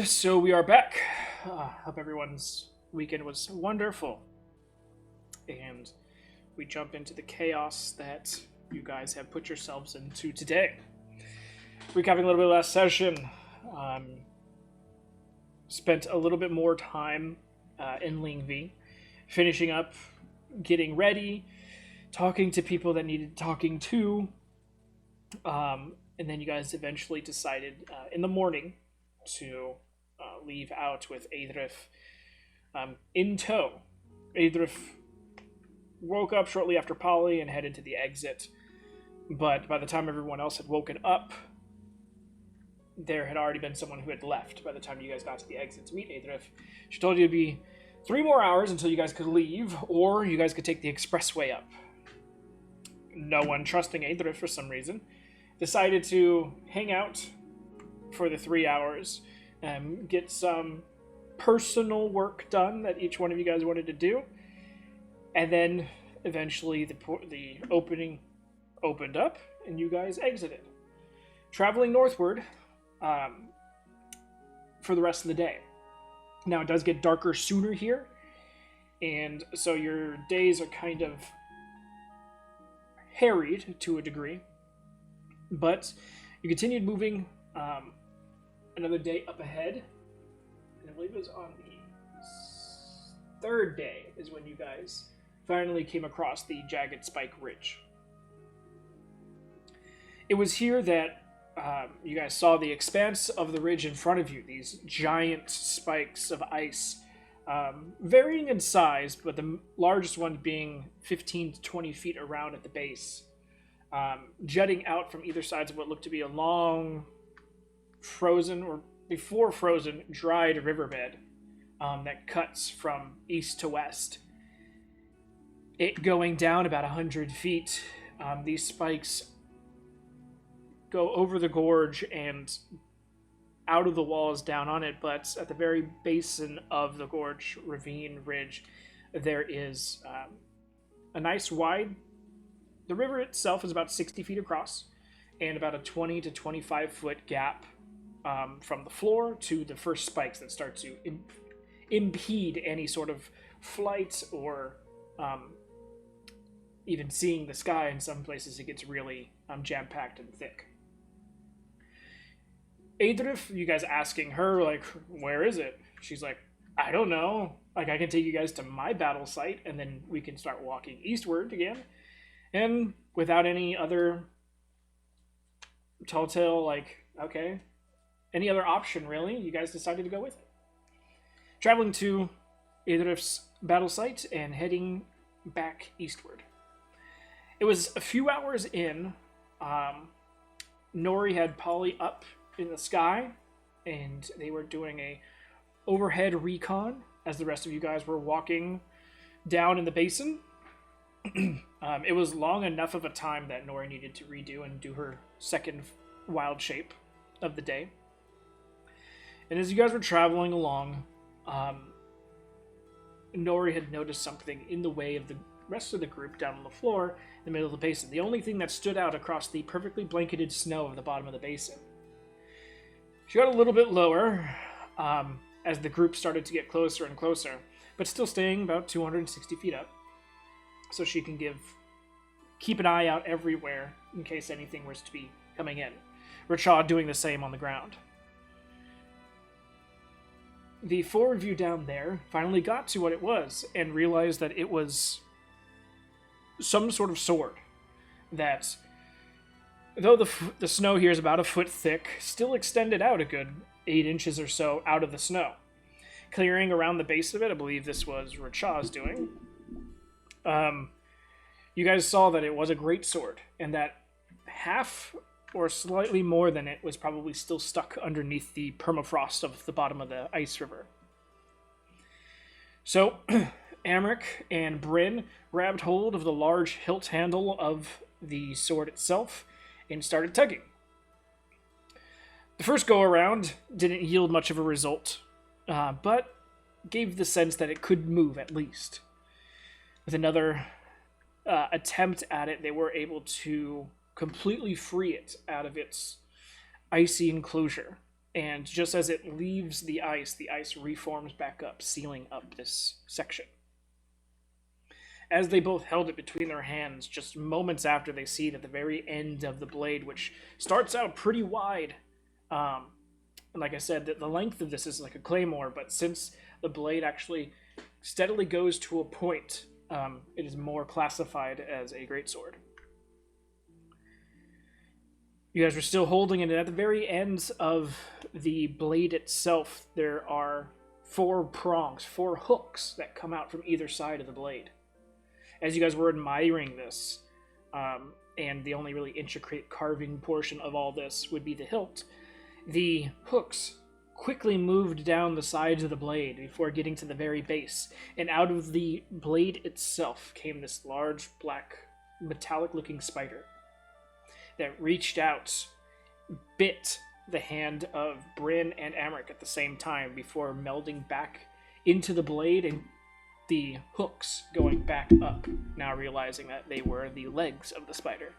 So we are back. Hope everyone's weekend was wonderful. And we jump into the chaos that you guys have put yourselves into today. Recapping a little bit of last session, um, spent a little bit more time in Lingvi, finishing up, getting ready, talking to people that needed talking to. And then you guys eventually decided in the morning to leave out with Adrif in tow. Adrif woke up shortly after Polly and headed to the exit, but by the time everyone else had woken up, there had already been someone who had left by the time you guys got to the exit to meet Adrif. She told you it'd be 3 more hours until you guys could leave, or you guys could take the expressway up. No one trusting Adrif for some reason decided to hang out for the 3 hours and get some personal work done that each one of you guys wanted to do, and then eventually the opening opened up and you guys exited, traveling northward for the rest of the day. Now it does get darker sooner here, and so your days are kind of harried to a degree, but you continued moving. Another day up ahead, and I believe it was on the third day is when you guys finally came across the Jagged Spike Ridge. It was here that you guys saw the expanse of the ridge in front of you, these giant spikes of ice, varying in size, but the largest one being 15 to 20 feet around at the base, jutting out from either sides of what looked to be a long, frozen, or before frozen, dried riverbed that cuts from east to west. It going down about 100 feet. These spikes go over the gorge and out of the walls down on it, but at the very basin of the gorge, ravine, ridge, there is a nice wide... The river itself is about 60 feet across, and about a 20 to 25 foot gap from the floor to the first spikes that start to impede any sort of flight or even seeing the sky. In some places it gets really jam-packed and thick. Adrif, you guys asking her, like, where is it? She's like, I don't know. Like, I can take you guys to my battle site, and then we can start walking eastward again. And without any other telltale, like, okay, any other option, really, you guys decided to go with it. Traveling to Adrif's battle site and heading back eastward. It was a few hours in. Nori had Polly up in the sky, and they were doing a overhead recon as the rest of you guys were walking down in the basin. It was long enough of a time that Nori needed to redo and do her second wild shape of the day. And as you guys were traveling along, Nori had noticed something in the way of the rest of the group down on the floor in the middle of the basin. The only thing that stood out across the perfectly blanketed snow of the bottom of the basin. She got a little bit lower as the group started to get closer and closer, but still staying about 260 feet up, so she can keep an eye out everywhere in case anything was to be coming in. Rachad doing the same on the ground. The four of you down there finally got to what it was and realized that it was some sort of sword that, though the snow here is about a foot thick, still extended out a good 8 inches or so out of the snow. Clearing around the base of it, I believe this was Rachad's doing. You guys saw that it was a great sword, and that half or slightly more than it was probably still stuck underneath the permafrost of the bottom of the ice river. So, Amric and Bryn grabbed hold of the large hilt handle of the sword itself and started tugging. The first go-around didn't yield much of a result, but gave the sense that it could move at least. With another attempt at it, they were able to completely free it out of its icy enclosure And just as it leaves the ice reforms back up, sealing up this section. As they both held it between their hands, just moments after they see it at the very end of the blade, which starts out pretty wide. And like I said, the length of this is like a claymore, but since the blade actually steadily goes to a point, it is more classified as a greatsword. You guys are still holding it, and at the very ends of the blade itself, there are 4 prongs, 4 hooks that come out from either side of the blade. As you guys were admiring this, and the only really intricate carving portion of all this would be the hilt, the hooks quickly moved down the sides of the blade before getting to the very base, and out of the blade itself came this large, black, metallic-looking spider that reached out, bit the hand of Bryn and Amric at the same time before melding back into the blade and the hooks going back up, now realizing that they were the legs of the spider.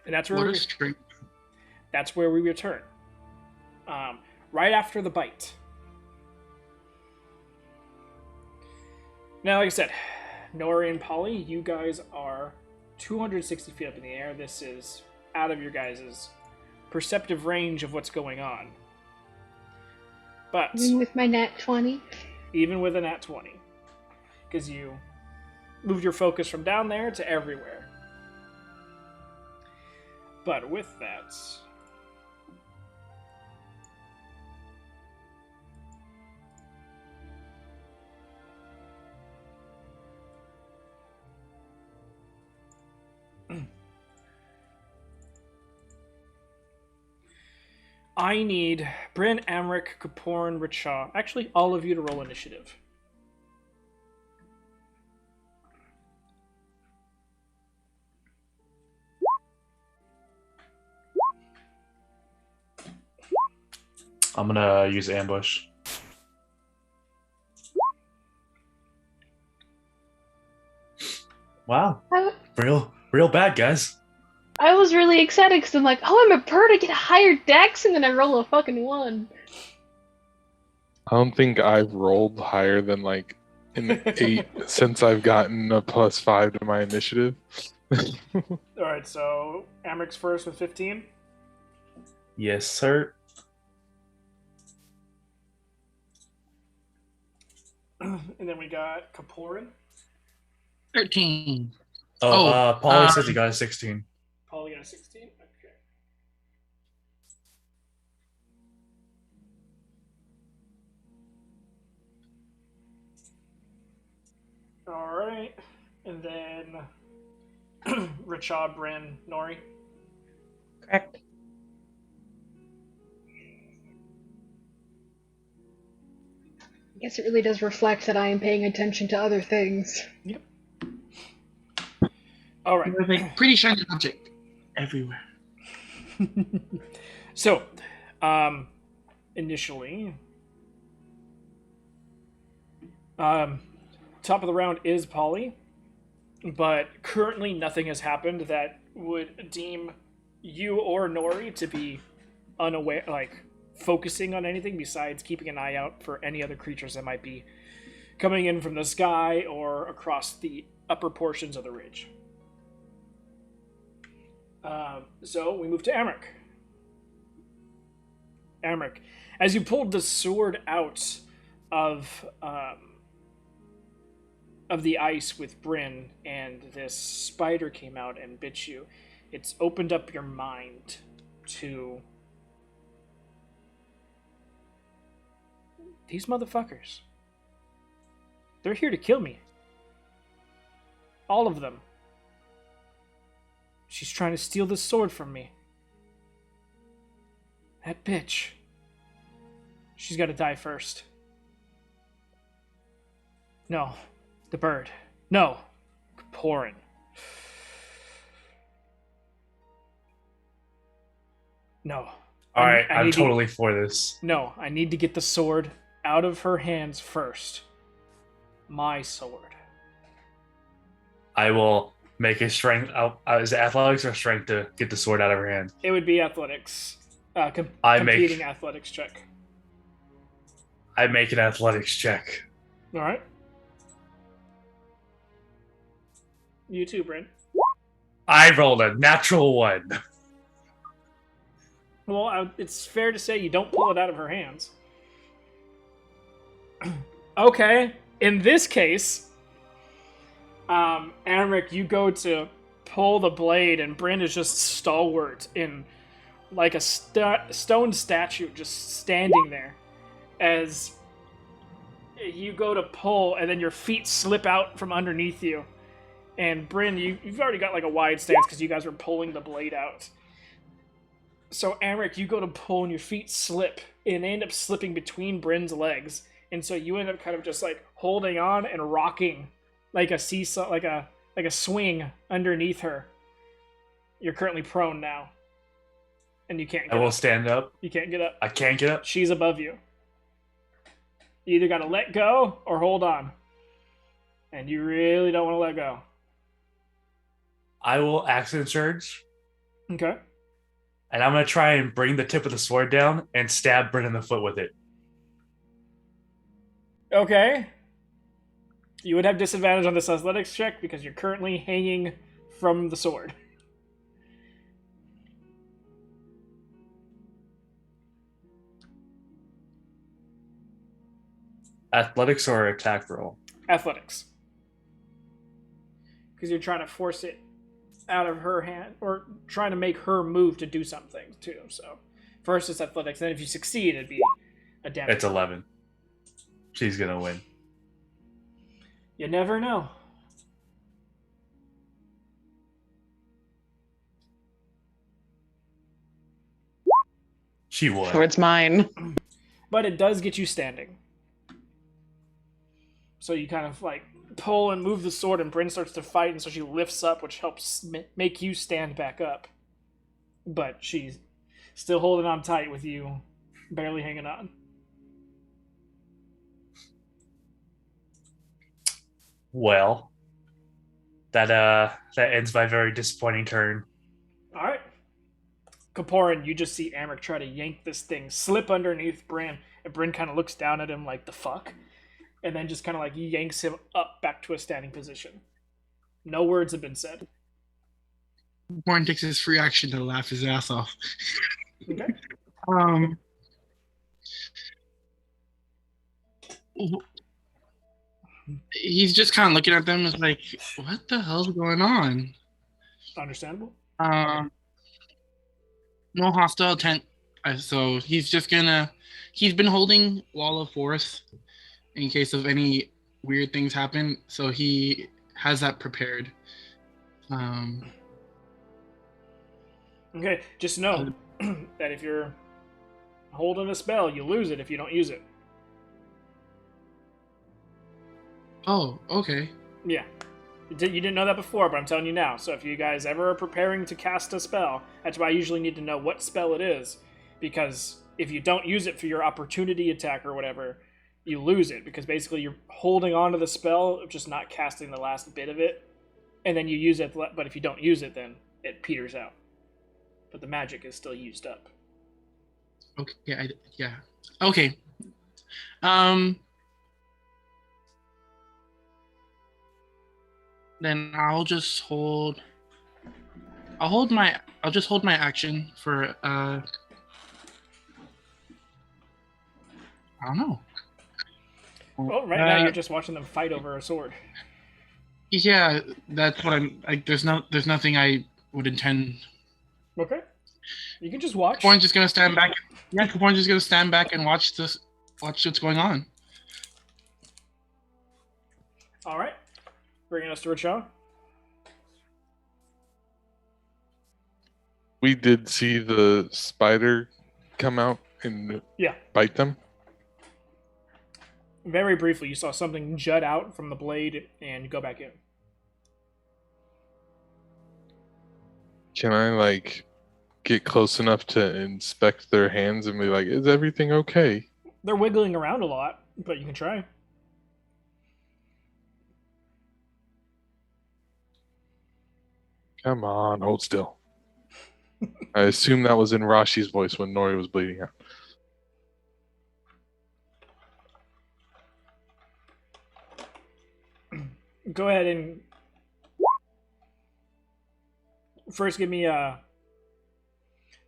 And that's where we return. Right after the bite. Now, like I said, Nori and Polly, you guys are 260 feet up in the air. This is out of your guys' perceptive range of what's going on. But even with my nat 20? Even with a nat 20. Because you moved your focus from down there to everywhere. But with that, I need Bryn, Amric, Kaporan, Richa, actually all of you to roll initiative. I'm gonna use ambush. Wow. Real bad, guys. I was really excited because I'm like, oh, I'm a bird, I get a higher dex, and then I roll a fucking 1. I don't think I've rolled higher than like an 8 since I've gotten a +5 to my initiative. Alright, so Amric's first with 15. Yes, sir. And then we got Kaporan. 13. Paulie says he got a 16. Polly got a 16? Okay. Alright. And then Richa, Bryn, Nori. Correct. I guess it really does reflect that I am paying attention to other things. Yep. Alright. Like pretty shiny object everywhere. So, initially, top of the round is Polly, but currently nothing has happened that would deem you or Nori to be unaware, like focusing on anything besides keeping an eye out for any other creatures that might be coming in from the sky or across the upper portions of the ridge. So we move to Amric. Amric, as you pulled the sword out of the ice with Bryn, and this spider came out and bit you, it's opened up your mind to these motherfuckers. They're here to kill me. All of them. She's trying to steal this sword from me. That bitch. She's got to die first. No. The bird. No. Kaporan. No. Alright, I'm totally for this. No, I need to get the sword out of her hands first. My sword. I will make a strength. Is it athletics or strength to get the sword out of her hand? It would be athletics. I competing make athletics check. I make an athletics check. All right. You too, Brent. I rolled a natural 1. Well, it's fair to say you don't pull it out of her hands. Okay. In this case, Amric, you go to pull the blade, and Bryn is just stalwart in like a stone statue, just standing there. As you go to pull, and then your feet slip out from underneath you. And Bryn, you've already got like a wide stance because you guys were pulling the blade out. So Amric, you go to pull, and your feet slip, and they end up slipping between Bryn's legs. And so you end up kind of just like holding on and rocking like a seesaw, like a swing underneath her. You're currently prone now, and you can't get I will up. stand up. You can't get up. I can't get up. She's above you. You either got to let go or hold on. And you really don't want to let go. I will accident surge, Okay. and I'm going to try and bring the tip of the sword down and stab Bryn in the foot with it. Okay. You would have disadvantage on this athletics check because you're currently hanging from the sword. Athletics or attack roll? Athletics. Because you're trying to force it out of her hand, or trying to make her move to do something too. So first it's athletics, then if you succeed, it'd be a damage. It's 11. She's going to win. You never know. She won. So it's mine. But it does get you standing. So you kind of like pull and move the sword, and Bryn starts to fight, and so she lifts up, which helps make you stand back up. But she's still holding on tight with you, barely hanging on. Well, that ends my very disappointing turn. All right. Kaporin, you just see Amric try to yank this thing, slip underneath Bryn, and Bryn kind of looks down at him like, the fuck? And then just kind of like yanks him up back to a standing position. No words have been said. Warren takes his free action to laugh his ass off. Okay. He's just kind of looking at them and like, what the hell's going on? Understandable. No hostile intent. So he's just gonna. He's been holding Wall of Force in case of any weird things happen. So he has that prepared. Okay, just know that if you're holding a spell, you lose it if you don't use it. Oh, okay. Yeah. You didn't know that before, but I'm telling you now. So if you guys ever are preparing to cast a spell, that's why I usually need to know what spell it is. Because if you don't use it for your opportunity attack or whatever, you lose it. Because basically you're holding on to the spell, just not casting the last bit of it. And then you use it, but if you don't use it, then it peters out. But the magic is still used up. Okay, yeah. Okay. Then I'll just hold my action for I don't know. Well, right now you're just watching them fight over a sword. Yeah, that's what I'm like. There's nothing I would intend. Okay. You can just watch. Kaporn's just gonna stand back. Yeah, Kaporn's just gonna stand back and watch what's going on. All right. Bringing us to Rachel. We did see the spider come out and bite them. Very briefly, you saw something jut out from the blade and go back in. Can I get close enough to inspect their hands and be like, is everything okay? They're wiggling around a lot, but you can try. Come on, hold still. I assume that was in Rashi's voice when Nori was bleeding out. Go ahead and first give me a.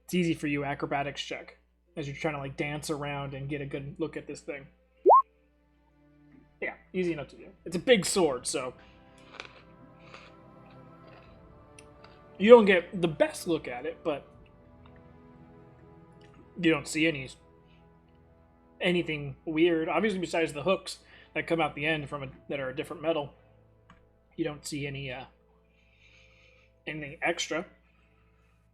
It's easy for you acrobatics check as you're trying to like dance around and get a good look at this thing. Yeah, easy enough to do. It's a big sword, so you don't get the best look at it, but you don't see anything weird. Obviously, besides the hooks that come out the end that are a different metal, you don't see anything extra.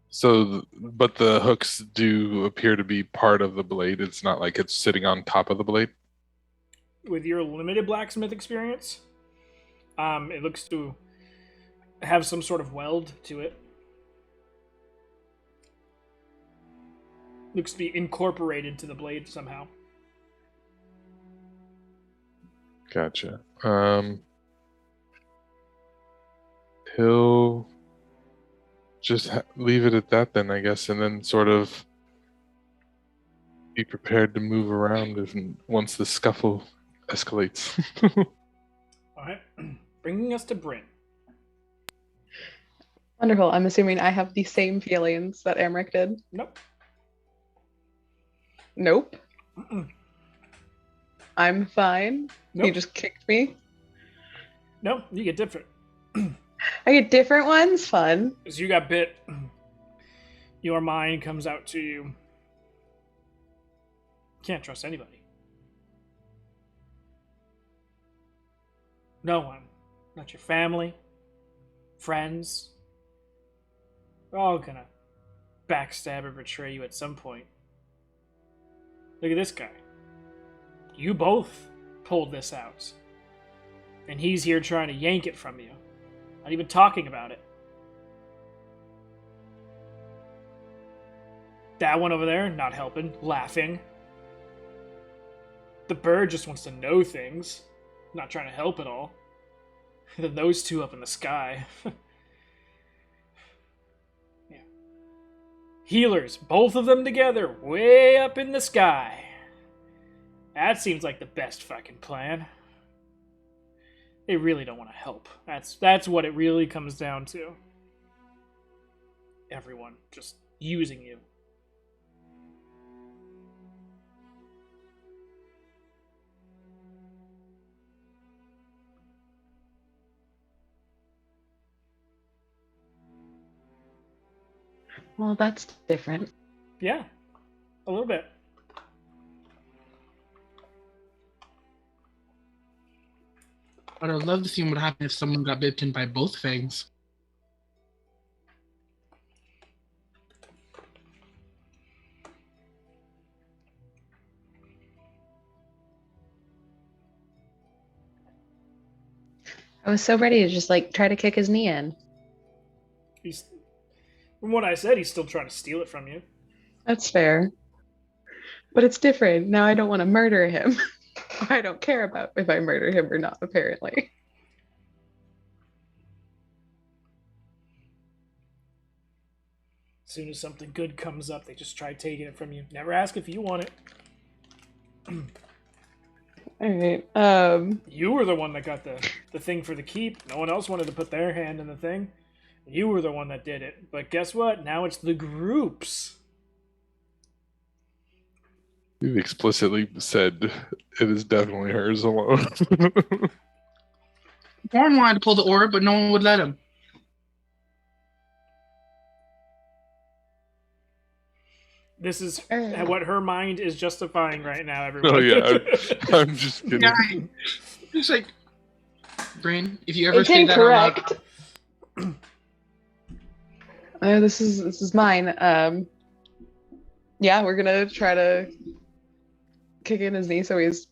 So, but the hooks do appear to be part of the blade. It's not like it's sitting on top of the blade. With your limited blacksmith experience, it looks to have some sort of weld to it. Looks to be incorporated to the blade somehow. Gotcha. He'll just leave it at that then, I guess, and then sort of be prepared to move around once the scuffle escalates. All right, bringing us to Bryn. Wonderful. I'm assuming I have the same feelings that Amric did. Nope. Nope. Mm-mm. I'm fine. Nope. You just kicked me. No, you get different. I get different ones. Fun. As you got bit, your mind comes out to you. Can't trust anybody. No one. Not your family, friends. They're all gonna backstab or betray you at some point. Look at this guy. You both pulled this out. And he's here trying to yank it from you. Not even talking about it. That one over there, not helping, laughing. The bird just wants to know things, not trying to help at all. Then those two up in the sky. Yeah. Healers, both of them together, way up in the sky. That seems like the best fucking plan. They really don't want to help. That's what it really comes down to. Everyone just using you. Well, that's different. Yeah, a little bit. But I'd love to see what would happen if someone got bitten by both fangs. I was so ready to just like try to kick his knee in. From what I said, he's still trying to steal it from you. That's fair. But it's different. Now I don't want to murder him. I don't care about if I murder him or not, apparently. As soon as something good comes up, they just try taking it from you. Never ask if you want it. Alright. You were the one that got the thing for the keep. No one else wanted to put their hand in the thing. You were the one that did it. But guess what? Now it's the groups. You've explicitly said it is definitely hers alone. Born wanted to pull the orb, but no one would let him. This is what her mind is justifying right now, everyone. Oh yeah, I'm just kidding. Yeah, it's like, Brain, if you ever It's say that out incorrect. loud, This is mine. Yeah, we're gonna try to kick in his knee so he's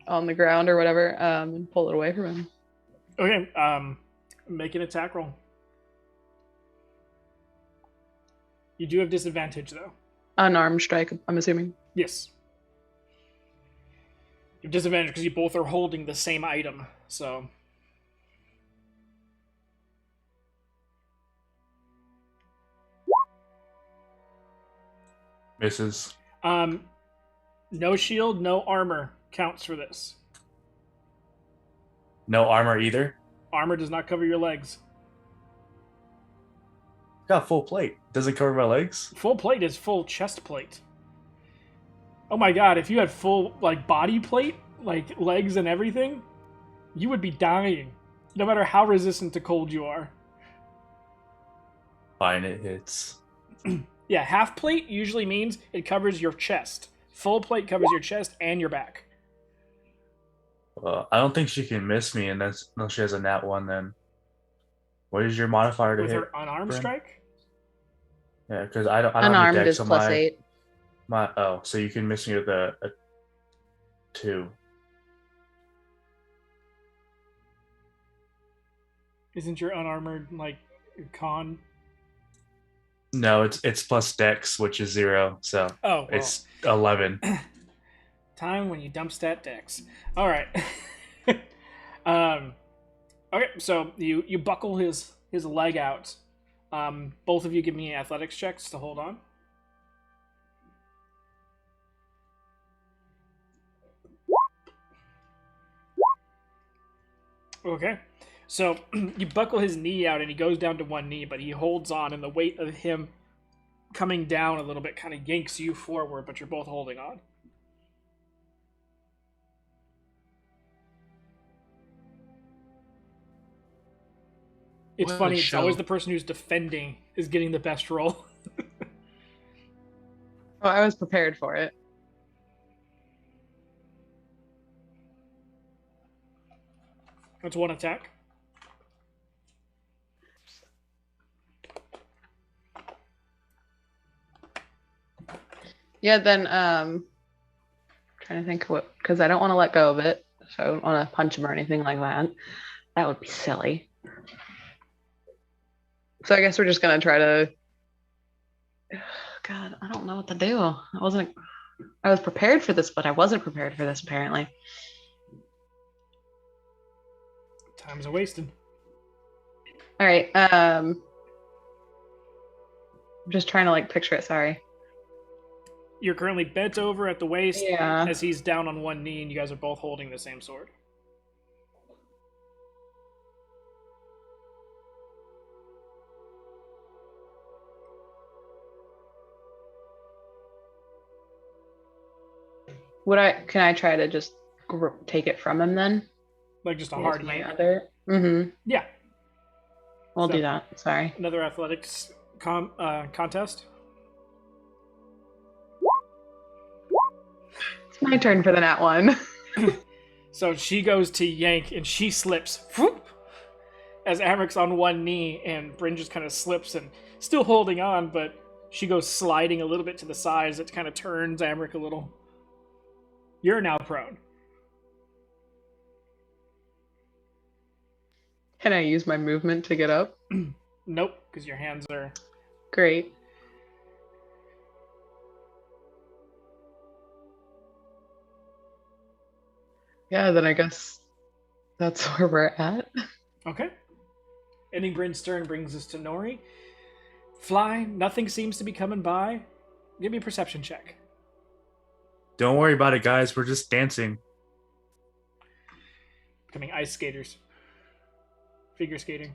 on the ground or whatever, and pull it away from him. Okay, make an attack roll. You do have disadvantage, though. Unarmed strike, I'm assuming. Yes. You have disadvantage because you both are holding the same item, so... Misses. No shield, no armor counts for this. No armor either. Armor does not cover your legs. Got full plate. Doesn't cover my legs. Full plate is full chest plate. Oh my god, if you had full like body plate, like legs and everything, you would be dying. No matter how resistant to cold you are. Fine, it hits. Yeah, half plate usually means it covers your chest. Full plate covers your chest and your back. I don't think she can miss me unless she has a nat 1 then. What is your modifier to With hit? her unarmed Bryn? strike? Yeah, because I don't have Unarmed any dex is on plus 8. so you can miss me with a 2. Isn't your unarmored like your con? No, it's plus dex, which is 0, so Oh, well. it's 11. Time when you dump stat decks. All right. Okay, so you buckle his leg out. Both of you give me athletics checks to hold on. Okay. So you buckle his knee out and he goes down to one knee, but he holds on, and the weight of him coming down a little bit kind of yanks you forward, but you're both holding on. It's What a funny, it's show. always the person who's defending is getting the best roll. Oh, I was prepared for it. That's one attack. Yeah, then trying to think what, because I don't want to let go of it, so I don't want to punch him or anything like that. That would be silly. So I guess we're just gonna try to. God, I don't know what to do. I was prepared for this, but I wasn't prepared for this apparently. Time's a wasted. All right. I'm just trying to like picture it. Sorry. You're currently bent over at the waist Yeah. as he's down on one knee, and you guys are both holding the same sword. Can I try to just take it from him then? Like just a Use hard my yank. other. Mm-hmm. Yeah. We'll So- do that. Sorry. Another athletics contest. It's my turn for the nat one. So she goes to yank, and she slips. Whoop, as Amric's on one knee, and Bryn just kind of slips and still holding on, but she goes sliding a little bit to the side as it kind of turns Amric a little. You're now prone. Can I use my movement to get up? Nope, because your hands are... Great. Yeah, then I guess that's where we're at. Okay. Ending Bryn's turn brings us to Nori. Fly, nothing seems to be coming by. Give me a perception check. Don't worry about it, guys. We're just dancing. Becoming ice skaters. Figure skating.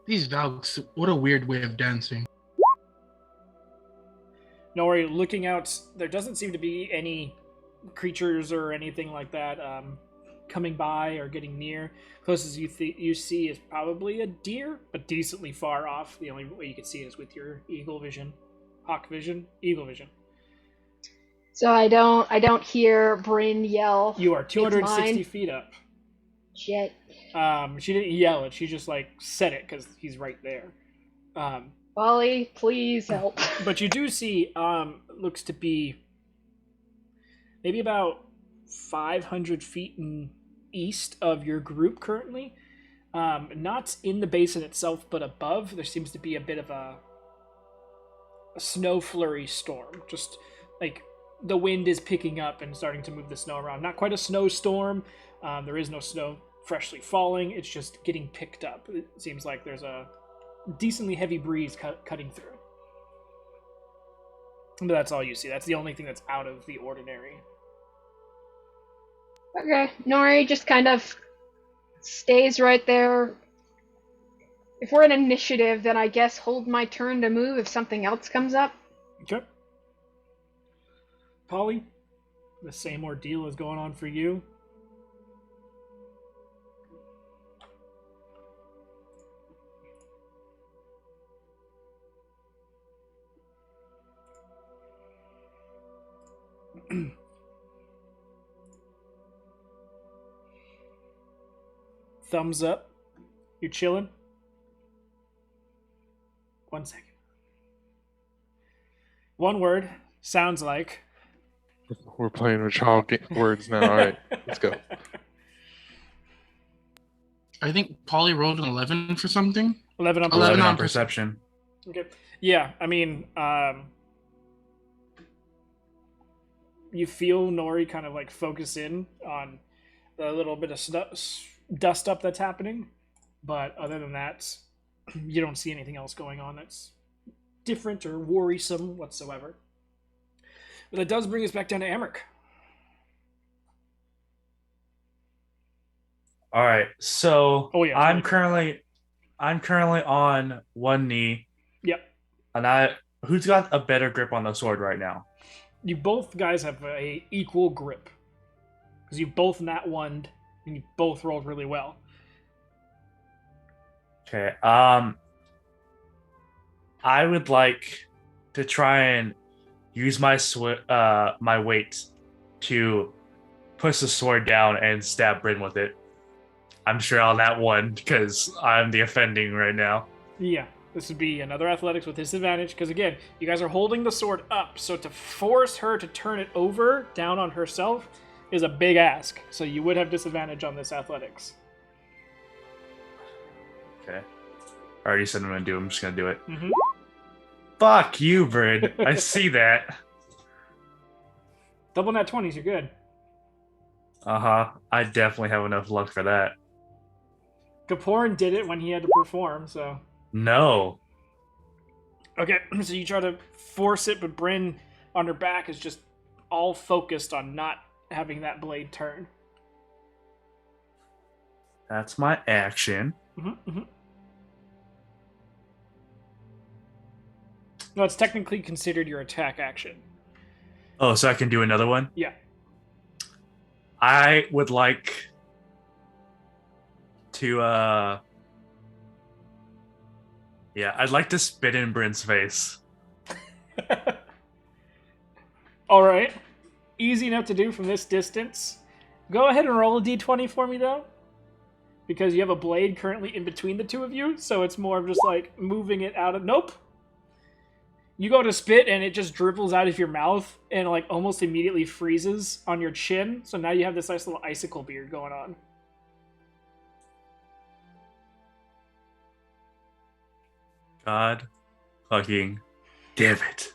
These Valks, what a weird way of dancing. Nori, looking out, there doesn't seem to be any creatures or anything like that coming by or getting near. Closest you see is probably a deer, but decently far off. The only way you can see it is with your eagle vision. Hawk vision? Eagle vision. So I don't hear Bryn yell. You are 260 mine. feet up. Shit. She didn't yell it, she just like said it because he's right there. Wally, please help. But you do see, looks to be maybe about 500 feet east of your group currently. Not in the basin itself, but above. There seems to be a bit of a snow flurry storm. Just like the wind is picking up and starting to move the snow around. Not quite a snowstorm. There is no snow freshly falling. It's just getting picked up. It seems like there's a decently heavy breeze cutting through. But that's all you see. That's the only thing that's out of the ordinary. Okay, Nori just kind of stays right there. If we're in initiative, then I guess hold my turn to move if something else comes up. Okay. Polly, the same ordeal is going on for you. Thumbs up. You chilling? 1 second. One word sounds like. We're playing with child words now. All right, let's go. I think Polly rolled an 11 for something. 11 on 11 11 on on perception. Okay. Yeah, I mean, you feel Nori kind of like focus in on the little bit of dust up that's happening, but other than that, you don't see anything else going on that's different or worrisome whatsoever. But that does bring us back down to Emmerich. All right. So Oh, yeah, I'm totally. currently on one knee, Yep. and who's got a better grip on the sword right now? You both guys have a equal grip because you both nat one and you both rolled really well. Okay. I would like to try and use my my weight to push the sword down and stab Bryn with it. I'm sure on that one because I'm the offending right now. Yeah, this would be another athletics with disadvantage because again, you guys are holding the sword up, so to force her to turn it over down on herself is a big ask. So you would have disadvantage on this athletics. Okay. I already said I'm gonna do it. I'm just gonna do it. Mm-hmm. Fuck you, Bryn. I see that. Double nat 20s, you're good. Uh-huh. I definitely have enough luck for that. Kaporin did it when he had to perform, so. No. Okay, so you try to force it, but Bryn on her back is just all focused on not having that blade turn. That's my action. Mm-hmm, mm-hmm. No, it's technically considered your attack action. Oh, so I can do another one? Yeah. I would like to I'd like to spit in Bryn's face. All right. Easy enough to do from this distance. Go ahead and roll a d20 for me, though. Because you have a blade currently in between the two of you, so it's more of just like moving it out of... Nope. You go to spit and it just dribbles out of your mouth and like almost immediately freezes on your chin. So now you have this nice little icicle beard going on. God fucking damn it.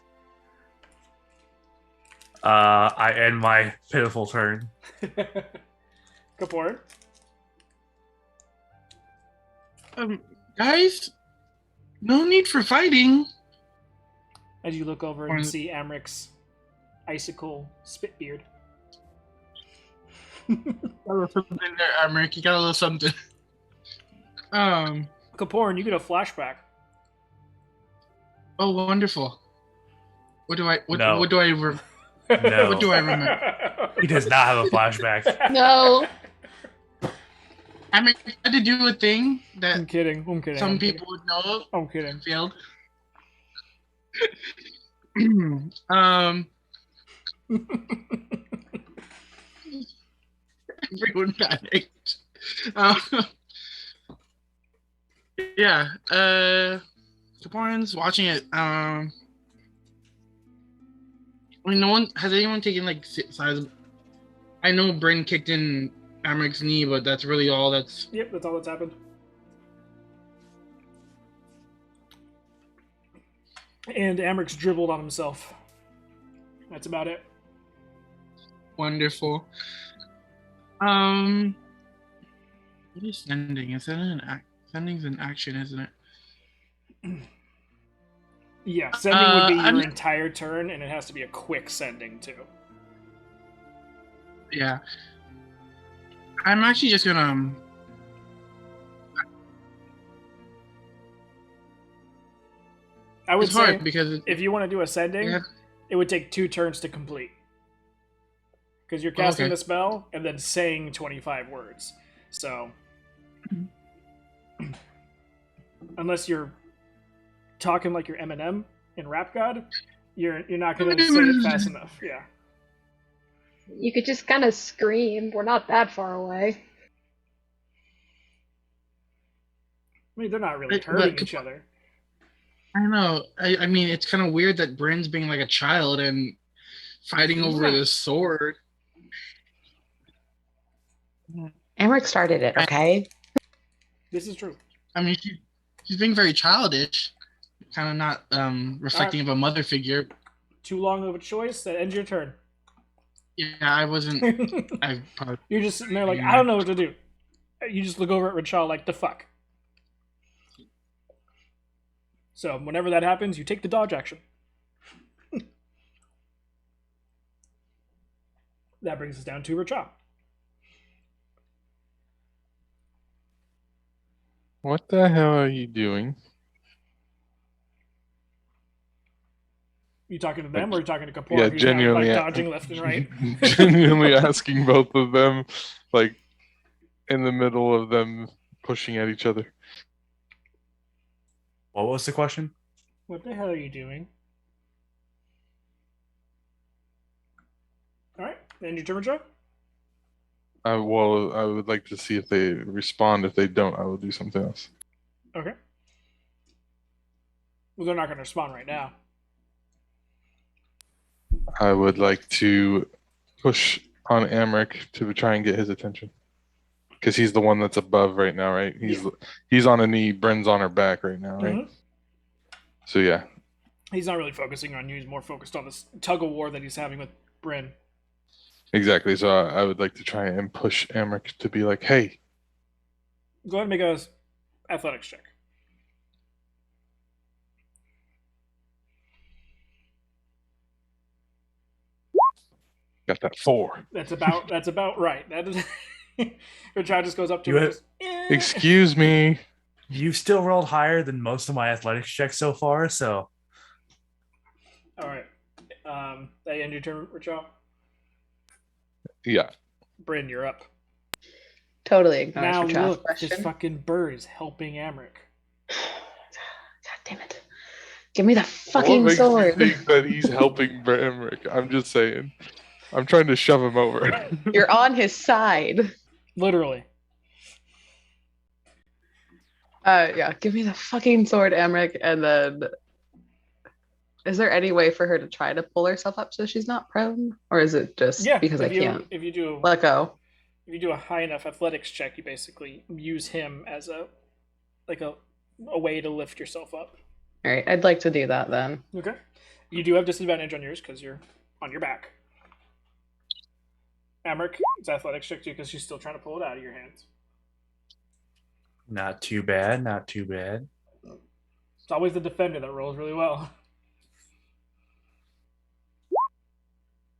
I end my pitiful turn. Kapoor. Guys, no need for fighting. As you look over and you see Amric's icicle spit beard. Got a little something there, Amric. You got a little something. Kapoor, you get a flashback. Oh, wonderful. What do I No. what do I remember? No. What do I remember? He does not have a flashback. No. Amric had to do a thing that I'm kidding. some people would know. I'm kidding. Failed. Everyone panicked. Yeah. Kaporin's watching it. I mean, has anyone taken like size? I know Bryn kicked in Amric's knee, but that's really all. That's Yep, that's all that's happened. And Amric's dribbled on himself. That's about it. wonderful. What is sending? Is that an sending's an action, isn't it? Yeah, sending would be your I'm- entire turn, and it has to be a quick sending too. Yeah. I'm actually just gonna. I would It's say hard because if you want to do a sending, Yeah. it would take 2 turns to complete. Because you're casting okay. the spell and then saying 25 words. So, unless you're talking like you're Eminem in Rap God, you're not going to say it fast enough. Yeah. You could just kind of scream. We're not that far away. I mean, they're not really But- hurting but- each other. I don't know. I mean, it's kind of weird that Bryn's being like a child and fighting over Yeah. this sword. Amric started it, okay? This is true. I mean, she's being very childish, kind of not reflecting of a mother figure. Too long of a choice. That ends your turn. Yeah, I wasn't. I probably, You're just sitting there like, I don't know what to do. You just look over at Rachel like, the fuck. So whenever that happens, you take the dodge action. That brings us down to Rachel. What the hell are you doing? You talking to them or are you talking to Kapoor? Yeah, who's now, genuinely. like, dodging left and right. Genuinely asking both of them, like, in the middle of them pushing at each other. What was the question? What the hell are you doing? All right, end your turn, Rachel. Well, I would like to see if they respond. If they don't, I will do something else. Okay. Well, they're not going to respond right now. I would like to push on Amric to try and get his attention. Because he's the one that's above right now, right? He's on a knee, Bryn's on her back right now, right? Mhm. So yeah. He's not really focusing on you. He's more focused on this tug of war that he's having with Bryn. Exactly. So I would like to try and push Amric to be like, hey, Go ahead and make a athletics check. got that 4. That's about right. That is. Rachel just goes up to You him. had- And just, "Eh." Excuse me. You still rolled higher than most of my athletics checks so far, so All right. That end your turn, Rachel. Yeah. Bryn, you're up. Totally ignores Now Rachel's look, question. this fucking bird is helping Amric. God damn it. Give me the What fucking makes you sword. think that he's helping Amric? I'm just saying. I'm trying to shove him over. You're on his side. Literally. Yeah, give me the fucking sword, Amric, and then is there any way for her to try to pull herself up so she's not prone? Or is it just Yeah, because I if you, can't If you do let go? if you do a high enough athletics check, you basically use him as a way to lift yourself up. Alright, I'd like to do that then. Okay. You do have disadvantage on yours because you're on your back. Amric, it's athletics check too because she's still trying to pull it out of your hands. not too bad, not too bad. It's always the defender that rolls really well.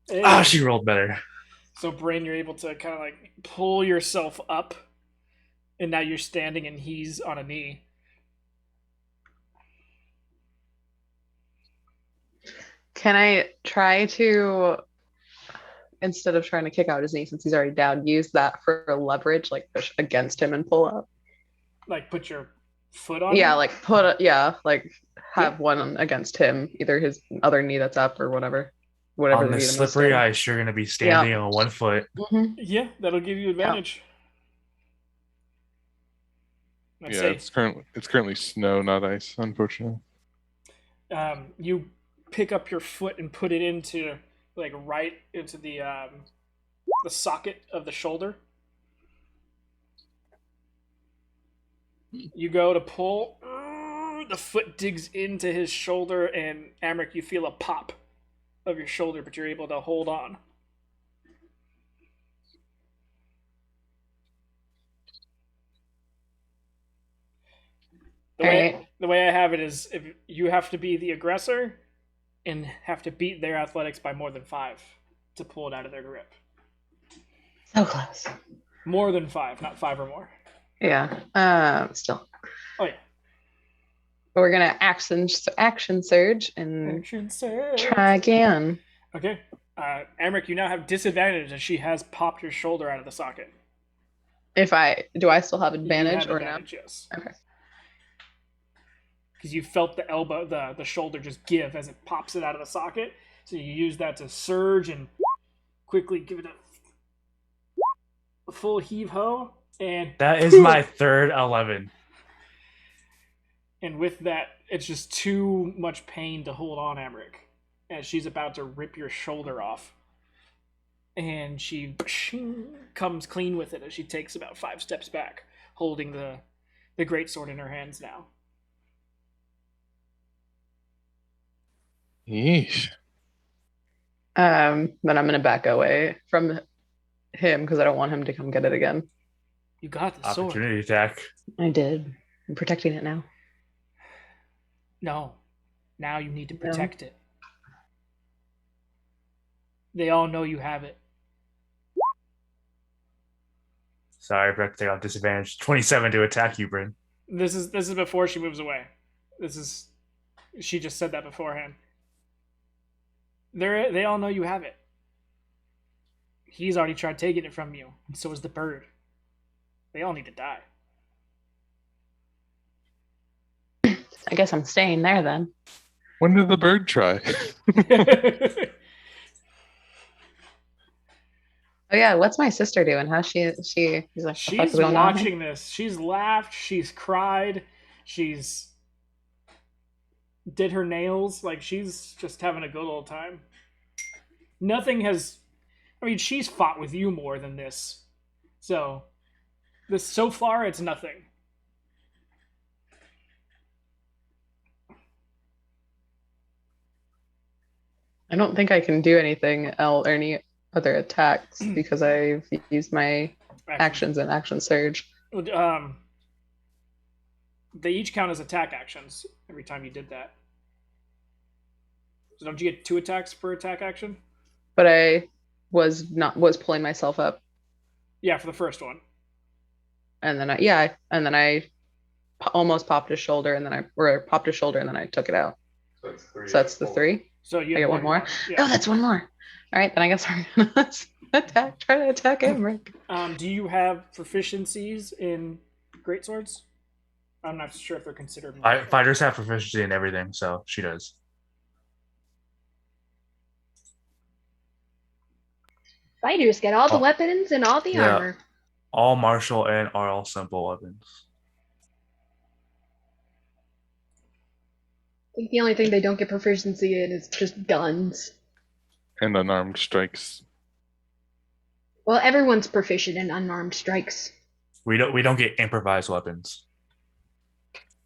Hey. Ah, she rolled better. So, Brain, you're able to kind of like pull yourself up, and now you're standing and he's on a knee. Can I try to, instead of trying to kick out his knee since he's already down, use that for leverage, like push against him and pull up? Like, put your foot on Yeah, him? like like have one against him, either his other knee that's up or whatever. Whatever On the this medium is slippery doing. ice, you're gonna be standing on one foot. Mhm. Yeah, that'll give you advantage. Let's Yeah, say it's currently snow, not ice, unfortunately. you pick up your foot and put it into like right into the socket of the shoulder. You go to pull, the foot digs into his shoulder, and Amric, you feel a pop of your shoulder, but you're able to hold on. The way, Alright. The way I have it is if you have to be the aggressor and have to beat their athletics by more than 5 to pull it out of their grip. So close. More than 5, not 5 or more. Yeah. Still. Oh yeah. But we're gonna action surge and Action surge. try again. Okay. Amric, you now have disadvantage as she has popped your shoulder out of the socket. Do I still have advantage You have or advantage, yes. Okay. Because you felt the elbow, the shoulder just give as it pops it out of the socket. So you use that to surge and quickly give it a full heave-ho. And That is my third 11. And with that, it's just too much pain to hold on, Amric, as she's about to rip your shoulder off. And she comes clean with it as she takes about 5 steps back, holding the greatsword in her hands now. Yeesh. Then I'm gonna back away from him because I don't want him to come get it again. You got the sword. Opportunity attack. I did. I'm protecting it now. No. Now you need to protect it. They all know you have it. Sorry, Brett, take off disadvantage. 27 to attack you, Bryn. This is before she moves away. She just said that beforehand. They all know you have it. He's already tried taking it from you, and so is the bird. They all need to die. I guess I'm staying there then. When did the bird try? Oh yeah, what's my sister doing? How's she's like, "The fuck She's is going on here?" watching this. She's laughed. She's cried. She's did her nails. Like, she's just having a good old time. Nothing has... I mean, she's fought with you more than this. So far, it's nothing. I don't think I can do anything else or any other attacks because I've used my actions and action surge. They each count as attack actions every time you did that. So don't you get 2 attacks per attack action? But I was pulling myself up, Yeah, for the first one. and then I almost popped his shoulder, and then I took it out. So that's the 3. So you I have get one more. Yeah. Oh, that's one more. All right, then I guess we're gonna try to attack Emmerich. Do you have proficiencies in greatswords? I'm not sure if they're considered. Fighters have proficiency in everything, so she does. Fighters get all the weapons and all the Yeah. armor. All martial and all simple weapons. I think the only thing they don't get proficiency in is just guns. And unarmed strikes. Well, everyone's proficient in unarmed strikes. We don't get improvised weapons.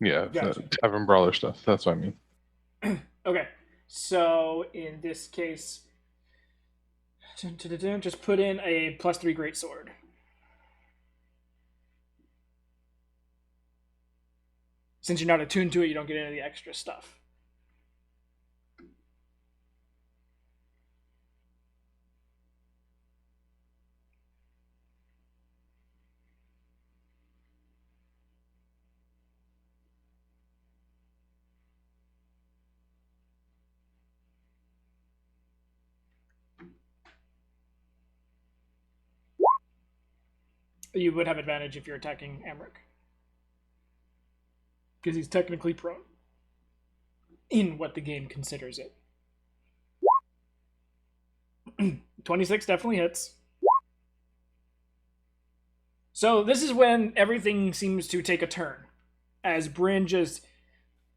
Yeah, Gotcha. tavern brawler stuff. That's what I mean. Okay, so in this case, just put in a +3 greatsword. Since you're not attuned to it, you don't get any of the extra stuff. You would have advantage if you're attacking Emmerich. Because he's technically prone. In what the game considers it. 26 definitely hits. So this is when everything seems to take a turn. As Bryn just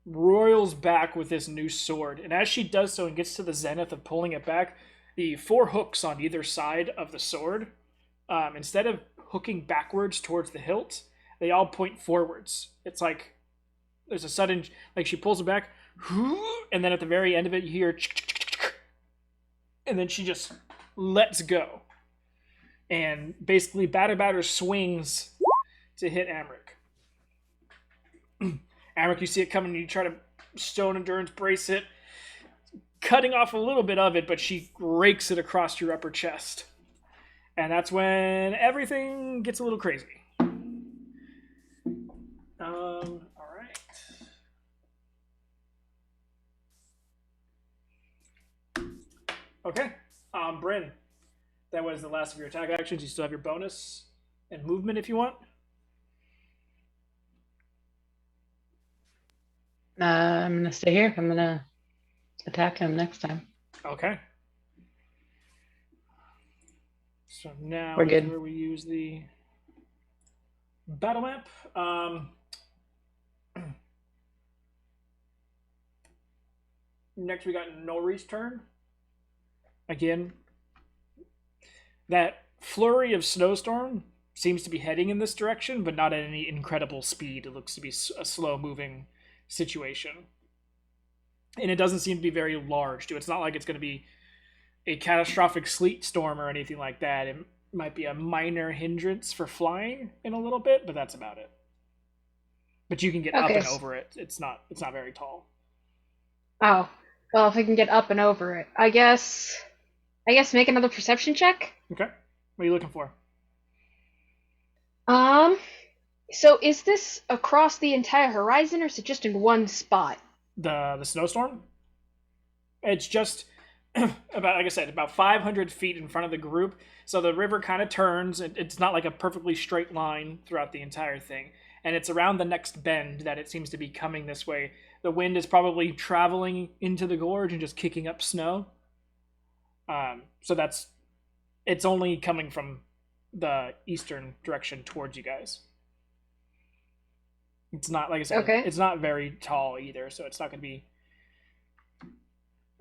roils back with this new sword. And as she does so and gets to the zenith of pulling it back, the 4 hooks on either side of the sword, instead of hooking backwards towards the hilt, they all point forwards. It's like there's a sudden, like she pulls it back, and then at the very end of it you hear, and then she just lets go. And basically Batter swings to hit Amric. Amric, you see it coming, and you try to stone endurance brace it, cutting off a little bit of it, but she rakes it across your upper chest. And that's when everything gets a little crazy. All right. Okay. Bryn, that was the last of your attack actions. You still have your bonus and movement if you want. I'm gonna stay here. I'm gonna attack him next time. Okay. So now We're is good. where we use the battle map. Next, we got Nori's turn. Again, that flurry of snowstorm seems to be heading in this direction, but not at any incredible speed. It looks to be a slow-moving situation. And it doesn't seem to be very large, too. It's not like it's going to be a catastrophic sleet storm or anything like that. It might be a minor hindrance for flying in a little bit, but that's about it. But you can get up and over it. It's not very tall. Oh, well, if I can get up and over it, I guess make another perception check. Okay. What are you looking for? So is this across the entire horizon, or is it just in one spot? The snowstorm? It's just about, like I said, about 500 feet in front of the group. So the river kind of turns. It's not like a perfectly straight line throughout the entire thing. And it's around the next bend that it seems to be coming this way. The wind is probably traveling into the gorge and just kicking up snow. So it's only coming from the eastern direction towards you guys. It's not, like I said, Okay. It's not very tall either, so it's not going to be...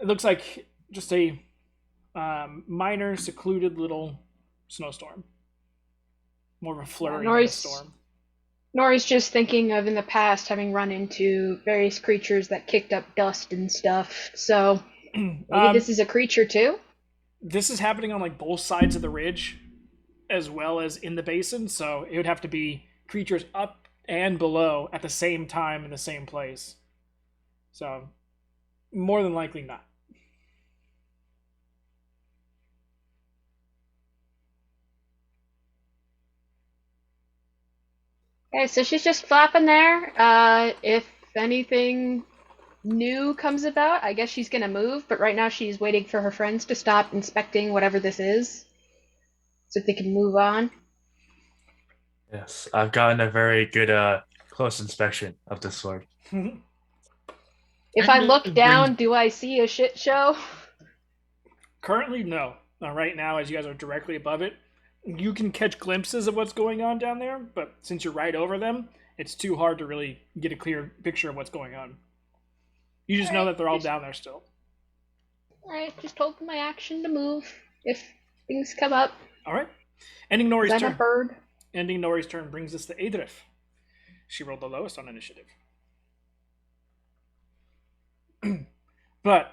It looks like just a minor, secluded little snowstorm. More of a flurry than a storm. Nori's just thinking of in the past having run into various creatures that kicked up dust and stuff, so maybe this is a creature too? This is happening on like both sides of the ridge, as well as in the basin, so it would have to be creatures up and below at the same time in the same place. So, more than likely not. Okay, so she's just flapping there. If anything new comes about, I guess she's gonna move, but right now she's waiting for her friends to stop inspecting whatever this is, so they can move on. Yes, I've gotten a very good close inspection of this sword. If I look down, do I see a shit show? Currently, no. Right now, as you guys are directly above it, you can catch glimpses of what's going on down there, but since you're right over them, it's too hard to really get a clear picture of what's going on. You just know that they're all down there still. Alright, just hold my action to move if things come up. Alright. Ending Nori's I'm turn. a bird. Ending Nori's turn brings us to Adrif. She rolled the lowest on initiative. But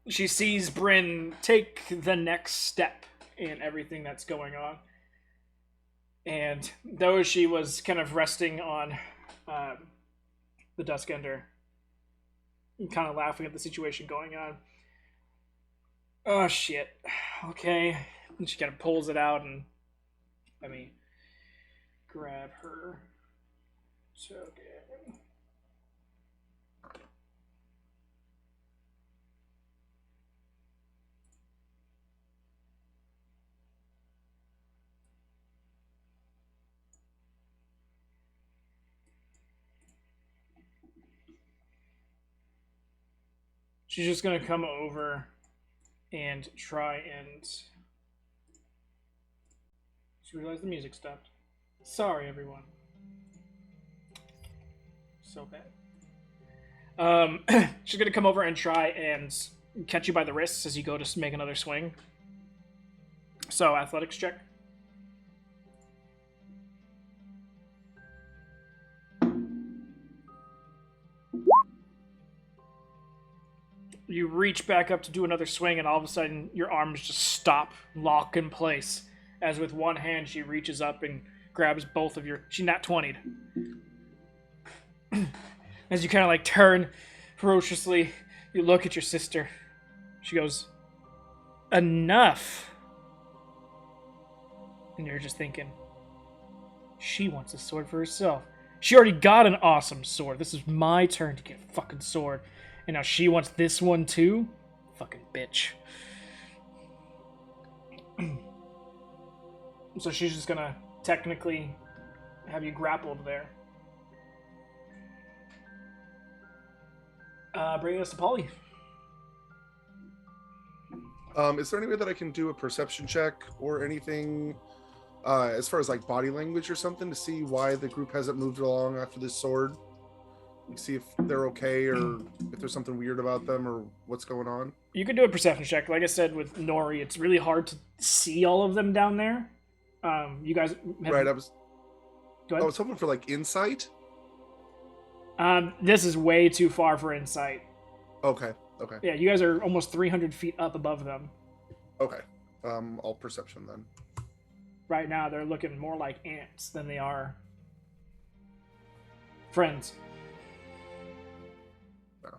she sees Bryn take the next step in everything that's going on. And though she was kind of resting on the Duskender, kind of laughing at the situation going on. Oh, shit. Okay. And she kind of pulls it out and let me grab her token. She's just going to come over and try and... She realized the music stopped. Sorry, everyone. So bad. She's going to come over and try and catch you by the wrists as you go to make another swing. So, athletics check. You reach back up to do another swing, and all of a sudden, your arms just stop, lock in place. As with one hand, she reaches up and grabs both of your... She nat 20'd. As you kind of like turn ferociously, you look at your sister. She goes, "Enough." And you're just thinking, she wants a sword for herself. She already got an awesome sword. This is my turn to get a fucking sword. And now she wants this one too? Fucking bitch. So she's just gonna technically have you grappled there. Bringing us to Polly. Is there any way that I can do a perception check or anything as far as like body language or something to see why the group hasn't moved along after this sword? See if they're okay or if there's something weird about them or what's going on. You can do a perception check. Like I said with Nori, it's really hard to see all of them down there. You guys have... Right, I was Go ahead. hoping for like insight. This is way too far for insight. Okay. Yeah, you guys are almost 300 feet up above them. Okay. All perception then. Right now, they're looking more like ants than they are friends. No.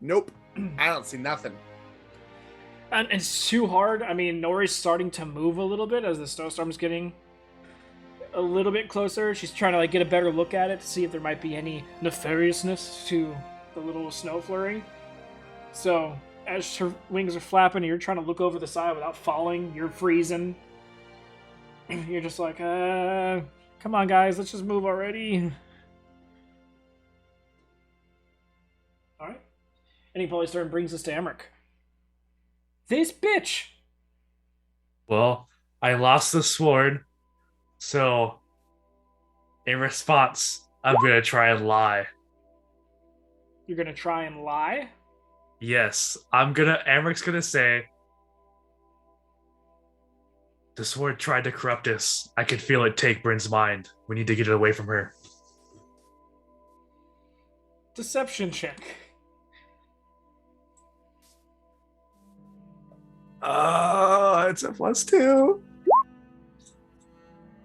Nope. I don't see nothing. And it's too hard. I mean, Nori's starting to move a little bit as the snowstorm's getting a little bit closer. She's trying to like get a better look at it to see if there might be any nefariousness to the little snow flurry. So, as her wings are flapping, you're trying to look over the side without falling. You're freezing. You're just like, come on, guys, let's just move already. All right. Ending Polly's turn brings us to Emmerich. This bitch! Well, I lost the sword, so in response, I'm gonna try and lie. You're gonna try and lie? Yes, Emrich's gonna say, the sword tried to corrupt us. I could feel it take Bryn's mind. We need to get it away from her. Deception check. It's a +2.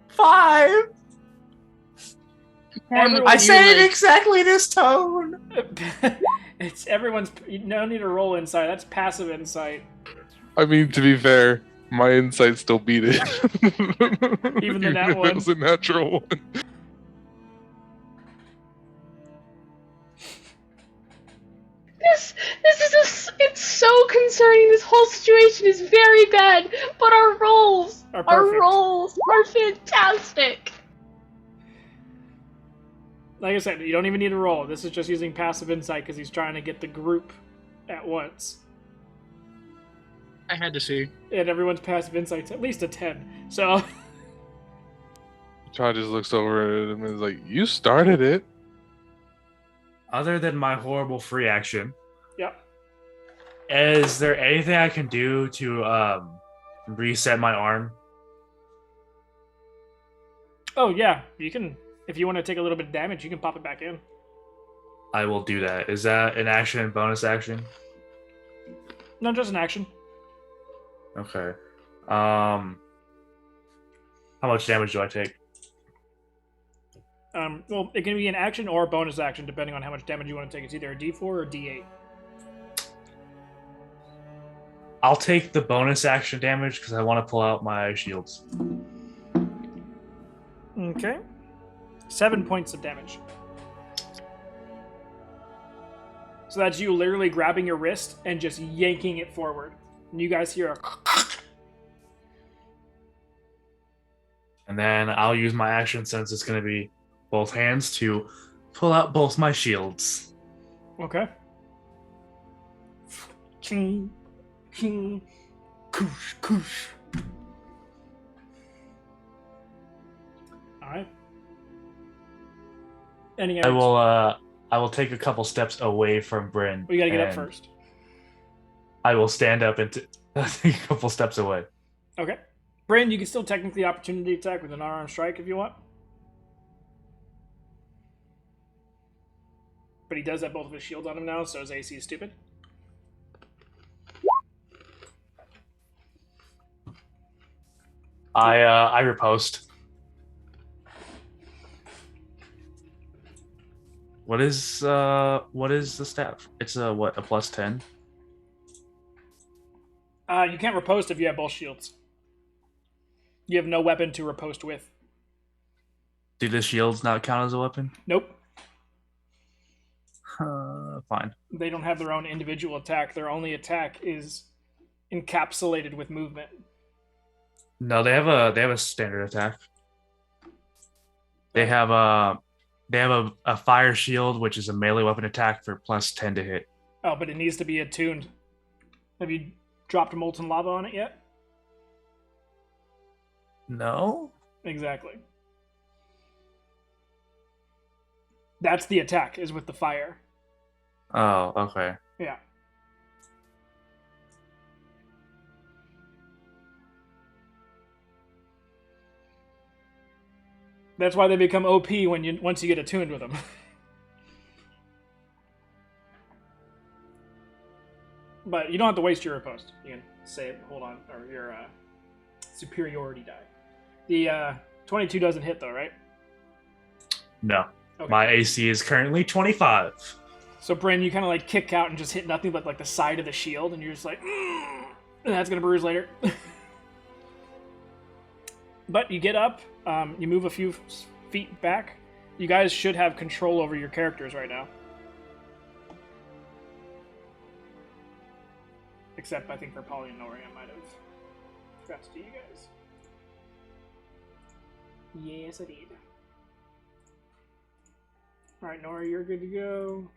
5. I said it exactly this tone. It's everyone's. No need to roll insight. That's passive insight. I mean, to be fair, my insight still beat it. Even the nat if one? It was a natural one. It's so concerning. This whole situation is very bad, but our rolls Are perfect. are fantastic. Like I said, you don't even need to roll. This is just using passive insight because he's trying to get the group at once. I had to see. And everyone's passive insight's at least a 10. So Chad just looks over at him and is like, "You started it." Other than my horrible free action, yep. is there anything I can do to reset my arm? Oh yeah, you can. If you want to take a little bit of damage, you can pop it back in. I will do that. Is that an action and bonus action? No, just an action. Okay. How much damage do I take? Well, it can be an action or a bonus action, depending on how much damage you want to take. It's either a D4 or a D8. I'll take the bonus action damage because I want to pull out my shields. Okay. 7 points of damage. So that's you literally grabbing your wrist and just yanking it forward. And you guys hear a... And then I'll use my action since it's going to be both hands to pull out both my shields. Okay. Ching, ching, koosh, koosh. All right. Any I will take a couple steps away from Bryn. We gotta get up and first. I will stand up and take a couple steps away. Okay. Bryn, you can still technically opportunity attack with an unarmed strike if you want. But he does have both of his shields on him now, so his AC is stupid. I riposte. What is the stat? It's a what? A +10? You can't riposte if you have both shields. You have no weapon to riposte with. Do the shields not count as a weapon? Nope. Fine. They don't have their own individual attack. Their only attack is encapsulated with movement. No, they have a standard attack. They have a fire shield, which is a melee weapon attack for +10 to hit. Oh, but it needs to be attuned. Have you dropped molten lava on it yet? No? Exactly. That's the attack, is with the fire. Oh, okay. Yeah. That's why they become OP once you get attuned with them. But you don't have to waste your riposte. You can save, hold on, or your superiority die. The 22 doesn't hit though, right? No. Okay. My AC is currently 25. So Bryn, you kind of like kick out and just hit nothing but like the side of the shield, and you're just like, and that's gonna bruise later. But you get up, you move a few feet back. You guys should have control over your characters right now. Except I think for Polly and Nori, I might have forgot to do you guys. Yes, I did. Alright, Nori, you're good to go.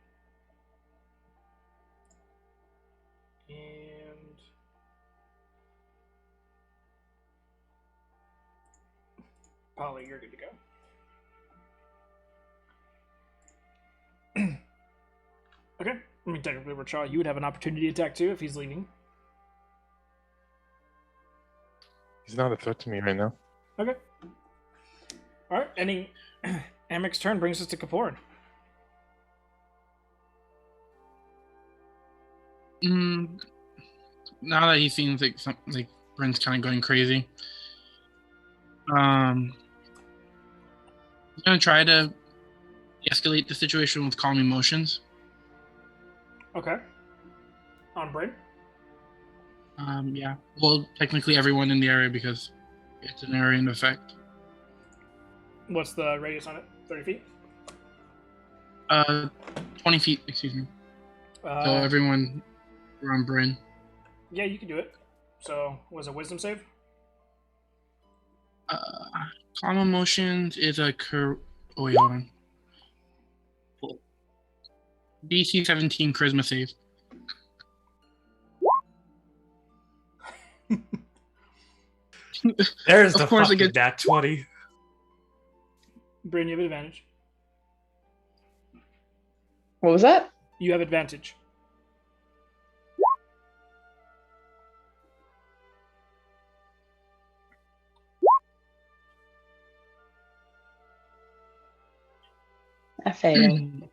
And Polly, you're good to go. Okay. I mean, technically, Rachel, you would have an opportunity attack too if he's leaving. He's not a threat to me right now. Okay. Alright, ending Amic's turn brings us to Kapoor. Now that he seems like Bryn's kind of going crazy, I'm gonna try to escalate the situation with calm emotions. Okay. On Bryn? Yeah. Well, technically everyone in the area because it's an area in effect. What's the radius on it? 30 feet? 20 feet, excuse me. So Uh, everyone around Bryn. yeah, you can do it. So, was it wisdom save? Calm emotions is a oh wait, hold on. DC 17 charisma save. There's the Of course, fucking against- nat 20. Bryn, you have advantage. What was that? You have advantage. I failed.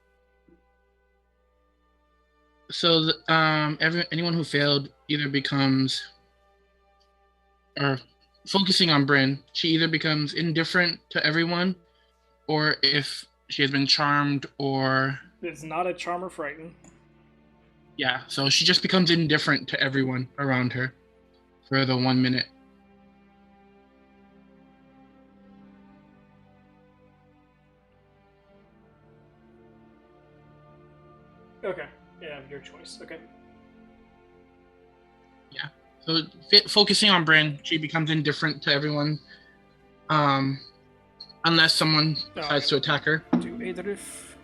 So anyone who failed either becomes, or focusing on Bryn, she either becomes indifferent to everyone, or if she has been charmed, or It's not a charm or frighten. yeah, so she just becomes indifferent to everyone around her for the 1 minute. Okay. Yeah, your choice. Okay. So focusing on Bryn, she becomes indifferent to everyone, unless someone decides to attack her. Do either if.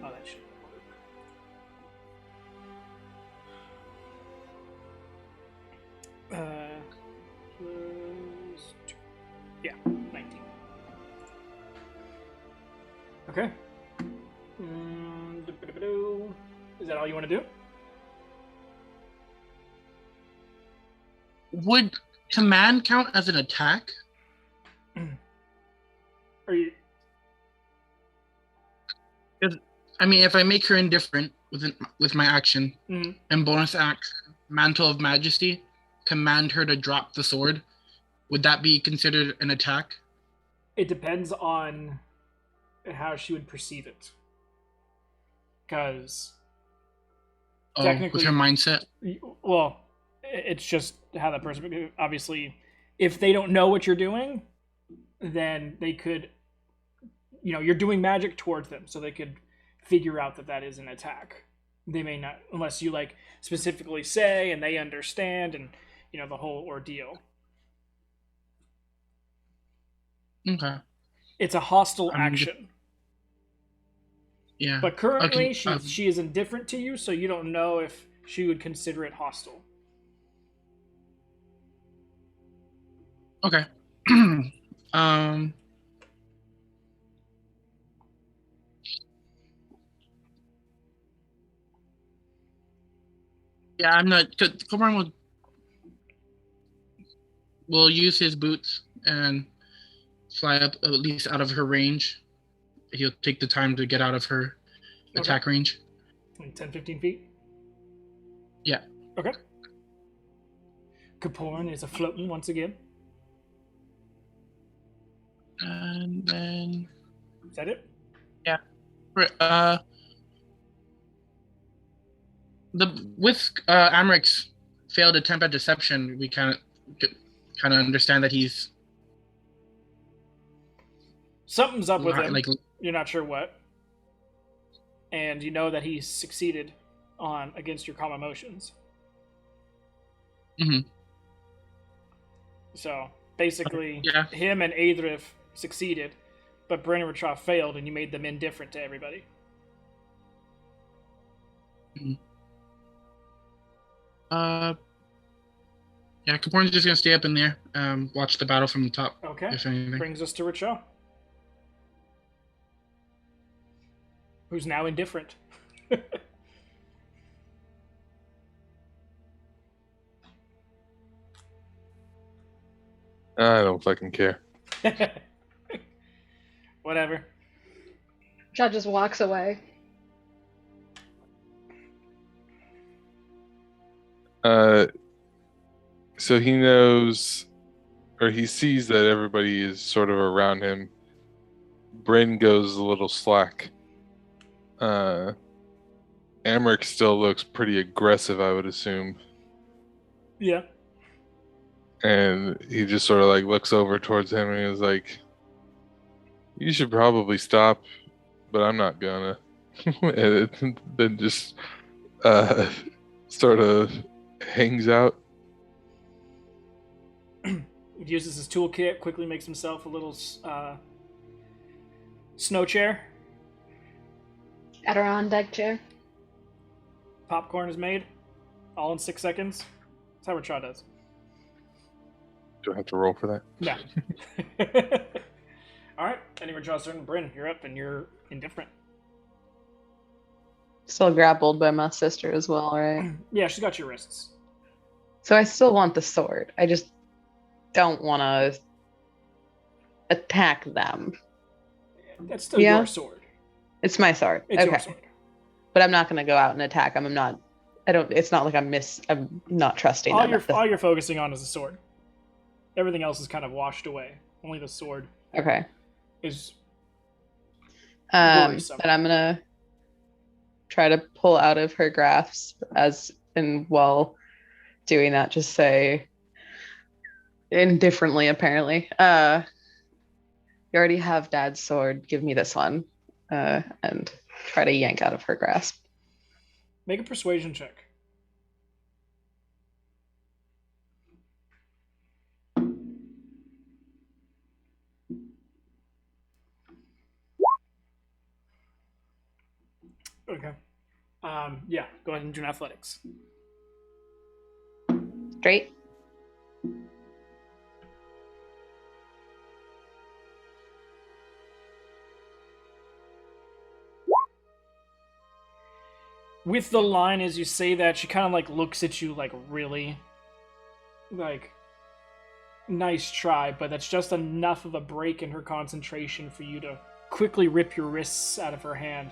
Oh, that should work. Plus 2. Yeah, 19. Okay. Is that all you want to do? Would command count as an attack? Are you? I mean, if I make her indifferent with my action Mhm. and bonus action, Mantle of Majesty, command her to drop the sword, would that be considered an attack? It depends on how she would perceive it. because Oh, technically, with her mindset. well, it's just how that person. Obviously, if they don't know what you're doing, then they could, you're doing magic towards them, so they could figure out that that is an attack. They may not, unless you like specifically say and they understand, and the whole ordeal. Okay. It's a hostile I'm just- action. Yeah. But currently, Okay, she is indifferent to you, so you don't know if she would consider it hostile. Okay. um. Yeah, I'm not. Coburn will use his boots and fly up at least out of her range. He'll take the time to get out of her attack range. 10, 15 feet? Yeah. Okay. Kaporn is afloating once again. And then Is that it? with Amric's failed attempt at deception, we kind of understand that he's Something's up with him. like You're not sure what. And you know that he succeeded against your calm emotions. Mhm. So basically, Yeah. him and Adrif succeeded, but Brennan Richoff failed, and you made them indifferent to everybody. Yeah, Caporn's just gonna stay up in there, watch the battle from the top. Okay. If anything. Brings us to Richoff, who's now indifferent. I don't fucking care. Whatever. Chad just walks away. So he knows, or he sees that everybody is sort of around him. Bryn goes a little slack. Amric still looks pretty aggressive, I would assume. Yeah. And he just sort of like looks over towards him and is like, "You should probably stop, but I'm not gonna." And then just sort of hangs out. He uses his toolkit, quickly makes himself a little snow chair. Adirondack chair. Popcorn is made, all in 6 seconds. That's how Richard does. Do I have to roll for that? Yeah. All right. Any Richard's turn. Bryn, you're up, and you're indifferent. Still grappled by my sister as well, right? Yeah, she's got your wrists. So I still want the sword. I just don't want to attack them. That's still Yeah. your sword. It's my sword. It's okay. your sword. But I'm not going to go out and attack them. It's not like I'm not trusting them. All you're focusing on is the sword. Everything else is kind of washed away. Only the sword Okay. is Then worrisome. I'm going to try to pull out of her grasp while doing that, just say indifferently, apparently. You already have Dad's sword. Give me this one. And try to yank out of her grasp. Make a persuasion check. Okay. Yeah, go ahead and do an athletics. Straight. With the line as you say that, she kind of like looks at you like really, like, nice try, but that's just enough of a break in her concentration for you to quickly rip your wrists out of her hand.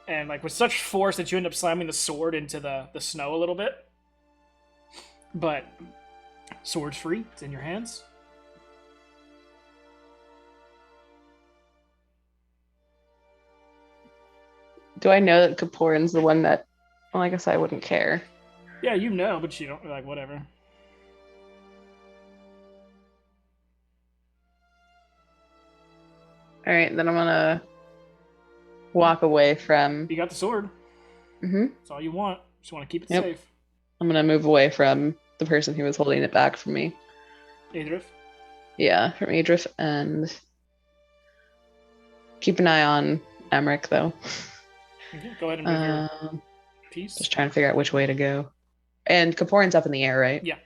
And like with such force that you end up slamming the sword into the snow a little bit. But sword's free, it's in your hands. Do I know that Kaporin's the one that? Well, I guess I wouldn't care. Yeah, you know, but you don't like whatever. All right, then I'm gonna walk away from. You got the sword. Mm-hmm. That's all you want. Just want to keep it Yep. safe. I'm gonna move away from the person who was holding it back from me. Adrift. Yeah, from Adrift, and keep an eye on Emmerich though. Okay, go ahead and move your Um, piece. just trying to figure out which way to go. And Kaporin's up in the air, right? Yeah.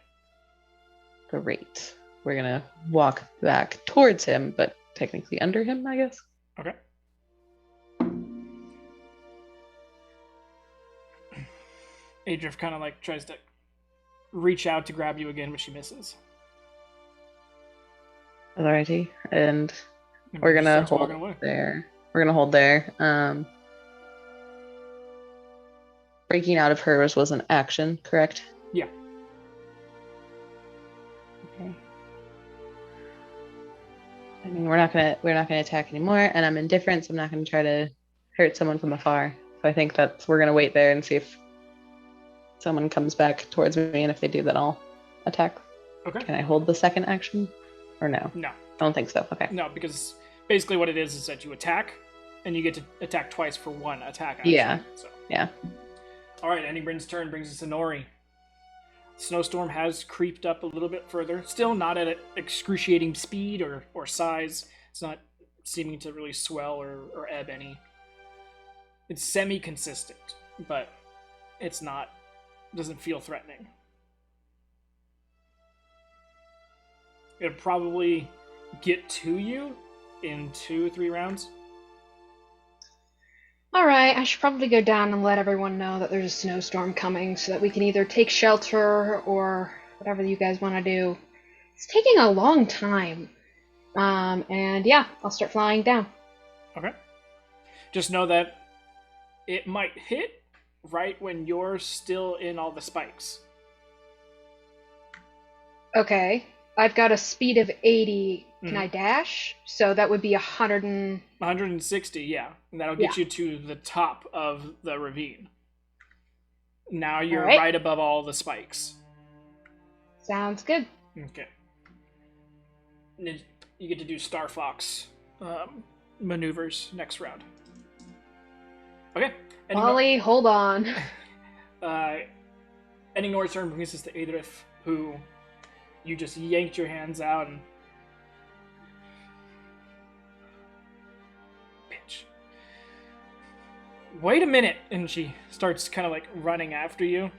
Great. We're gonna walk back towards him, but technically under him, I guess. Okay. Adrift kind of like tries to reach out to grab you again, but she misses. Alrighty, and And we're she gonna starts hold walking away. there. We're gonna hold there. Breaking out of hers was an action, correct? Yeah. Okay. I mean, we're not gonna attack anymore, and I'm indifferent, so I'm not gonna try to hurt someone from afar. So I think that we're gonna wait there and see if someone comes back towards me, and if they do, then I'll attack. Okay. Can I hold the second action, or no? No. I don't think so. Okay. No, because basically what it is that you attack, and you get to attack twice for one attack action. Yeah. So. Yeah. All right, Endingbrind's turn brings us to Nori. Snowstorm has creeped up a little bit further. Still not at an excruciating speed or size. It's not seeming to really swell or ebb any. It's semi-consistent, but it's not. Doesn't feel threatening. It'll probably get to you in 2 or 3 rounds. Alright, I should probably go down and let everyone know that there's a snowstorm coming so that we can either take shelter or whatever you guys want to do. It's taking a long time. And yeah, I'll start flying down. Okay. Just know that it might hit right when you're still in all the spikes. Okay, I've got a speed of 80. Can I dash? So that would be 100 and... 160, yeah. And that'll get you to the top of the ravine. Now you're right above all the spikes. Sounds good. Okay. And then you get to do Star Fox maneuvers next round. Okay. Molly, hold on. Ending Nori's turn brings us to Adrif, who you just yanked your hands out and... Bitch. Wait a minute! And she starts kind of like running after you.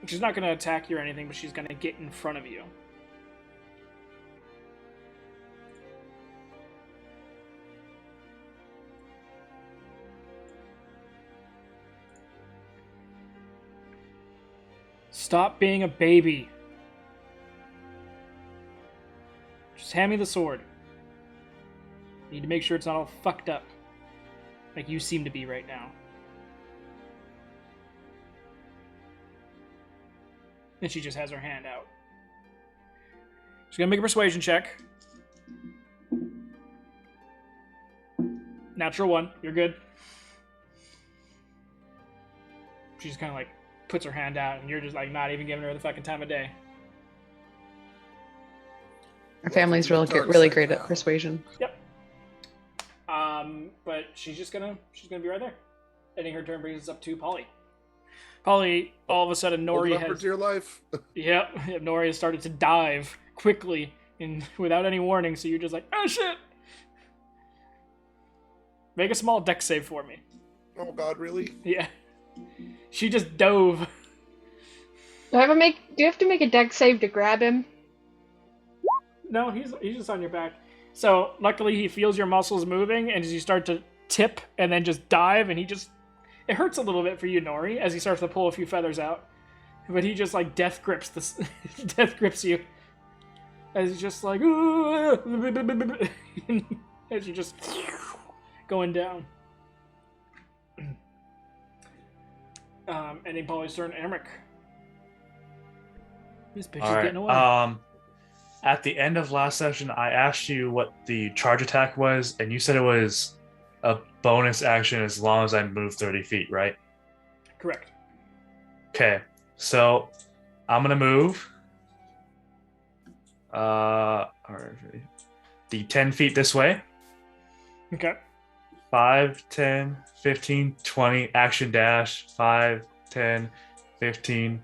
She's not going to attack you or anything, but she's going to get in front of you. Stop being a baby. Just hand me the sword. Need to make sure it's not all fucked up. Like you seem to be right now. And she just has her hand out. She's gonna make a persuasion check. Natural 1. You're good. She's kind of like puts her hand out, and you're just like not even giving her the fucking time of day. Our family's really great at persuasion. Yep. But she's gonna be right there. Ending her turn brings us up to Polly. Polly, all of a sudden, Nori has... for dear life. Yep, Nori has started to dive quickly and without any warning, so you're just like, oh shit! Make a small dex save for me. Oh god, really? Yeah. She just dove. Do you have to make a dex save to grab him? No, he's just on your back. So luckily he feels your muscles moving, and as you start to tip and then just dive, and it hurts a little bit for you, Nori, as he starts to pull a few feathers out. But he just like death grips you. As he's just like as you just going down. Ending Polly's turn, Emmerich. This bitch is getting away. At the end of last session, I asked you what the charge attack was, and you said it was a bonus action as long as I move 30 feet, right? Correct. Okay, so I'm gonna move the 10 feet this way. Okay. 5, 10, 15, 20, action dash, 5, 10, 15,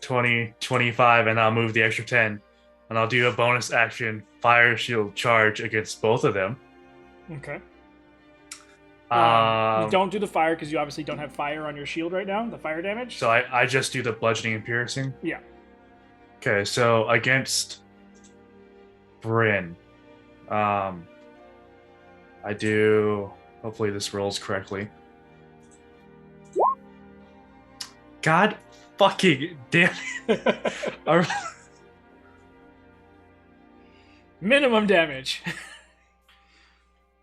20, 25, and I'll move the extra 10. And I'll do a bonus action fire shield charge against both of them. Okay. You don't do the fire because you obviously don't have fire on your shield right now, the fire damage. So I just do the bludgeoning and piercing? Yeah. Okay, so against Bryn, I do. Hopefully this rolls correctly. God fucking damn it. Minimum damage.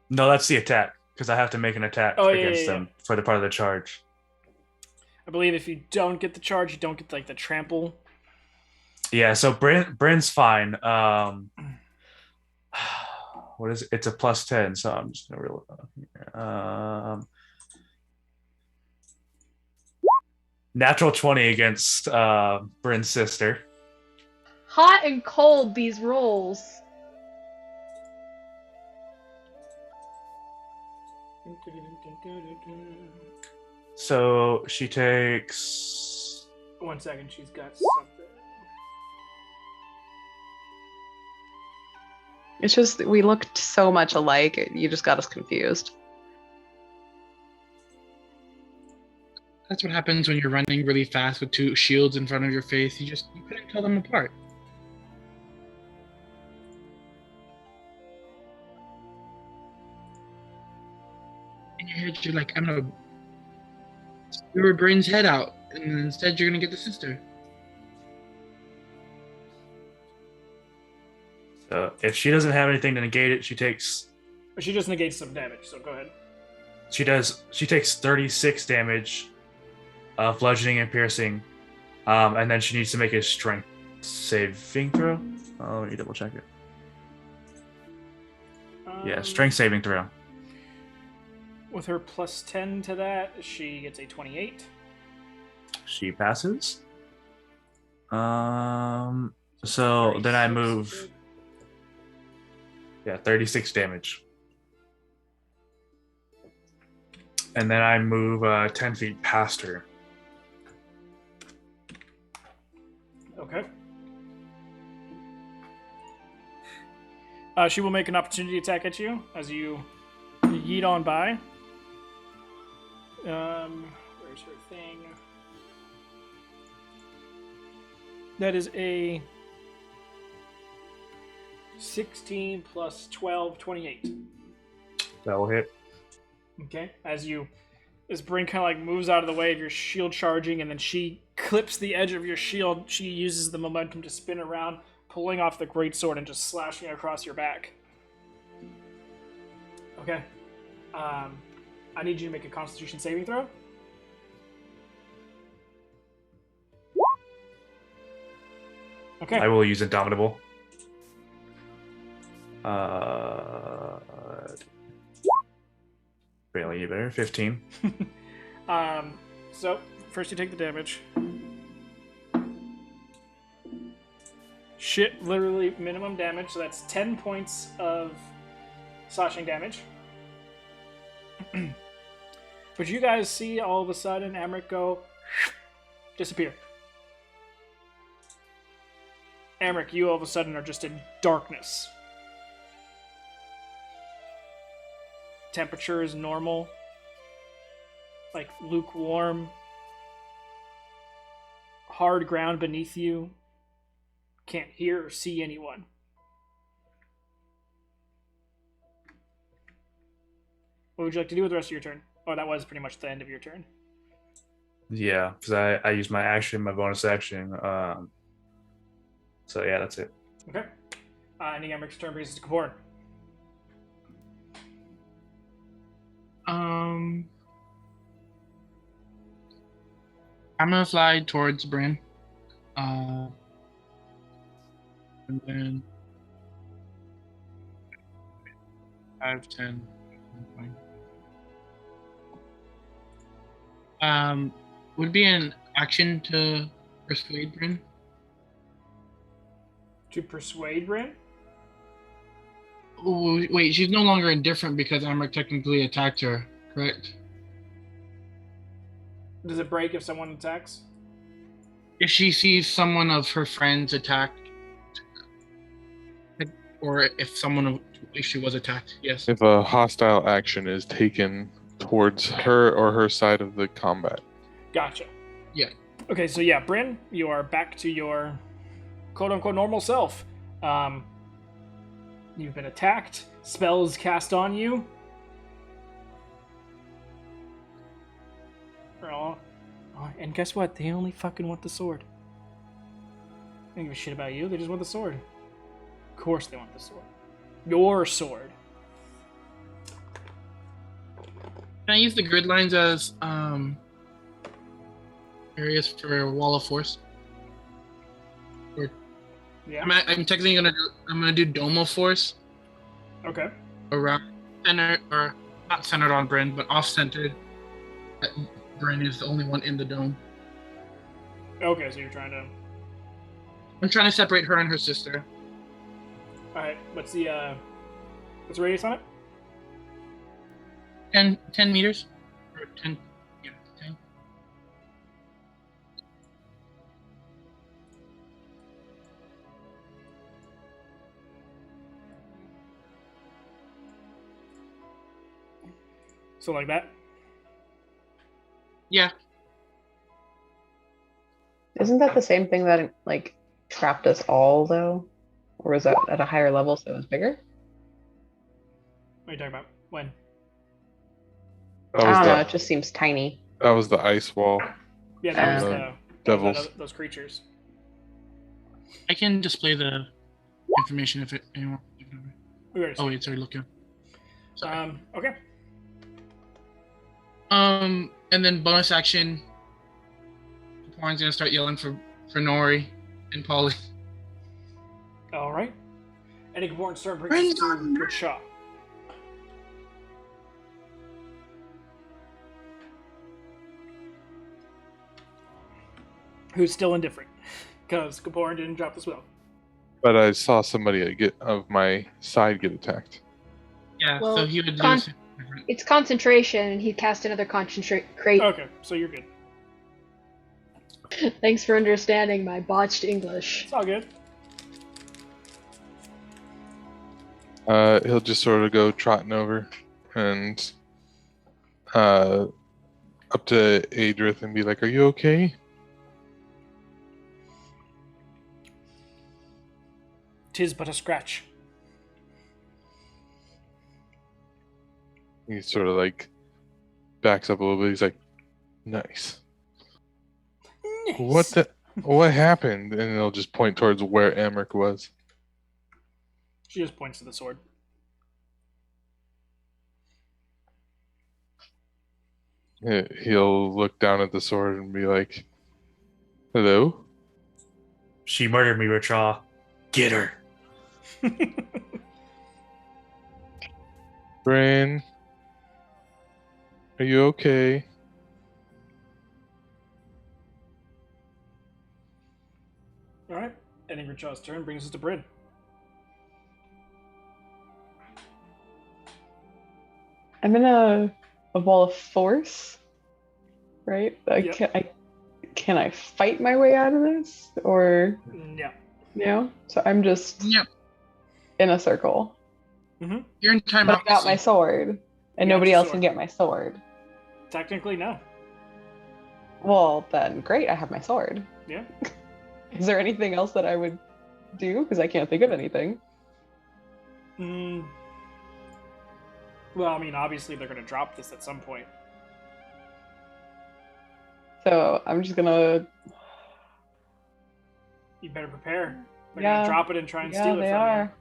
No, that's the attack, because I have to make an attack against them for the part of the charge. I believe if you don't get the charge, you don't get like the trample. Yeah, so Bryn's fine. What is it? It's a plus 10, so I'm just gonna roll it. Natural 20 against Bryn's sister. Hot and cold, these rolls. So she takes. 1 second, she's got something. It's just we looked so much alike. You just got us confused. That's what happens when you're running really fast with two shields in front of your face. You couldn't tell them apart. In your head, you're like, I'm gonna skewer Brain's head out, and instead you're gonna get the sister. So if she doesn't have anything to negate it, she takes. She just negates some damage, so go ahead. She does. She takes 36 damage of bludgeoning and piercing, and then she needs to make a strength saving throw. Oh, let me double check it. Yeah, strength saving throw. With her plus 10 to that, she gets a 28. She passes. So then I move. Yeah, 36 damage. And then I move 10 feet past her. Okay. She will make an opportunity attack at you as you yeet on by. Where's her thing? That is a 16 plus 12, 28. That will hit. Okay. As Bryn kind of like moves out of the way of your shield charging, and then she clips the edge of your shield. She uses the momentum to spin around, pulling off the greatsword and just slashing it across your back. Okay. I need you to make a Constitution saving throw. Okay. I will use Indomitable. Barely better. 15. So first you take the damage. Shit, literally minimum damage, so that's 10 points of slashing damage. But you guys see all of a sudden Amrit go disappear. Amrit, you all of a sudden are just in darkness. Temperature is normal, like lukewarm. Hard ground beneath you. Can't hear or see anyone. What would you like to do with the rest of your turn? Oh, that was pretty much the end of your turn. Yeah, because I used my action, my bonus action. So yeah, that's it. Okay. Ending Amric's turn brings us to Kaporn. I'm gonna fly towards Bryn. And then 5, 10. Would be an action to persuade Bryn. To persuade Bryn? Oh, wait, she's no longer indifferent because Amber technically attacked her, correct? Does it break if someone attacks? If she sees someone of her friends attacked, or if she was attacked, yes. If a hostile action is taken towards her or her side of the combat. Gotcha. Yeah. Okay, so yeah, Bryn, you are back to your quote-unquote normal self. You've been attacked. Spells cast on you. Oh, and guess what? They only fucking want the sword. They don't give a shit about you. They just want the sword. Of course they want the sword. Your sword. Can I use the grid lines as areas for a wall of force? Yeah. I'm technically gonna do dome of force Okay. around center, or not centered on Bryn, but off centered. Bryn is the only one in the dome. Okay, so you're trying to... I'm trying to separate her and her sister. Alright, what's the radius on it? 10 meters? Or 10, yeah, 10. So like that? Yeah. Isn't that the same thing that like trapped us all though? Or was that at a higher level so it was bigger? What are you talking about? When? That I was don't know, the it just seems tiny. that was the ice wall. Yeah, that was Uh, devils. those creatures. I can display the information if anyone. We already Oh wait, sorry, looking. Okay. And then bonus action. Kaporn's gonna start yelling for Nori and Polly. Alright. And Igborn start brings us to Rickshaw. Who's still indifferent. Because Kaporn didn't drop the spell. But I saw somebody of my side get attacked. Yeah, Well, so he would do con- something different. It's concentration, and he cast another concentrate. Okay, so you're good. Thanks for understanding my botched English. It's all good. He'll just sort of go trotting over and up to Adrith and be like, "Are you okay?" Tis but a scratch. He sort of like backs up a little bit. He's like, "Nice. Nice. What happened?" And he'll just point towards where Amric was. She just points to the sword. He'll look down at the sword and be like, "Hello?" She murdered me, Richaw. Get her. Bryn, are you okay? Alright. Ending Richaw's turn brings us to Bryn. I'm in a wall of force, right? Yep. Can I fight my way out of this, or Yeah. no? So I'm just Yep. in a circle, You're in time but I out. got my sword, and You got nobody your else sword. can get my sword. Technically, no. Well, then great, I have my sword. Yeah. Is there anything else that I would do? Because I can't think of anything. Well, I mean, obviously they're going to drop this at some point. So I'm just gonna. You better prepare. They're Yeah. going to drop it and try and Yeah, steal it they from are.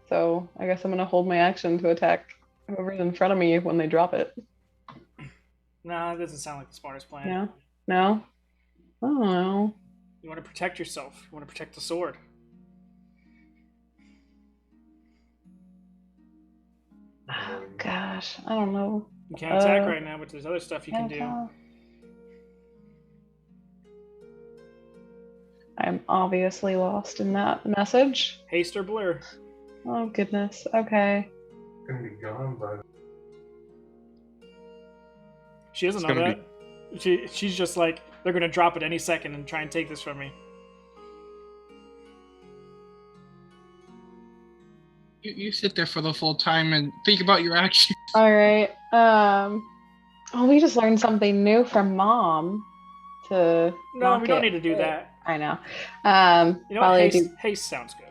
So I guess I'm gonna hold my action to attack whoever's in front of me when they drop it. you. Nah, that doesn't sound like the smartest plan. No, no. I don't know. You want to protect yourself. You want to protect the sword. Oh gosh, I don't know. You can't attack right now, but there's other stuff you can Can't do. tell. I'm obviously lost in that message. Haste or blur. Oh goodness. Okay. Gonna be gone by. She doesn't It's know gonna that. She's just like, they're gonna drop it any second and try and take this from me. You sit there for the full time and think about your actions. All right. Oh, we just learned something new from Mom. To No, knock we don't it. need to do that. I know. You know what? Probably Haste sounds good.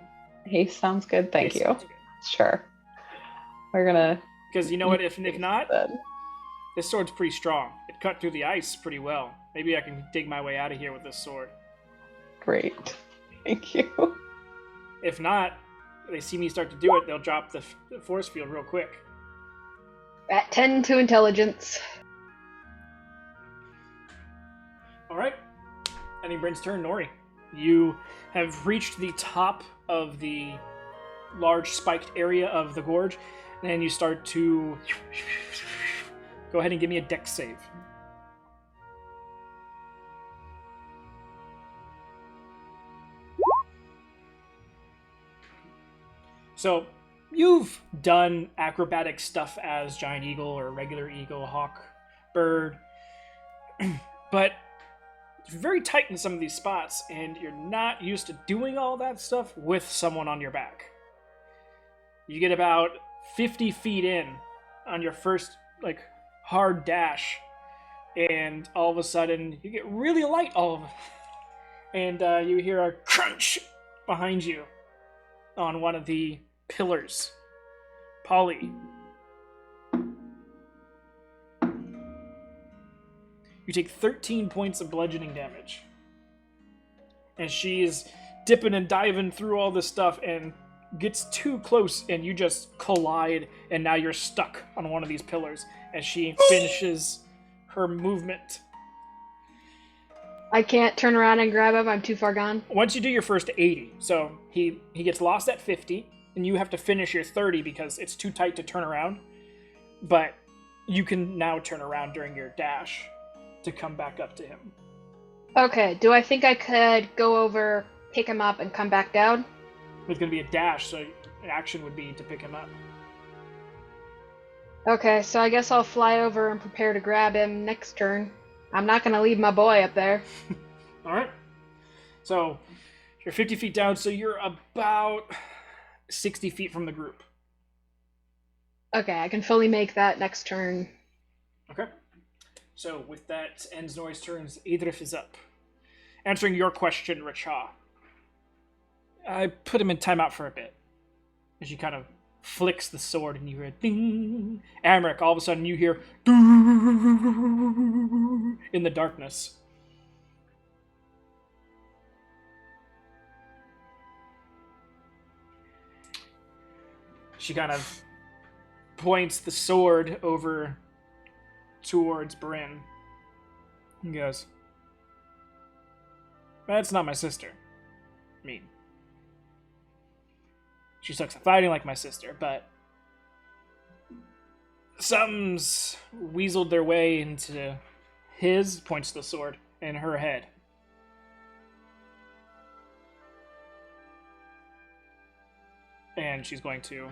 Haste sounds good. Thank Haste you. sounds good. Sure. We're gonna. Because you know what? If not, Then. this sword's pretty strong. It cut through the ice pretty well. Maybe I can dig my way out of here with this sword. Great. Thank you. If not, they see me start to do it, they'll drop the force field real quick. At 10 to intelligence. All right. Ending Bryn's turn, Nori. You have reached the top of the large spiked area of the gorge, and you start to go ahead and give me a dex save. So, you've done acrobatic stuff as giant eagle or regular eagle, hawk, bird, but it's very tight in some of these spots, and you're not used to doing all that stuff with someone on your back. You get about 50 feet in on your first, hard dash, and all of a sudden, you get really light and you hear a crunch behind you on one of the pillars. Polly. You take 13 points of bludgeoning damage. And she is dipping and diving through all this stuff and gets too close, and you just collide, and now you're stuck on one of these pillars as she finishes her movement. I can't turn around and grab him. I'm too far gone. Once you do your first 80, so he gets lost at 50, and you have to finish your 30 because it's too tight to turn around. But you can now turn around during your dash to come back up to him. Okay, do I think I could go over, pick him up, and come back down? It's going to be a dash, so action would be to pick him up. Okay, so I guess I'll fly over and prepare to grab him next turn. I'm not going to leave my boy up there. Alright. So, you're 50 feet down, so you're about 60 feet from the group. Okay, I can fully make that next turn. Okay. So, with that ends Nori's turns. Idrif is up. Answering your question, Racha. I put him in timeout for a bit. As she kind of flicks the sword and you hear a ding. Amric, all of a sudden you hear ding in the darkness. She kind of points the sword over towards Bryn and goes, "That's not my sister. I mean, she sucks at fighting like my sister, but something's weaseled their way into his," points to the sword, "in her head. And she's going to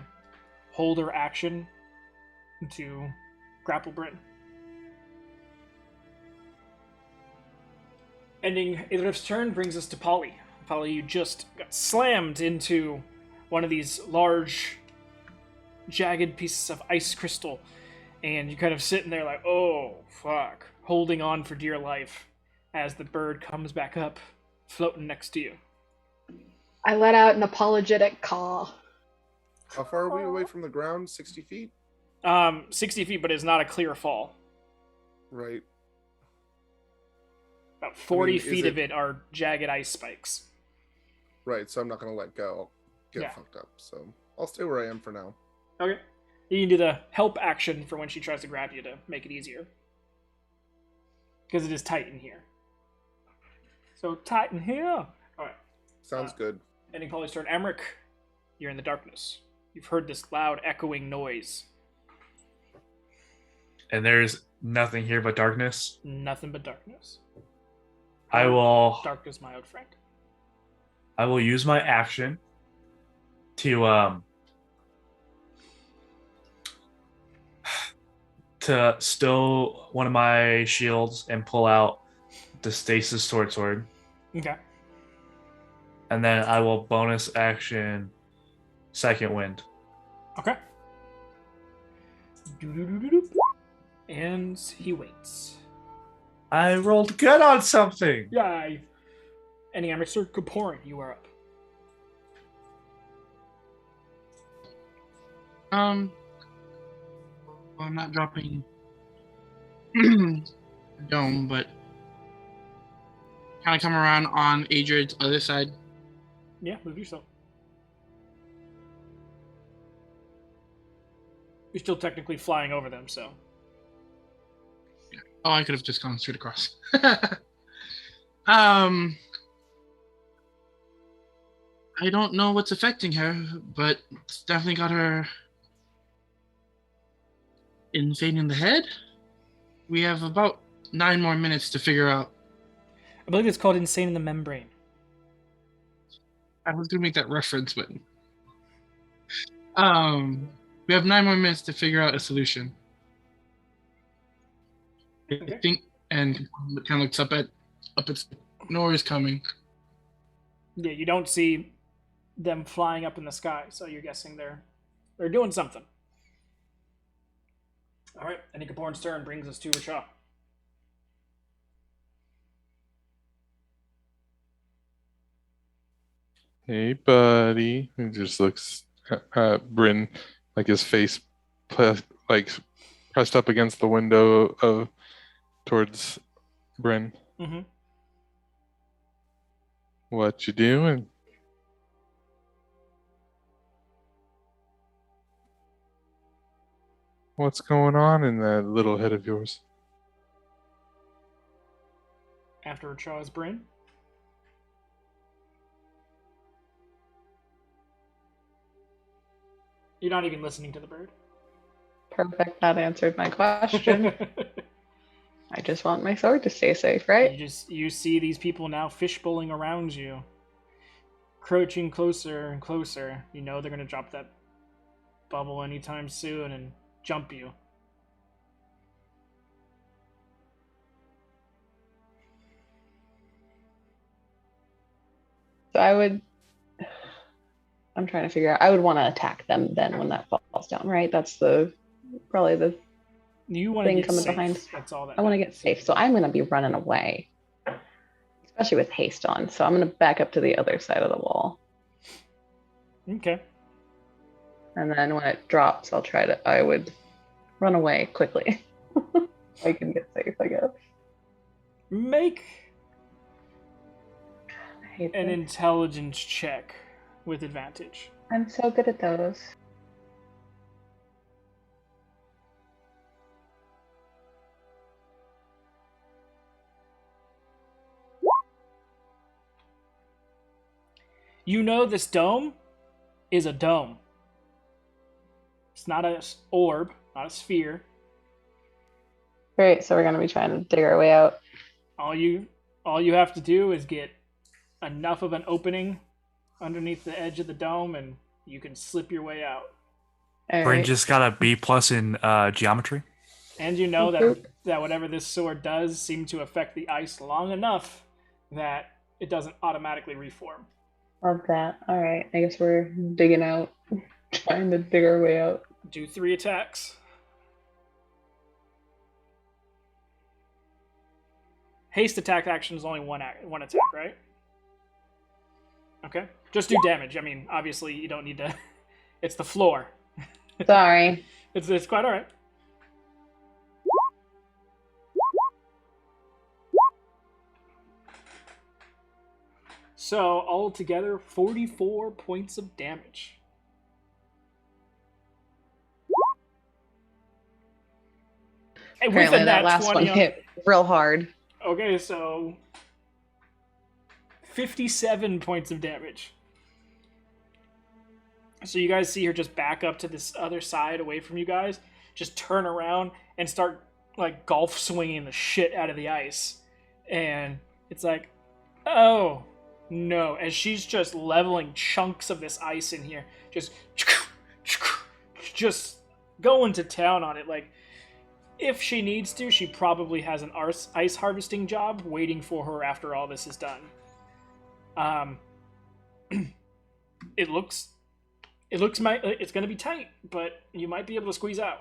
hold her action to grapple Bryn. Ending Idrif's turn brings us to Polly. Polly, you just got slammed into one of these large, jagged pieces of ice crystal, and you're kind of sitting there like, oh, fuck, holding on for dear life as the bird comes back up, floating next to you. I let out an apologetic caw. How far are we away from the ground? 60 feet? 60 feet, but it's not a clear fall. Right. About 40 is feet it- of it are jagged ice spikes. Right, so I'm not going to let go. I'll get Yeah. fucked up. So I'll stay where I am for now. Okay. You can do the help action for when she tries to grab you to make it easier. Because it is tight in here. So tight in here. Alright. Sounds good. Ending Polly's turn. Emric, you're in the darkness. You've heard this loud echoing noise And there's nothing here but darkness. Nothing but darkness. I will Dark is my old friend. I will use my action to stow one of my shields and pull out the stasis sword. Okay. And then I will bonus action second wind. Okay. Doo-doo-doo-doo-doo. And he waits. I rolled good on something. Yay! Any amateur Kaporin, you are up. Well, I'm not dropping dome, but kind of come around on Adrian's other side. Yeah, move yourself. You're still technically flying over them, so. Oh, I could have just gone straight across. I don't know what's affecting her, but it's definitely got her insane in the head. We have about 9 more minutes to figure out. I believe it's called Insane in the Membrane. I was gonna make that reference, but we have 9 more minutes to figure out a solution. Okay. I think, and kind of looks up at Nora's coming. Yeah, you don't see them flying up in the sky, so you're guessing they're doing something. All right, and Kaporin's turn brings us to Rashaw. Hey, buddy. He just looks at Bryn, like his face like pressed up against the window towards Bryn. Mm-hmm. What you doing? What's going on in that little head of yours? After Rashaw's Bryn. You're not even listening to the bird. Perfect. That answered my question. I just want my sword to stay safe, right? You see these people now fishbowling around you, crouching closer and closer. You know they're gonna drop that bubble anytime soon and jump you. So I'm trying to figure out, I would want to attack them then when that falls down, right? That's probably the You want to thing get coming safe. behind. That's all that. I want to get safe, so I'm going to be running away, especially with haste on. So I'm going to back up to the other side of the wall, Okay. and then when it drops, I would run away quickly. I can get safe, I guess. Make I hate an this. intelligence check with advantage. I'm so good at those. You know this dome is a dome. It's not an orb, not a sphere. Great, so we're going to be trying to dig our way out. All you have to do is get enough of an opening underneath the edge of the dome, and you can slip your way out. All Bryn right. just got a B+ in geometry. And you know Mhm. that whatever this sword does seem to affect the ice long enough that it doesn't automatically reform. Love that. All right, I guess we're digging out, trying to dig our way out. Do 3 attacks. Haste attack action is only one attack, right? Okay. Just do damage. I mean, obviously you don't need to. It's the floor. Sorry. It's quite all right. So altogether, 44 points of damage. And with Apparently a that nat last 20 one hit real hard. Okay, so 57 points of damage. So you guys see her just back up to this other side away from you guys, just turn around and start like golf swinging the shit out of the ice. And it's like, oh no, as she's just leveling chunks of this ice in here, just going to town on it. Like, if she needs to, she probably has an ice harvesting job waiting for her after all this is done. It's going to be tight, but you might be able to squeeze out.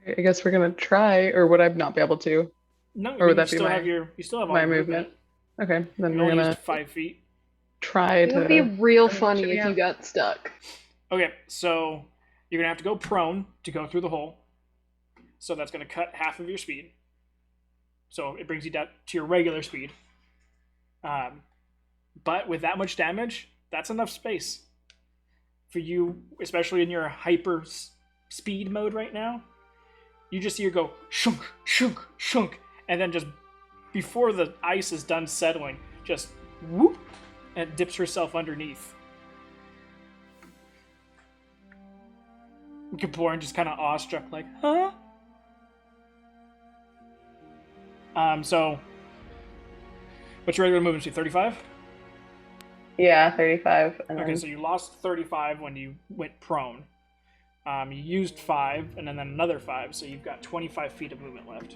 I guess we're gonna try, or would I not be able to? No, Or would you that be still my- have your all My your movement. Okay, then You we're only gonna used 5 feet. try It to. would be real Check funny me if out. you got stuck. Okay, so you're gonna have to go prone to go through the hole. So that's gonna cut half of your speed. So it brings you down to your regular speed. But with that much damage, that's enough space for you, especially in your hyper speed mode right now. You just see her go shunk, shunk, shunk, and then just before the ice is done settling, just whoop, and dips herself underneath. Gaborn just kind of awestruck, like, huh? So, what's your regular movement speed? 35? Yeah, 35. And Okay, then so you lost 35 when you went prone. You used 5, and then another 5, so you've got 25 feet of movement left.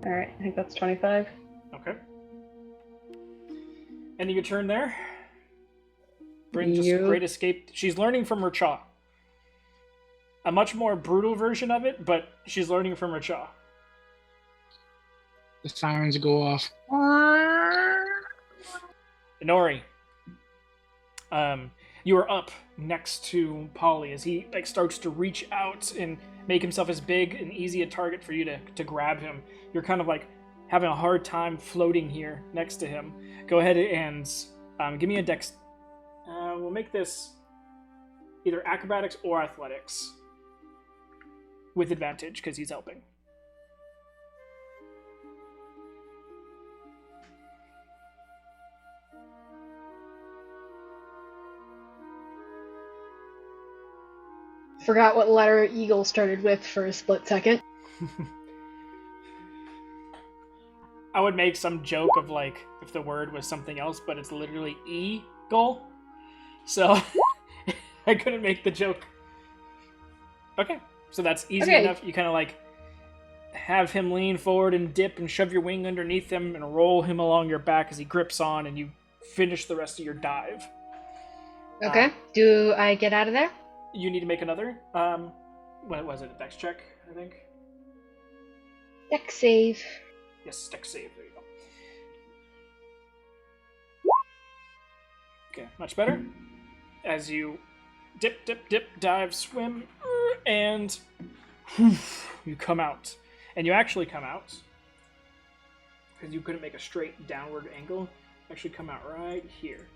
all right, I think that's 25. Okay. Ending your turn there. Bryn just You- great escape. She's learning from her Chaw. A much more brutal version of it, but she's learning from her Chaw. The sirens go off. Inori, you are up next to Polly as he like starts to reach out and make himself as big and easy a target for you to grab him. You're kind of like having a hard time floating here next to him. Go ahead and give me a dex. We'll make this either acrobatics or athletics with advantage because he's helping. Forgot what letter Eagle started with for a split second. I would make some joke of like if the word was something else, but it's literally E-goal. So I couldn't make the joke. Okay, so that's easy Okay. enough. You kind of like have him lean forward and dip and shove your wing underneath him and roll him along your back as he grips on, and you finish the rest of your dive. Okay. Do I get out of there? You need to make another. What was it? A dex check, I think. Dex save. Yes, dex save. There you go. Okay, much better. As you dip, dip, dip, dive, swim, and you come out. And you actually come out, because you couldn't make a straight downward angle, actually come out right here.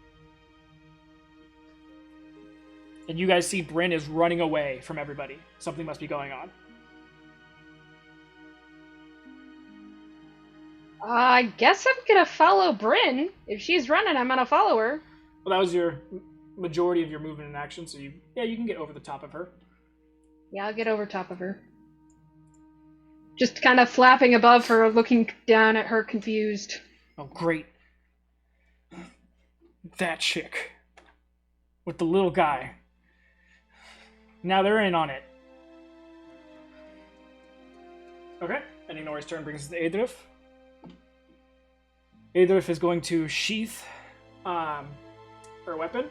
And you guys see Bryn is running away from everybody. Something must be going on. I guess I'm gonna follow Bryn. If she's running, I'm gonna follow her. Well, that was your majority of your movement and action, so you can get over the top of her. Yeah, I'll get over top of her. Just kind of flapping above her, looking down at her confused. Oh, great. That chick. With the little guy. Now they're in on it. Okay, and Inori's turn brings us to Adrif. Adrif is going to sheath her weapon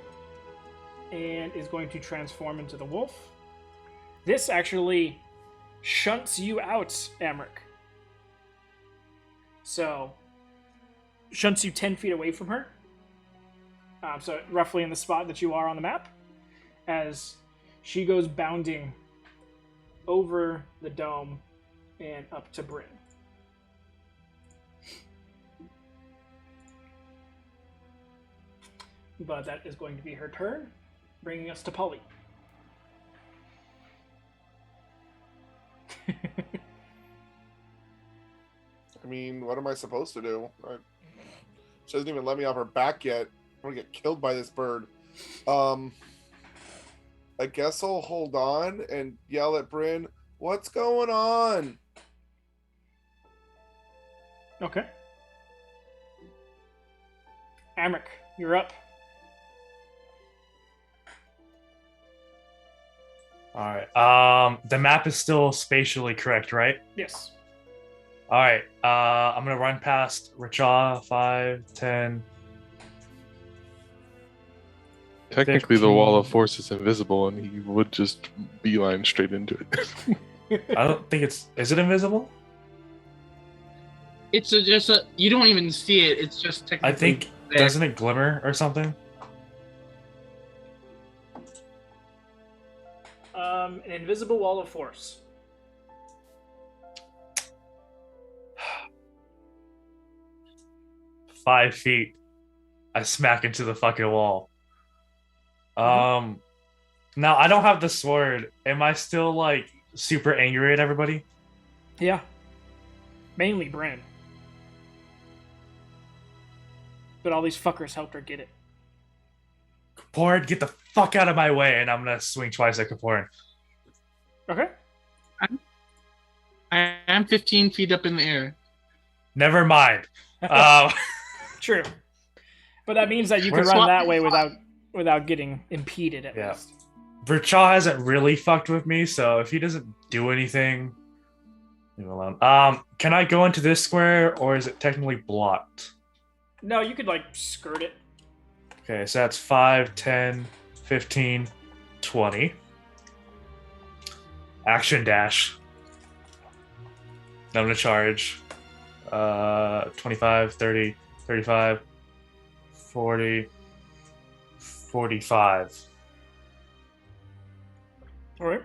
and is going to transform into the wolf. This actually shunts you out, Amric. So, shunts you 10 feet away from her. So roughly in the spot that you are on the map, as she goes bounding over the dome and up to Bryn. But that is going to be her turn, bringing us to Polly. I mean, what am I supposed to do? She doesn't even let me off her back yet. I'm gonna get killed by this bird. I guess I'll hold on and yell at Bryn, "What's going on?" Okay. Amric, you're up. All right. The map is still spatially correct, right? Yes. All right. I'm gonna run past Richa. 5, 10. Technically, the wall of 15. force is invisible, and he would just beeline straight into it. I don't think it's. Is it invisible? It's just a. You don't even see it. It's just technically. I think. there. Doesn't it glimmer or something? An invisible wall of force. Five feet. I smack into the fucking wall. Now I don't have the sword. Am I still like super angry at everybody? Yeah. Mainly Bryn. But all these fuckers helped her get it. Kaporin, get the fuck out of my way, and I'm gonna swing twice at Kaporin. Okay. I am 15 feet up in the air. Never mind. True. But that means that you can Where's run what- that way without getting impeded at Yeah. least. Virchaw hasn't really fucked with me, so if he doesn't do anything, leave him alone. Can I go into this square, or is it technically blocked? No, you could like skirt it. Okay, so that's 5, 10, 15, 20. Action dash. Then I'm gonna charge. 25, 30, 35, 40, 45. Alright.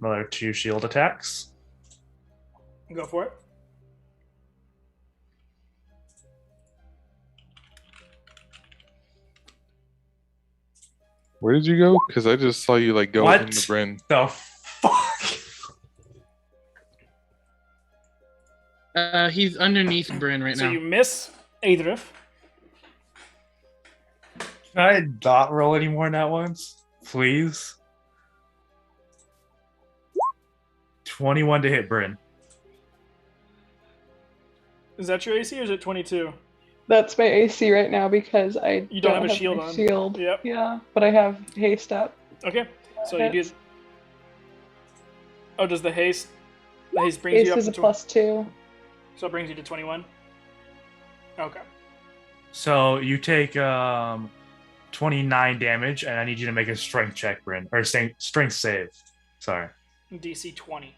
Another 2 shield attacks. Go for it. Where did you go? Because I just saw you like go What? into Bryn. The fuck? He's underneath Bryn right So now. you miss Adrif. Can I not roll any more than that once? Please? 21 to hit Bryn. Is that your AC or is it 22? That's my AC right now because I You don't have a shield my on. Shield. Yep. Yeah, but I have haste up. Okay. So you Hits. do. Oh, does the haste? The haste brings Haste you up is a to +2. So it brings you to 21. Okay. So you take 29 damage, and I need you to make a strength check, Bryn. Or strength save. Sorry. DC 20.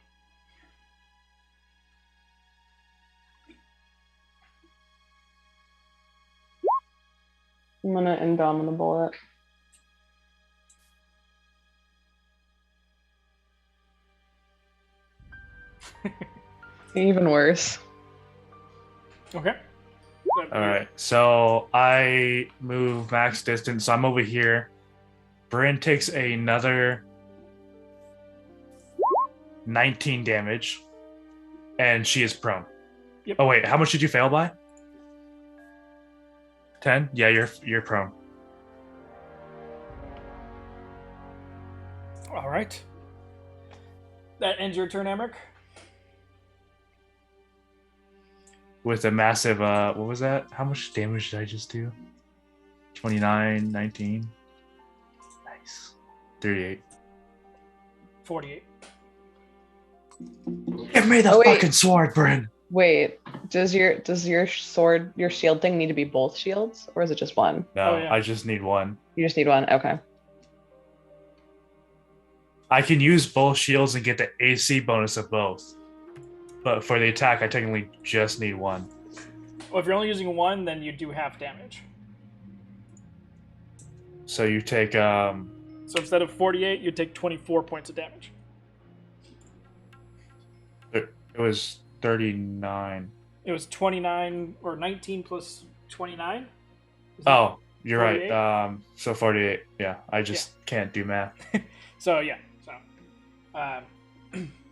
I'm gonna indomitable it. Even worse. Okay. All right. So I move max distance. So I'm over here. Bryn takes another 19 damage, and she is prone. Yep. Oh wait, how much did you fail by? 10? Yeah, you're prone. All right. That ends your turn, Emmerich. With a massive what was that? How much damage did I just do? 29, 19. Nice. 38. 48. Give me the Oh, wait. fucking sword, Bryn. Wait, does your sword, your shield thing need to be both shields, or is it just one? No, Oh, yeah. I just need one. You just need one. Okay. I can use both shields and get the AC bonus of both. But for the attack, I technically just need one. Well, if you're only using one, then you do half damage. So you take So instead of 48, you take 24 points of damage. it was 39. It was 29 or 19 plus 29. Is that- Oh, you're 48? right. So 48. Yeah, I just can't do math. So yeah. So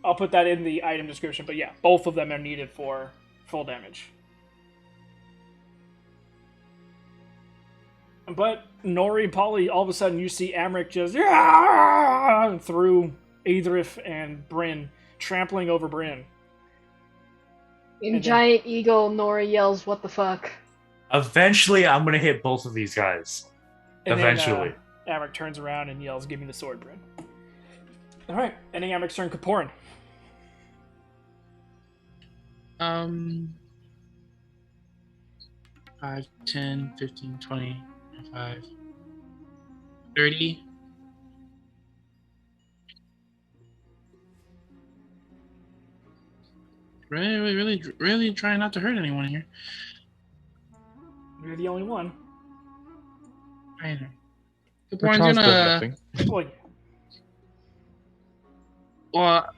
I'll put that in the item description. But yeah, both of them are needed for full damage. But Nori, Polly, all of a sudden you see Amric just through Adrif and Bryn, trampling over Bryn. In And then- Giant Eagle, Nora yells, "What the fuck?" Eventually, I'm gonna hit both of these guys. And Eventually. then Amric turns around and yells, "Give me the sword, Bryn." Alright, ending Amric's turn, Kaporin. 5, 10, 15, 20, 25, 30. Really trying not to hurt anyone here. You're the only one. I know. The Her one's child's done gonna. nothing. Well, Well,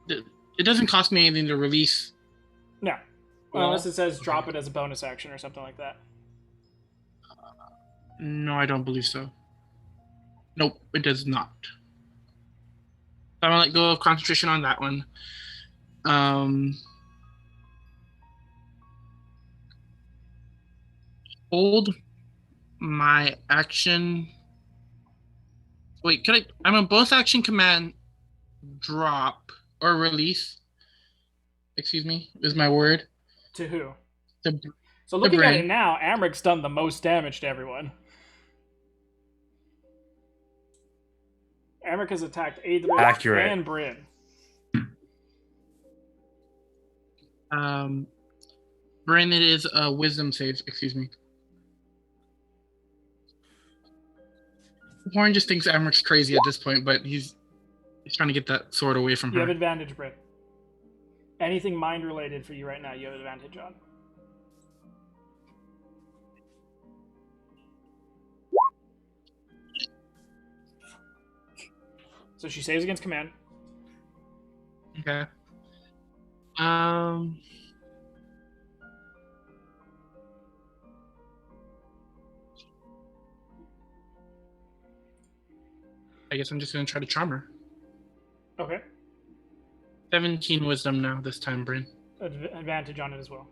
it doesn't cost me anything to release. no. Well, Unless it says drop it as a bonus action or something like that. No, I don't believe so. Nope, it does not. I'm gonna let go of concentration on that one. Hold my action. Wait, could I? I'm a both action command drop or release. Excuse me, is my word. To who? The So looking at Bryn. it now, Amric's done the most damage to everyone. Amric has attacked Adrif Accurate. and Bryn. Bryn, it is a wisdom save. Excuse me. Warren just thinks Amric's crazy at this point, but he's trying to get that sword away from You have her. advantage, Bryn. Anything mind related for you right now, you have advantage on. So she saves against command. Okay. I guess I'm just gonna try to charm her. Okay. 17 wisdom now this time, Bryn. Advantage on it as well.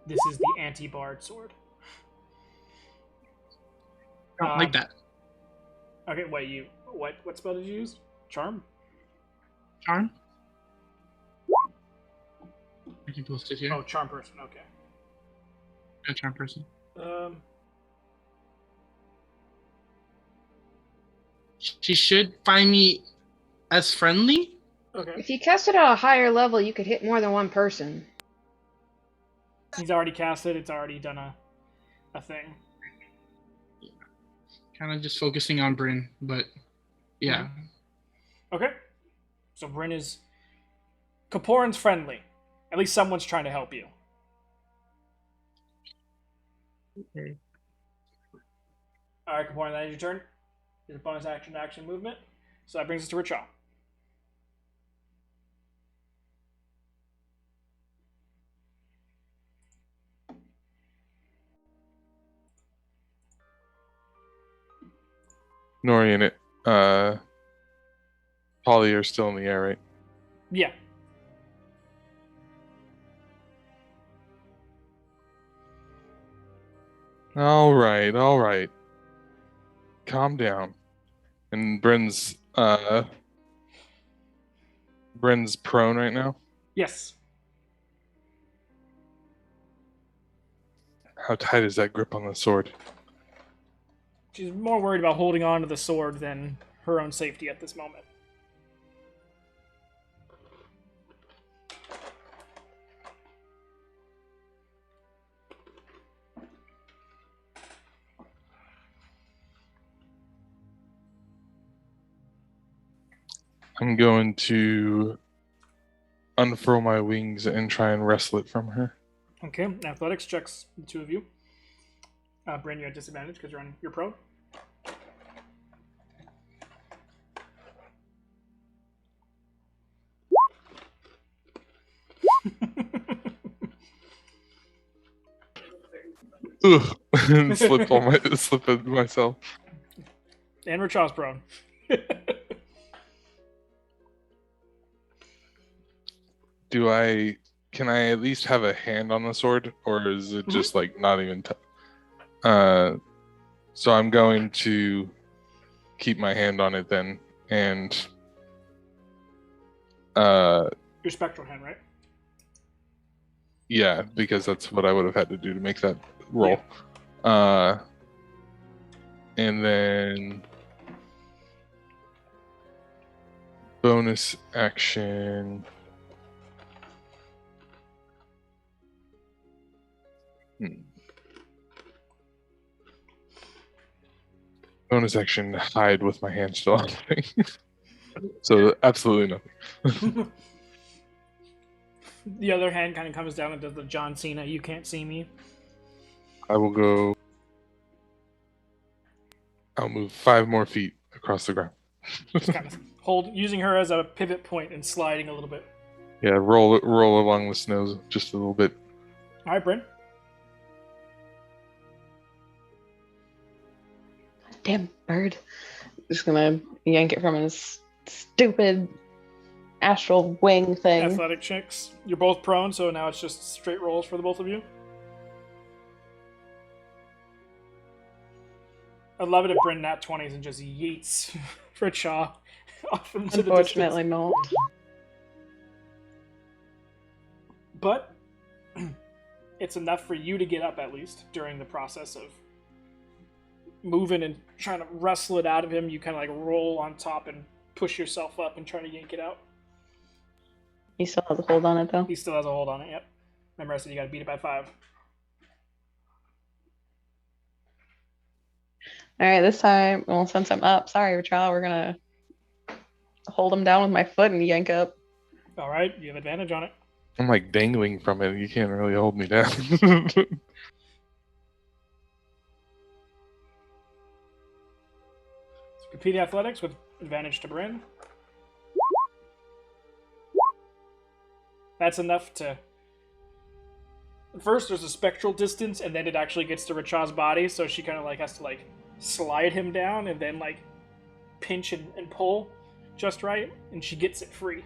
This is the anti-bard sword. I don't like that. Okay, wait, what spell did you use? Charm? Charm? I can post it here. Oh, charm person, okay. A charm person. She should find me as friendly. Okay. If you cast it at a higher level, you could hit more than one person. He's already cast it, it's already done a thing. Kind of just focusing on Bryn, but yeah. Okay. So Bryn is... Kaporin's friendly. At least someone's trying to help you. Okay. Alright, Kaporin, that is your turn. It's a bonus action movement. So that brings us to Richaw. Nori and it, Polly are still in the air, right? Yeah. All right. Calm down. And Bryn's prone right now. Yes. How tight is that grip on the sword? She's more worried about holding on to the sword than her own safety at this moment. I'm going to unfurl my wings and try and wrestle it from her. Okay, athletics checks the two of you. Bryn, you're at disadvantage because you're prone. Ugh. And slip it myself. And Richaw's prone. Can I at least have a hand on the sword, or is it just like not even? So I'm going to keep my hand on it then, and Your spectral hand, right? yeah, because that's what I would have had to do to make that roll. And then bonus action. Bonus action, hide with my hand still on the thing. So absolutely nothing. The other hand kind of comes down and does the John Cena, you can't see me. I will go. I'll move 5 more feet across the ground. Just kind of using her as a pivot point and sliding a little bit. Yeah, roll along the snow just a little bit. All right, Bryn. Damn bird. Just gonna yank it from his stupid astral wing thing. Athletic checks. You're both prone, so now it's just straight rolls for the both of you. I'd love it if Bryn nat 20s and just yeets for Chaw off into the Unfortunately, distance. not. But it's enough for you to get up at least during the process of moving and trying to wrestle it out of him. You kind of like roll on top and push yourself up and try to yank it out. He still has a hold on it though. He still has a hold on it, yep. Remember I said you gotta beat it by 5. Alright, this time, well, since I'm up, sorry, Rachel, we're gonna hold him down with my foot and yank up. Alright, you have advantage on it. I'm like dangling from it. You can't really hold me down. So compete athletics with advantage to Bryn. That's enough to... First, there's a spectral distance, and then it actually gets to Rachaw's body, so she kind of like has to like slide him down and then like pinch and pull just right, and she gets it free.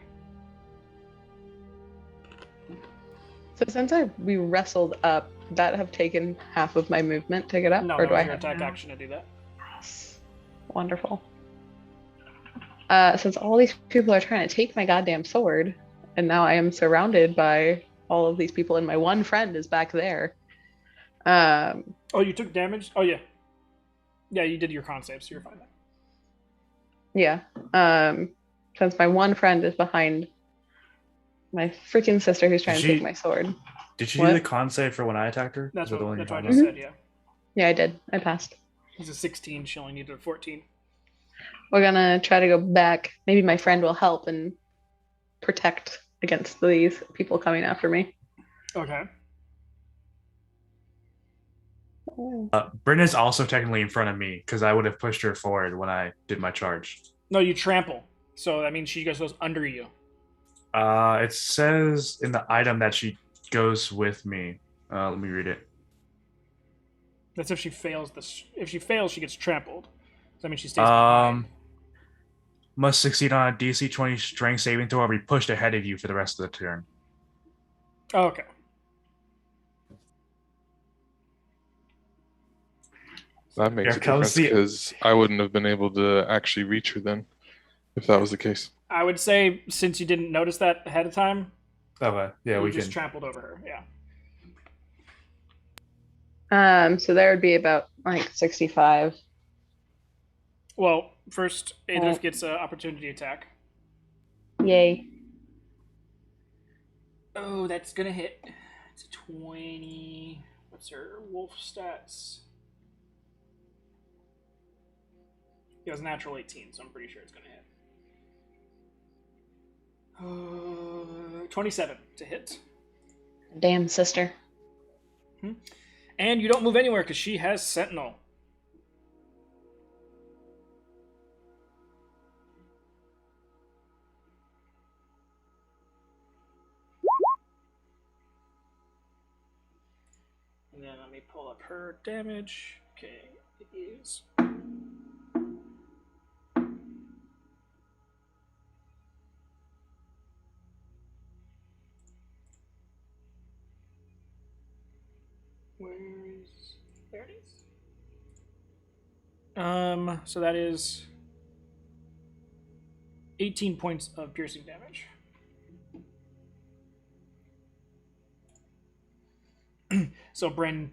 So since we wrestled up, that have taken half of my movement to get up, No, or that do I was your have attack now? action to do that. Yes. Wonderful. Since all these people are trying to take my goddamn sword, and now I am surrounded by all of these people, and my one friend is back there. Oh, you took damage? Oh, yeah. Yeah, you did your con save, so you're fine then. Yeah. Since my one friend is behind my freaking sister who's trying to take my sword. Did she What? do the con save for when I attacked her? That's Is that the what, one that's you're what I talking just about? said, yeah. Yeah, I did. I passed. It was a 16, she only needed a 14. We're gonna try to go back. Maybe my friend will help and protect against these people coming after me. Okay. Bryn is also technically in front of me because I would have pushed her forward when I did my charge. No, you trample. So that means she just goes under you. It says in the item that she goes with me. Let me read it. That's if she fails this. If she fails, she gets trampled. So that means she stays behind. Must succeed on a DC 20 strength saving throw or be pushed ahead of you for the rest of the turn. Oh, okay. That makes Here a comes difference the- because I wouldn't have been able to actually reach her then, if that was the case. I would say since you didn't notice that ahead of time, Okay, yeah, you we just can. trampled over her. Yeah. So there would be about like 65. Well, first, Adolf Oh. gets an opportunity attack. Yay. Oh, that's gonna hit. It's a 20. What's her wolf stats? It was natural 18, so I'm pretty sure it's gonna hit. 27 to hit. Damn sister. And you don't move anywhere because she has Sentinel. And then let me pull up her damage. Okay, it is. Where is... There it is. So that is 18 points of piercing damage. So Bryn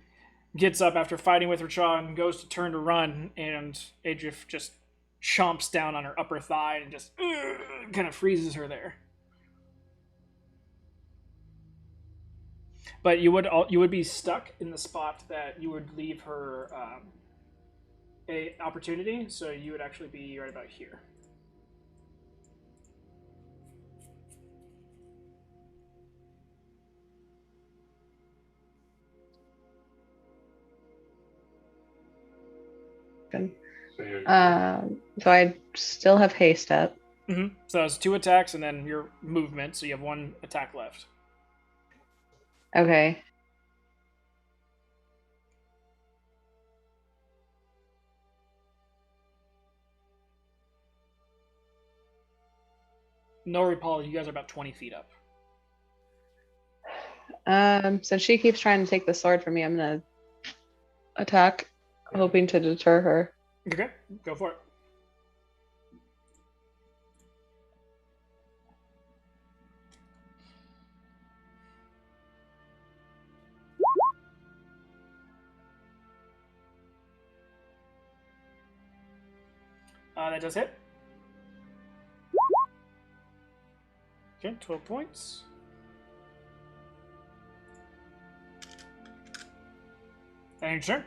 gets up after fighting with Racha and goes to turn to run, and Adrift just chomps down on her upper thigh and just kind of freezes her there. But you would be stuck in the spot that you would leave her a opportunity, so you would actually be right about here. So I still have haste up. Mm-hmm. So it's 2 attacks and then your movement, so you have 1 attack left. Okay. Nori, Paul, you guys are about 20 feet up. Since she keeps trying to take the sword from me, I'm gonna attack, hoping to deter her. Okay, go for it. That does hit. Okay, 12 points. And sure.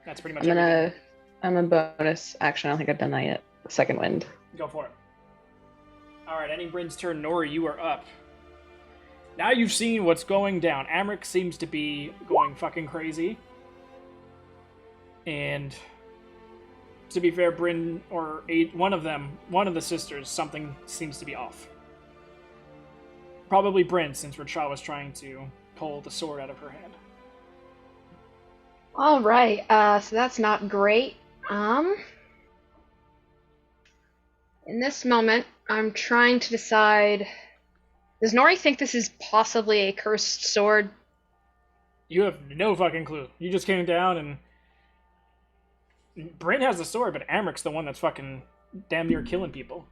That's pretty much everything. I'm a bonus action. I don't think I've done that yet. Second wind. Go for it. Alright, ending Bryn's turn. Nori, you are up. Now you've seen what's going down. Amric seems to be going fucking crazy. And to be fair, Bryn, or one of the sisters, something seems to be off. Probably Bryn, since Racha was trying to pull the sword out of her hand. All right, so that's not great. In this moment, I'm trying to decide, does Nori think this is possibly a cursed sword? You have no fucking clue. You just came down and Bryn has the sword, but Amric's the one that's fucking damn near killing people.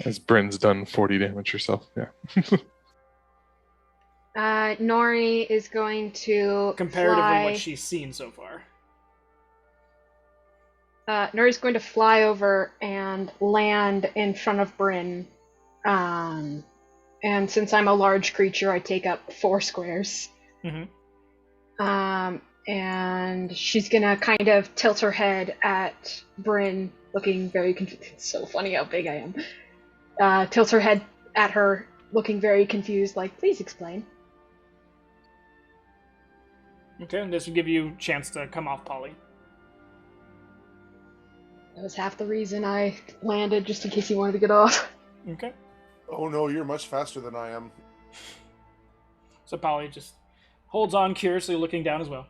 As Bryn's done 40 damage herself, yeah. Nori is going to Comparatively what she's seen so far. Nori's going to fly over and land in front of Bryn. And since I'm a large creature, I take up 4 squares. Mm-hmm. And she's gonna kind of tilt her head at Bryn, looking very confused. It's so funny how big I am. Tilts her head at her, looking very confused, like, please explain. Okay, and this will give you a chance to come off Polly. That was half the reason I landed, just in case you wanted to get off. Okay. Oh no, you're much faster than I am. So Polly just holds on, curiously looking down as well.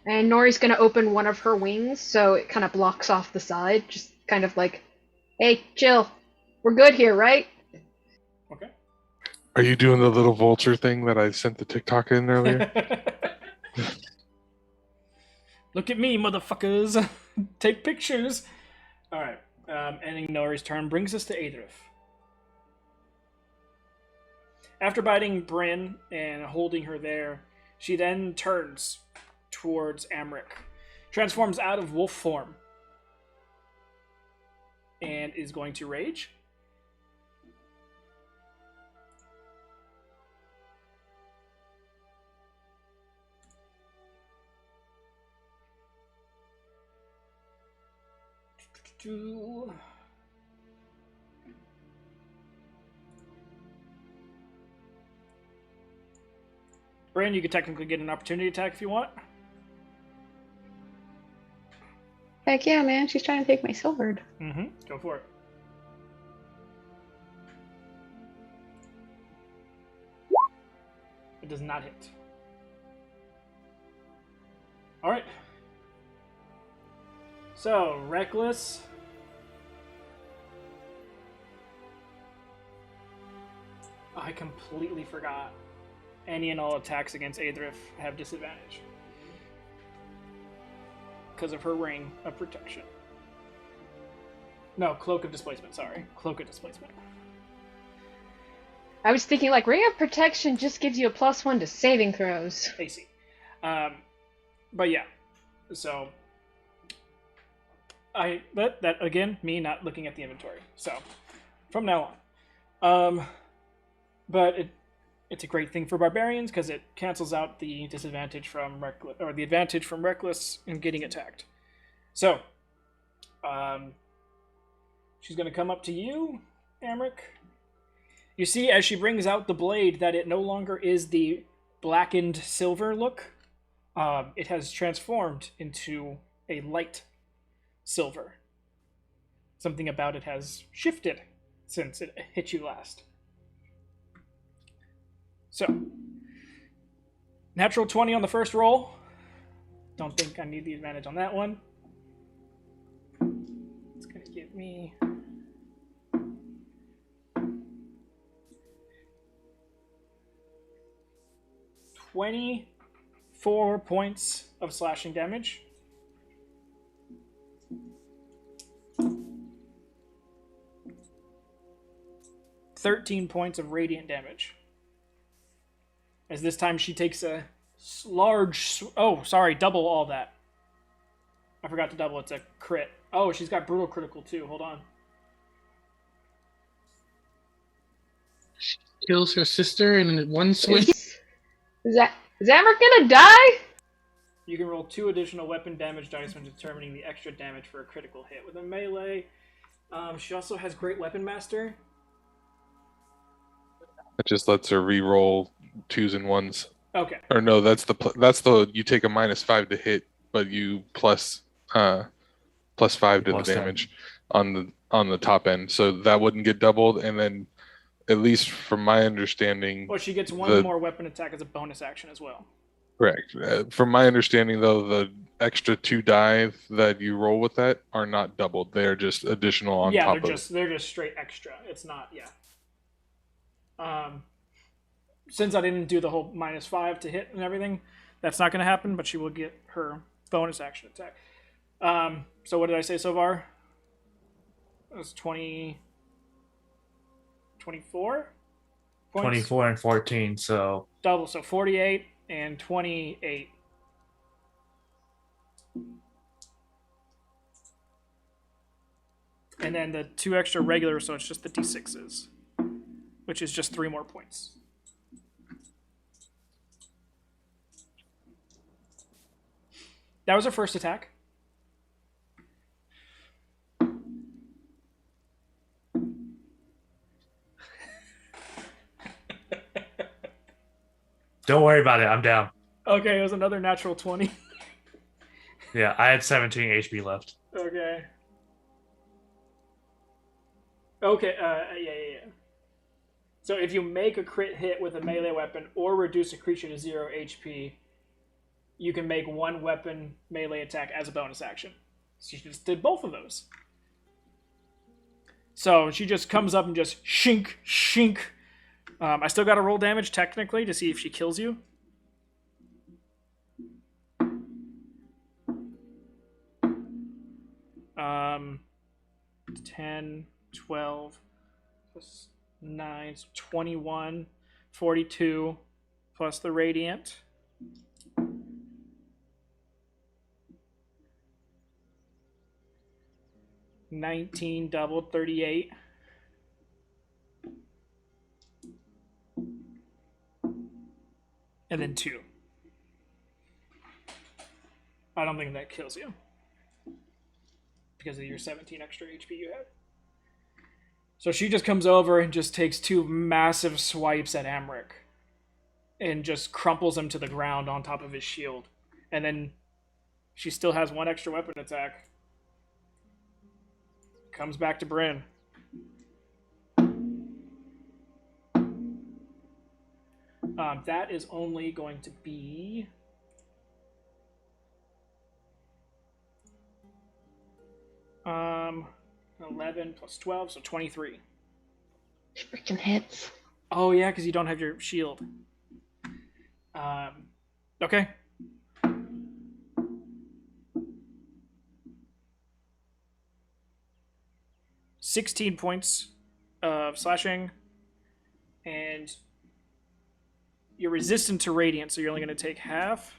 And Nori's gonna open one of her wings, so it kind of blocks off the side, just kind of like, hey, chill. We're good here, right? Okay. Are you doing the little vulture thing that I sent the TikTok in earlier? Look at me, motherfuckers. Take pictures. Alright. Ending Nori's turn brings us to Adrif. After biting Bryn and holding her there, she then turns towards Amric, transforms out of wolf form, and is going to rage. Bryn, you could technically get an opportunity attack if you want. Heck yeah, man. She's trying to take my sword. Mm-hmm. Go for it. It does not hit. Alright. So, Reckless. I completely forgot any and all attacks against Adrif have disadvantage. Because of her ring of protection. No, Cloak of Displacement, sorry. Cloak of Displacement. I was thinking, like, Ring of Protection just gives you a +1 to saving throws. AC. But yeah. So, that again, me not looking at the inventory. So, from now on. But it's a great thing for barbarians because it cancels out the disadvantage from reckless, or the advantage from reckless in getting attacked. So, she's gonna come up to you, Amric. You see, as she brings out the blade, that it no longer is the blackened silver look. It has transformed into a light silver. Something about it has shifted since it hit you last. So, natural 20 on the first roll. Don't think I need the advantage on that one. It's going to give me... $24 points of slashing damage. $13 points of radiant damage. As this time she takes a large... Oh, sorry, double all that. I forgot to double. It's a crit. Oh, she's got brutal critical too. Hold on. She kills her sister in one swing. Is Amber gonna die? You can roll 2 additional weapon damage dice when determining the extra damage for a critical hit. With a melee, she also has Great Weapon Master. It just lets her re-roll 2s and 1s. Okay. Or no, that's the you take a -5 to hit, but you plus 5 to Plus the 10. damage on the top end. So that wouldn't get doubled, and then at least from my understanding, Well, she gets one more weapon attack as a bonus action as well. correct. From my understanding, though, the extra 2 die that you roll with that are not doubled. They are just additional on top of. Yeah, they're just straight extra. It's not, yeah. Since I didn't do the whole -5 to hit and everything, that's not going to happen, but she will get her bonus action attack. So what did I say so far? It was 24? 24 and 14, so Double, so 48 and 28. And then the 2 extra regular, so it's just the d6s, which is just 3 more points. That was her first attack. don't worry about it. I'm down. Okay, it was another natural 20. Yeah, I had 17 HP left. Okay. Okay, yeah. So if you make a crit hit with a melee weapon or reduce a creature to 0 HP, you can make 1 weapon melee attack as a bonus action. So she just did both of those. So she just comes up and just shink, shink. I still got to roll damage technically to see if she kills you. Um, 10, 12, plus 9, so 21, 42, plus the radiant. $19 doubled, 38. And then 2. I don't think that kills you. Because of your 17 extra HP you have. So she just comes over and just takes 2 massive swipes at Amric. And just crumples him to the ground on top of his shield. And then she still has 1 extra weapon attack. Comes back to Bryn. That is only going to be... Um, 11 plus 12, so 23. Freaking hits. Oh, yeah, because you don't have your shield. Okay. $16 points of slashing, and you're resistant to radiant, so you're only going to take half.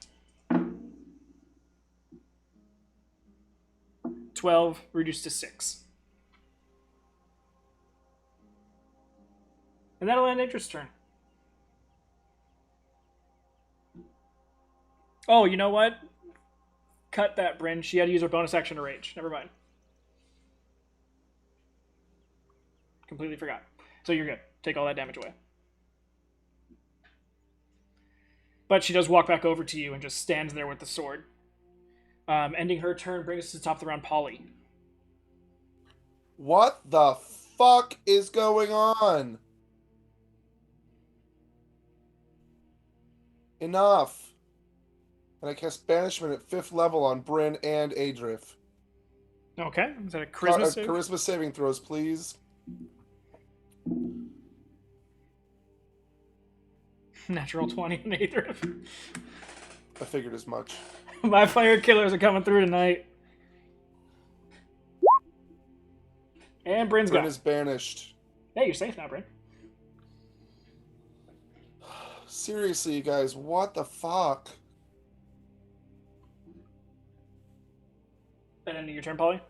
12 reduced to 6. And that'll end Idris' turn. Oh, you know what? Cut that, Bryn. She had to use her bonus action to rage. Never mind. Completely forgot. So you're good. Take all that damage away. But she does walk back over to you and just stands there with the sword. Ending her turn brings us to the top of the round, Polly. What the fuck is going on? Enough. And I cast Banishment at 5th level on Bryn and Adrif. Okay. Is that a charisma save? Charisma saving throws, please. Natural 20 on Adrif. I figured as much. My fire killers are coming through tonight. And Bryn's Bryn gone. is banished. Hey, you're safe now, Bryn. Seriously, you guys, what the fuck? And ending your turn, Polly.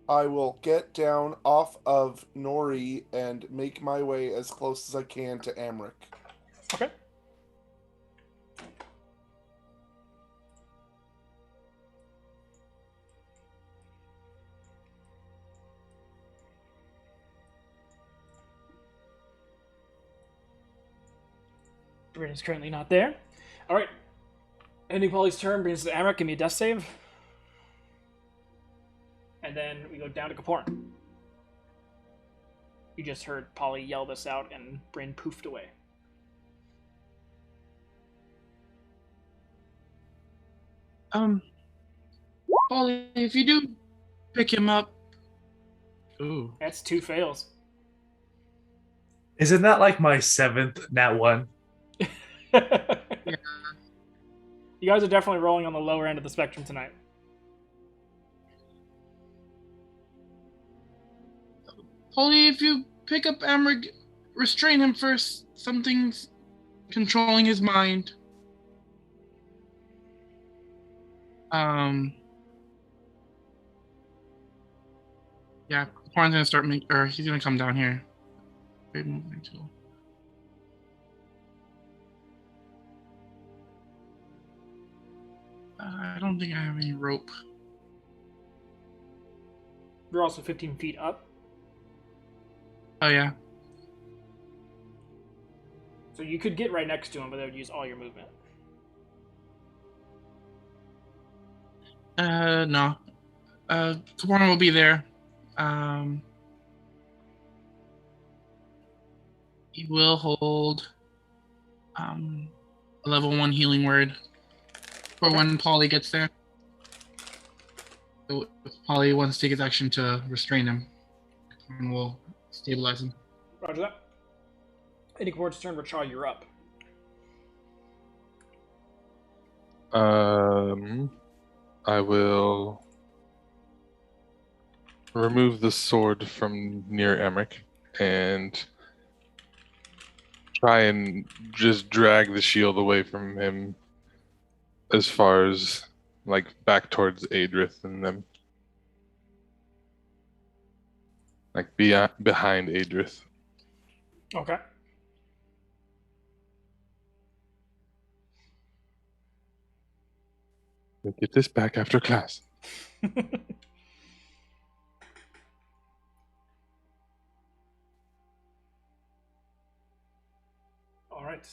I will get down off of Nori and make my way as close as I can to Amric. Okay. Bryn is currently not there. All right. Ending Polly's turn brings us to Amric. Give me a death save. And then we go down to Kaporn. You just heard Polly yell this out, and Bryn poofed away. Polly, if you do pick him up. Ooh. That's 2 fails. Is it not like my 7th nat 1? You guys are definitely rolling on the lower end of the spectrum tonight. Polly, if you pick up Amric, restrain him first. Something's controlling his mind. Yeah, Porn's gonna start he's gonna come down here. I don't think I have any rope. You're also 15 feet up. Oh yeah. So you could get right next to him, but that would use all your movement. No. Kaporn will be there. He will hold a level 1 healing word for when Polly gets there. So if Polly wants to take his action to restrain him, and we'll stabilize him. Roger that. Ending Kaporn's turn, Rachel, you're up. I will remove the sword from near Emmerich and try and just drag the shield away from him as far as like back towards Adrith and them. Like behind Adrith. Okay. We'll get this back after class. All right.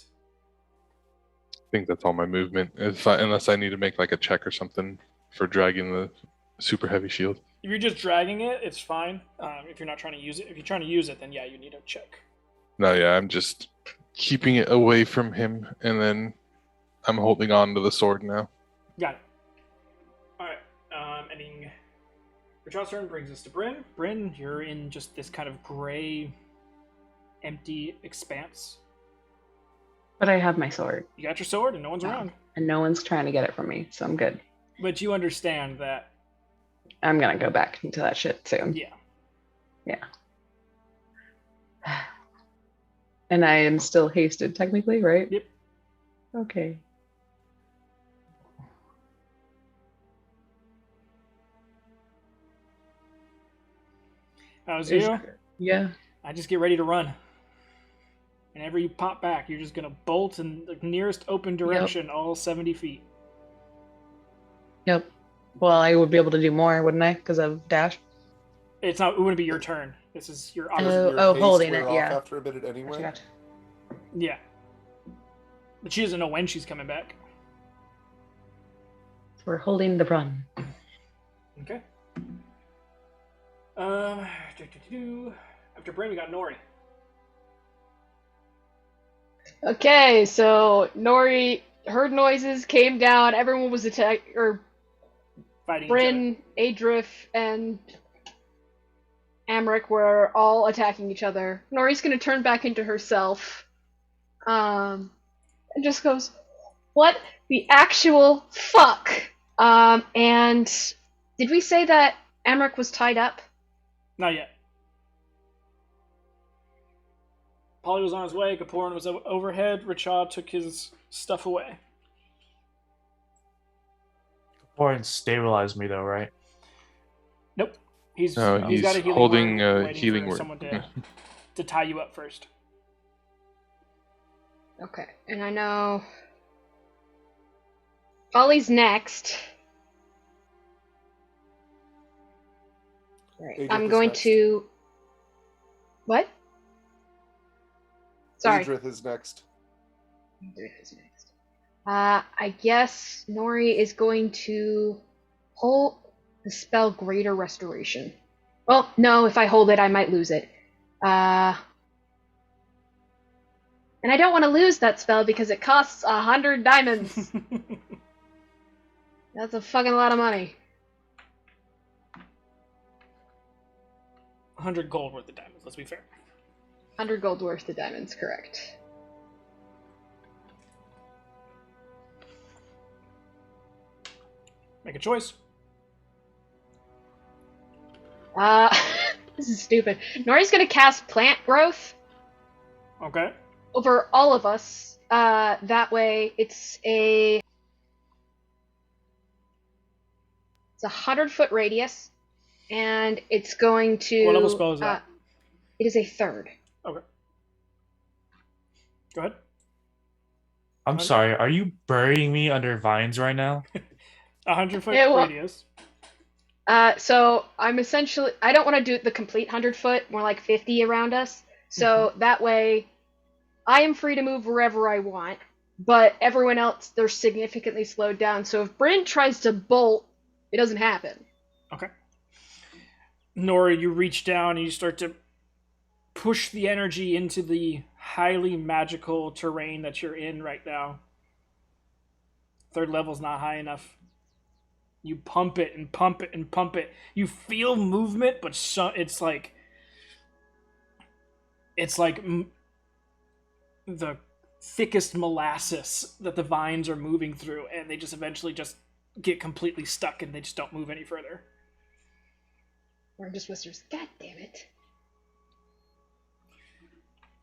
I think that's all my movement. Unless I need to make like a check or something for dragging the super heavy shield. If you're just dragging it, it's fine. If you're not trying to use it, if you're trying to use it, then yeah, you need a check. No, yeah, I'm just keeping it away from him, and then I'm holding on to the sword now. Got it. All right. Ending Rachel's turn brings us to Bryn. Bryn, you're in just this kind of gray, empty expanse. But I have my sword, You got your sword, and no one's around. and no one's trying to get it from me, so I'm good. But you understand that, I'm gonna go back into that shit soon. yeah. And I am still hasted, technically, right? Yep. Okay. How's Is- you? Yeah. I just get ready to run. Whenever you pop back, you're just gonna bolt in the nearest open direction, all 70 feet. Yep. Well, I would be able to do more, wouldn't I? Because of dash. It wouldn't be your turn. This is your Oh, Doesn't your haste holding wear it, off yeah. after a minute anyway. Gotcha. Yeah. But she doesn't know when she's coming back. So we're holding the run. Okay. After Brain, we got Nori. Okay, so Nori heard noises, came down, everyone was attacked, or Fighting Bryn, Adrif, and Amric were all attacking each other. Nori's gonna turn back into herself, and just goes, "What the actual fuck?" And did we say that Amric was tied up? Not yet. Polly was on his way. Kaporan was overhead. Rachad took his stuff away. Or stabilize me though, right? Nope. He's No, he's got a he's healing holding word, a waiting healing for word. someone to tie you up first. Okay, and I know Polly's next. Right. Adrith I'm is going next. to. What? Sorry. Adrith is next. Adrith is next. I guess Nori is going to hold the spell Greater Restoration. Well, no, if I hold it, I might lose it. And I don't want to lose that spell because it costs 100 diamonds. That's a fucking lot of money. 100 gold worth of diamonds, let's be fair. 100 gold worth of diamonds, correct. Make a choice. This is stupid. Nori's gonna cast Plant Growth Okay. over all of us. That way, it's a 100-foot radius, and it's going to. What level spell is that? It is a third. Okay. Go ahead. I'm sorry, are you burying me under vines right now? 100-foot Yeah, well- radius. So I'm essentially. I don't want to do the complete 100-foot, more like 50 around us. So that way, I am free to move wherever I want, but everyone else, they're significantly slowed down. So if Bryn tries to bolt, it doesn't happen. Okay. Nori, you reach down and you start to push the energy into the highly magical terrain that you're in right now. Third level's not high enough. You pump it and pump it and pump it. You feel movement, but it's like the thickest molasses that the vines are moving through, and they just eventually just get completely stuck and they just don't move any further. Or just whispers, "God damn it."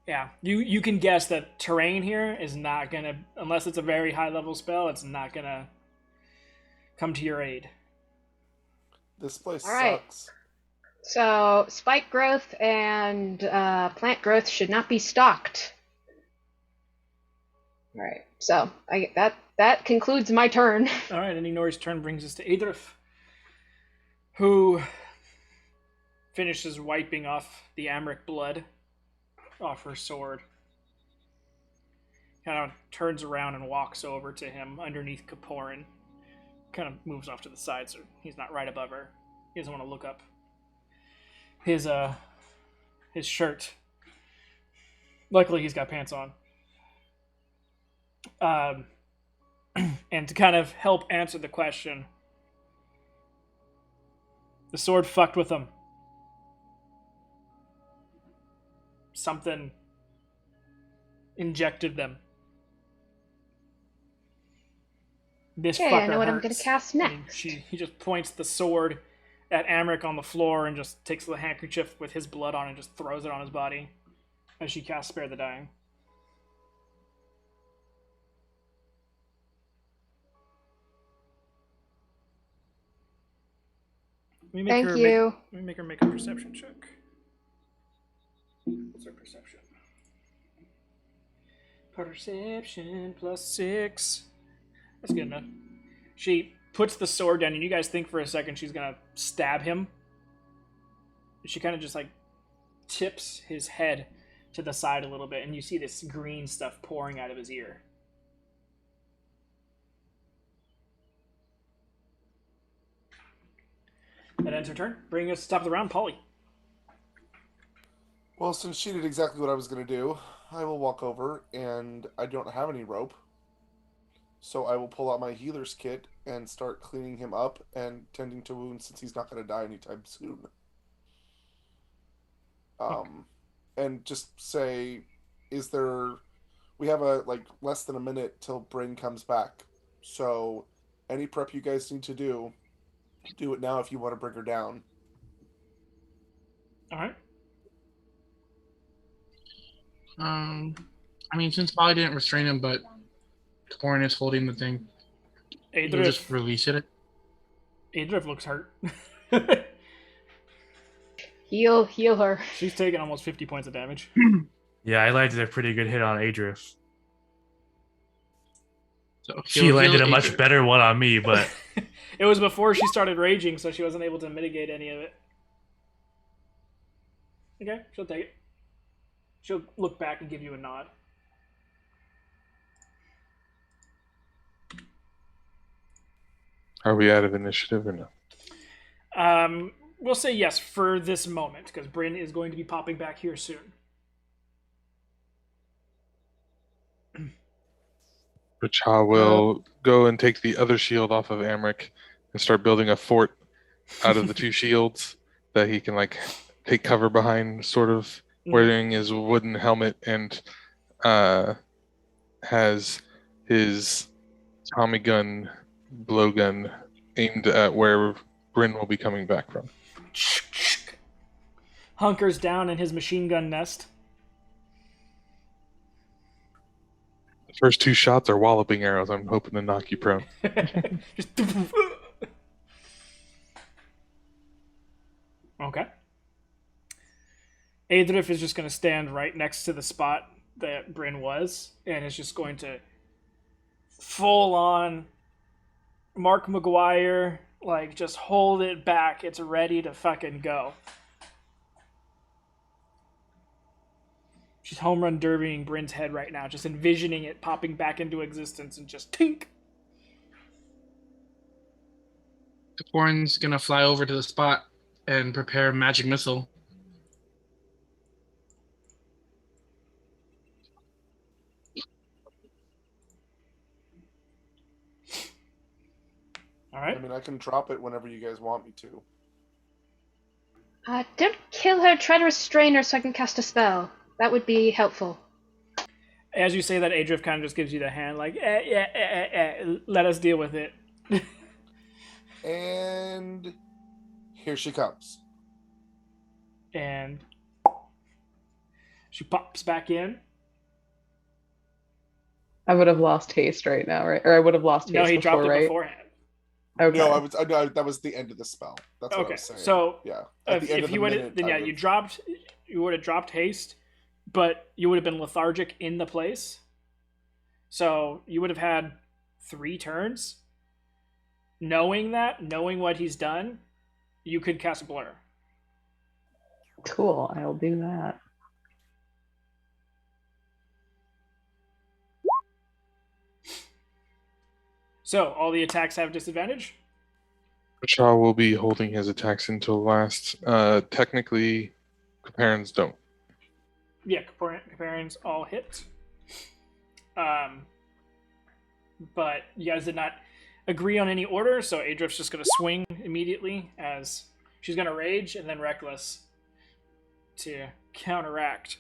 Yeah, you can guess that terrain here is not gonna, unless it's a very high level spell, it's not gonna come to your aid. This place All right. sucks. So spike growth and plant growth should not be stocked. All right. So that concludes my turn. All right, ending Nori's turn brings us to Adrif, who finishes wiping off the Amric blood off her sword. Kind of turns around and walks over to him underneath Kaporan. Kind of moves off to the side so he's not right above her. He doesn't want to look up. His shirt. Luckily, he's got pants on. And to kind of help answer the question, the sword fucked with him. Something injected them This Okay, fucker I know what I'm gonna hurts." cast And next. he just points the sword at Amric on the floor and just takes the handkerchief with his blood on and just throws it on his body as she casts Spare the Dying. Thank you. Let me make her make a perception check. What's her perception? Perception +6. That's good enough. She puts the sword down, and you guys think for a second she's gonna stab him. She kind of just like tips his head to the side a little bit, and you see this green stuff pouring out of his ear. That ends her turn. Bring us to the top of the round, Polly. Well, since she did exactly what I was going to do, I will walk over, and I don't have any rope. So I will pull out my healer's kit and start cleaning him up and tending to wounds since he's not going to die anytime soon. And just say, we have less than a minute till Bryn comes back. So any prep you guys need to do it now if you want to bring her down. All right. I mean, since Polly didn't restrain him, but Torn is holding the thing, he'll just release it. Adrift looks hurt. Heal her. She's taken almost 50 points of damage. Yeah, I landed a pretty good hit on Adrift. So She landed a much Adrift. better one on me, but It was before she started raging, so she wasn't able to mitigate any of it. Okay, she'll take it. She'll look back and give you a nod. Are we out of initiative or no? We'll say yes for this moment, because Bryn is going to be popping back here soon. Racha will go and take the other shield off of Amric and start building a fort out of the two shields that he can take cover behind, sort of wearing his wooden helmet, and has his Tommy gun blowgun aimed at where Bryn will be coming back from. Hunkers down in his machine gun nest. The first two shots are walloping arrows. I'm hoping to knock you prone. Just okay. Adrift is just going to stand right next to the spot that Bryn was, and is just going to full on Mark McGuire, just hold it back. It's ready to fucking go. She's home run derbying Bryn's head right now, just envisioning it popping back into existence and just tink. Torn's gonna fly over to the spot and prepare magic missile. All right. I mean, I can drop it whenever you guys want me to. Don't kill her. Try to restrain her so I can cast a spell. That would be helpful. As you say that, Adrift kind of just gives you the hand, let us deal with it. And here she comes. And she pops back in. I would have lost haste right now, right? Or I would have lost haste No, he before, dropped it right? beforehand. Okay. No, that was the end of the spell. That's what I Okay, was saying. so yeah, at the end if of the you would, minute, then yeah, you would have dropped haste, but you would have been lethargic in the place. So you would have had 3 turns. Knowing what he's done, you could cast Blur. Cool. I'll do that. So all the attacks have disadvantage. Racha will be holding his attacks until last. Technically, Caparins don't. Yeah, Caparins all hit. But you guys did not agree on any order, so Adrift's just going to swing immediately as she's going to rage and then reckless to counteract.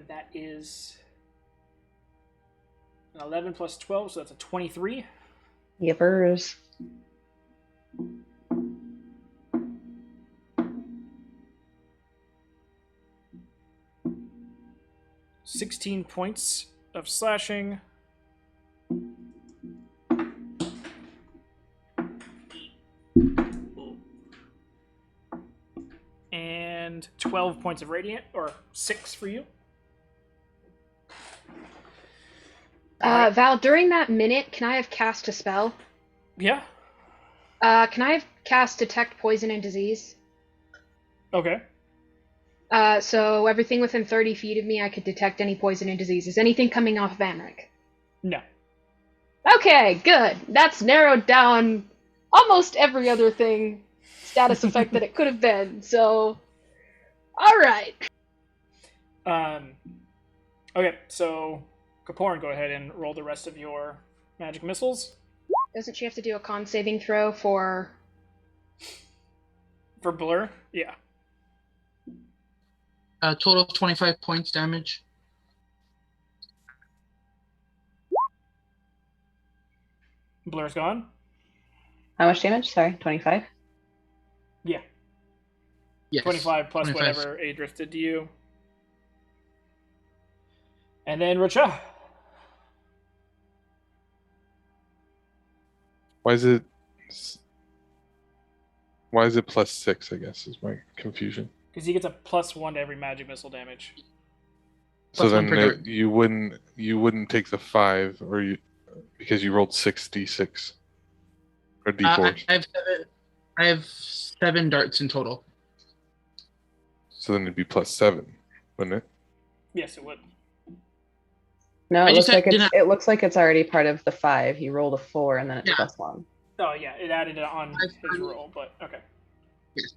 That is An 11 plus 12, so that's a 23. Yippers. $16 points of slashing. And 12 points of radiant, or 6 for you. Val, during that minute, can I have cast a spell? Yeah. Can I have cast Detect Poison and Disease? Okay. So everything within 30 feet of me, I could detect any poison and disease. Is anything coming off Vanric? No. Okay, good. That's narrowed down almost every other thing, status effect that it could have been. So, all right. Okay, so Kaporin, go ahead and roll the rest of your magic missiles. Doesn't she have to do a con saving throw for... For Blur? Yeah. Total of 25 points damage. Blur's gone? How much damage? Sorry, 25? Yeah. Yes. 25 plus 25. whatever Adrith did to you. And then Richa. Why is it plus 6, I guess, is my confusion. Because he gets a +1 to every magic missile damage. So Plus one then per dart. you wouldn't take the 5 because you rolled 6d6 or d4s. I have 7 darts in total. So then it'd be plus 7, wouldn't it? Yes, it would. No, I it just looks like didn't- it looks like it's already part of the 5. He rolled a 4 and then it's Yeah. +1. Oh, yeah, it added it on his roll, but okay. Yes.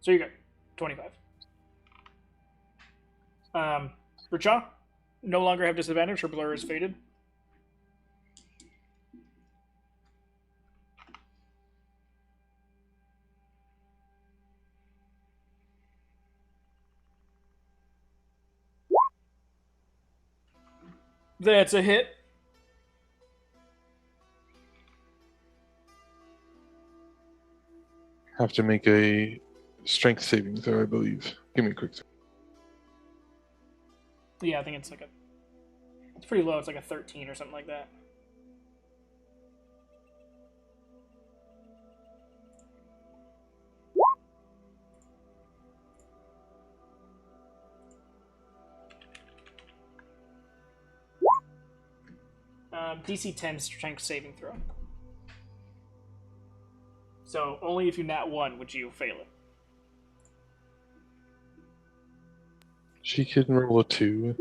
So you're good. 25. Richa, no longer have disadvantage. Her blur is faded. That's a hit. Have to make a strength saving throw, I believe. Give me a quick second. Yeah, I think it's it's pretty low. It's like a 13 or something like that. DC 10 strength saving throw. So only if you nat 1 would you fail it. She can roll a 2.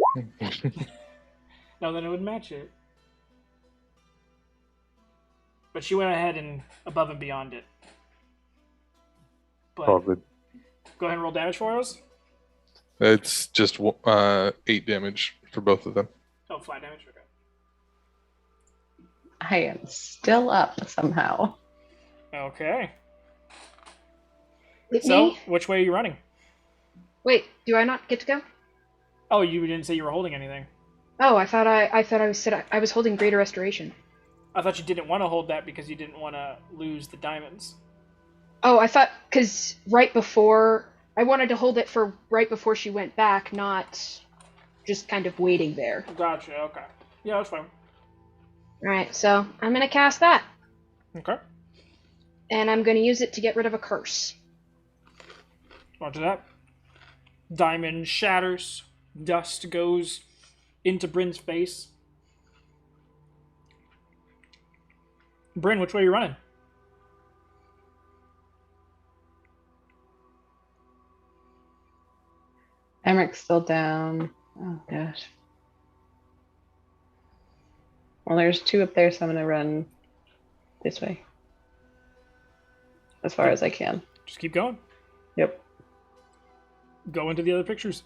No, then it would match it. But she went ahead and above and beyond it. But All good. go ahead and roll damage for us. It's just 8 damage for both of them. Oh, flat damage. Okay. I am still up somehow. Okay. With So, me? which way are you running? Wait, do I not get to go? Oh, you didn't say you were holding anything. Oh, I thought I was holding Greater Restoration. I thought you didn't want to hold that because you didn't want to lose the diamonds. Oh, I thought because right before I wanted to hold it for right before she went back, not just kind of waiting there. Gotcha. Okay. Yeah, that's fine. All right, so I'm gonna cast that, Okay. and I'm gonna use it to get rid of a curse. Roger that. Diamond shatters. Dust goes into Bryn's face. Bryn, which way are you running? Emmerich's still down. Oh gosh. Well, there's 2 up there, so I'm gonna run this way as far as I can. Just keep going. Yep. Go into the other pictures.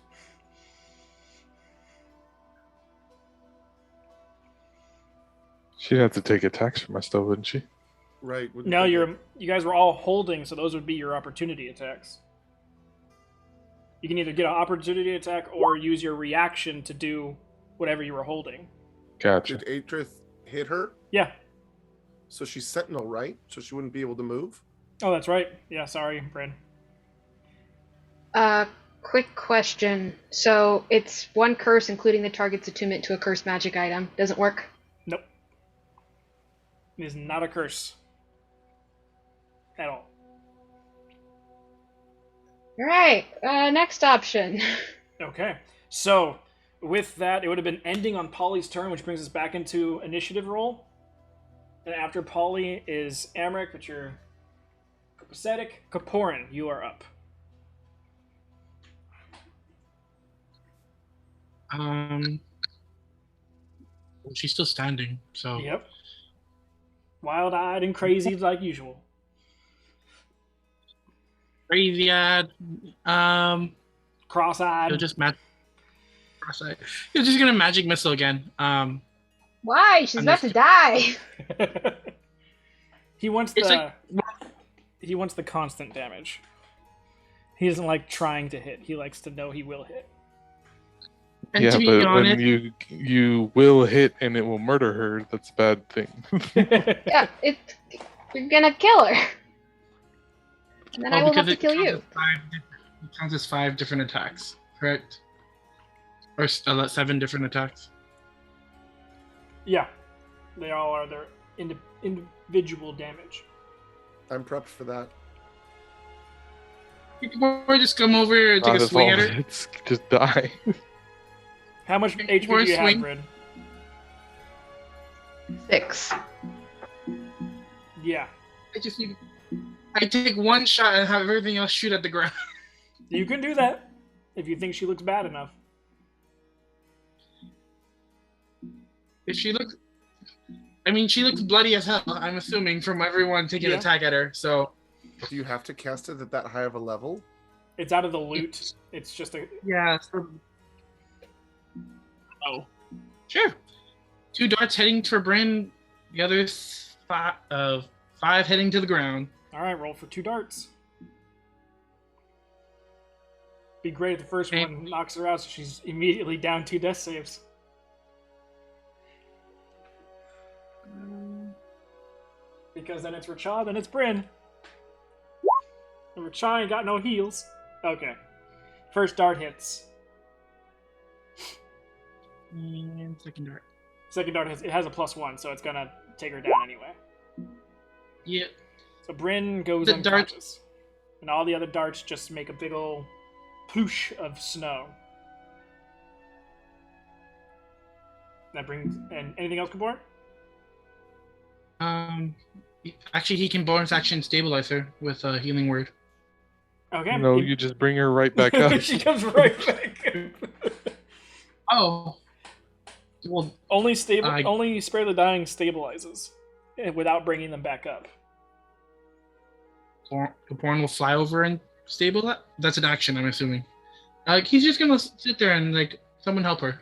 She'd have to take attacks from us, though, wouldn't she? Right. wouldn't No, they- you guys were all holding, so those would be your opportunity attacks. You can either get an opportunity attack or use your reaction to do whatever you were holding. Gotcha. Did Adrith hit her? Yeah. So she's Sentinel, right? So she wouldn't be able to move? Oh, that's right. Yeah, sorry, Bryn. Quick question. So it's one curse, including the target's attunement to a cursed magic item. Doesn't work? Nope. It is not a curse. At all. Alright, next option. Okay. So, with that, it would have been ending on Polly's turn, which brings us back into initiative roll. And after Polly is Amric, but you're copacetic. Kaporin, you are up. She's still standing, so Yep. Wild-eyed and crazy like usual. crazy ad. Cross-eyed. You'll just You're just gonna magic missile again. Why? She's about to die. He wants It's he wants the constant damage. He doesn't like trying to hit. He likes to know he will hit. And Yeah, to be but honest, when you will hit and it will murder her, that's a bad thing. Yeah, you're gonna kill her. And then I will have because to kill you. It counts as 5 different attacks, correct? Or 7 different attacks. Yeah. They all are their individual damage. I'm prepped for that. Or just come over and take Not a if swing all at her. hits just die. How much HP Or do you swing. have, Bryn? 6. Yeah. I take one shot and have everything else shoot at the ground. You can do that if you think she looks bad enough. If she looks, she looks bloody as hell. I'm assuming from everyone taking an Yeah. attack at her. So Do you have to cast it at that high of a level? It's out of the loot. It's just a... yeah. Oh, sure. 2 darts heading for Bryn. The others 5 heading to the ground. Alright, roll for 2 darts. Be great if the first one knocks her out so she's immediately down 2 death saves. Because then it's Rachad, then it's Bryn. And Rachad ain't got no heals. Okay. First dart hits. And second dart. Second dart it has a +1, so it's gonna take her down anyway. Yep. So Bryn goes The dart- unconscious. And all the other darts just make a big ol' ploosh of snow. That brings... And anything else, Kabor? Actually, he can bonus action stabilize her with a healing word. Okay. No, you just bring her right back up. She comes right back. Oh. Well, Only Spare the Dying stabilizes without bringing them back up. Porn will fly over and stabilize. That's an action, I'm assuming. He's just gonna sit there and someone help her.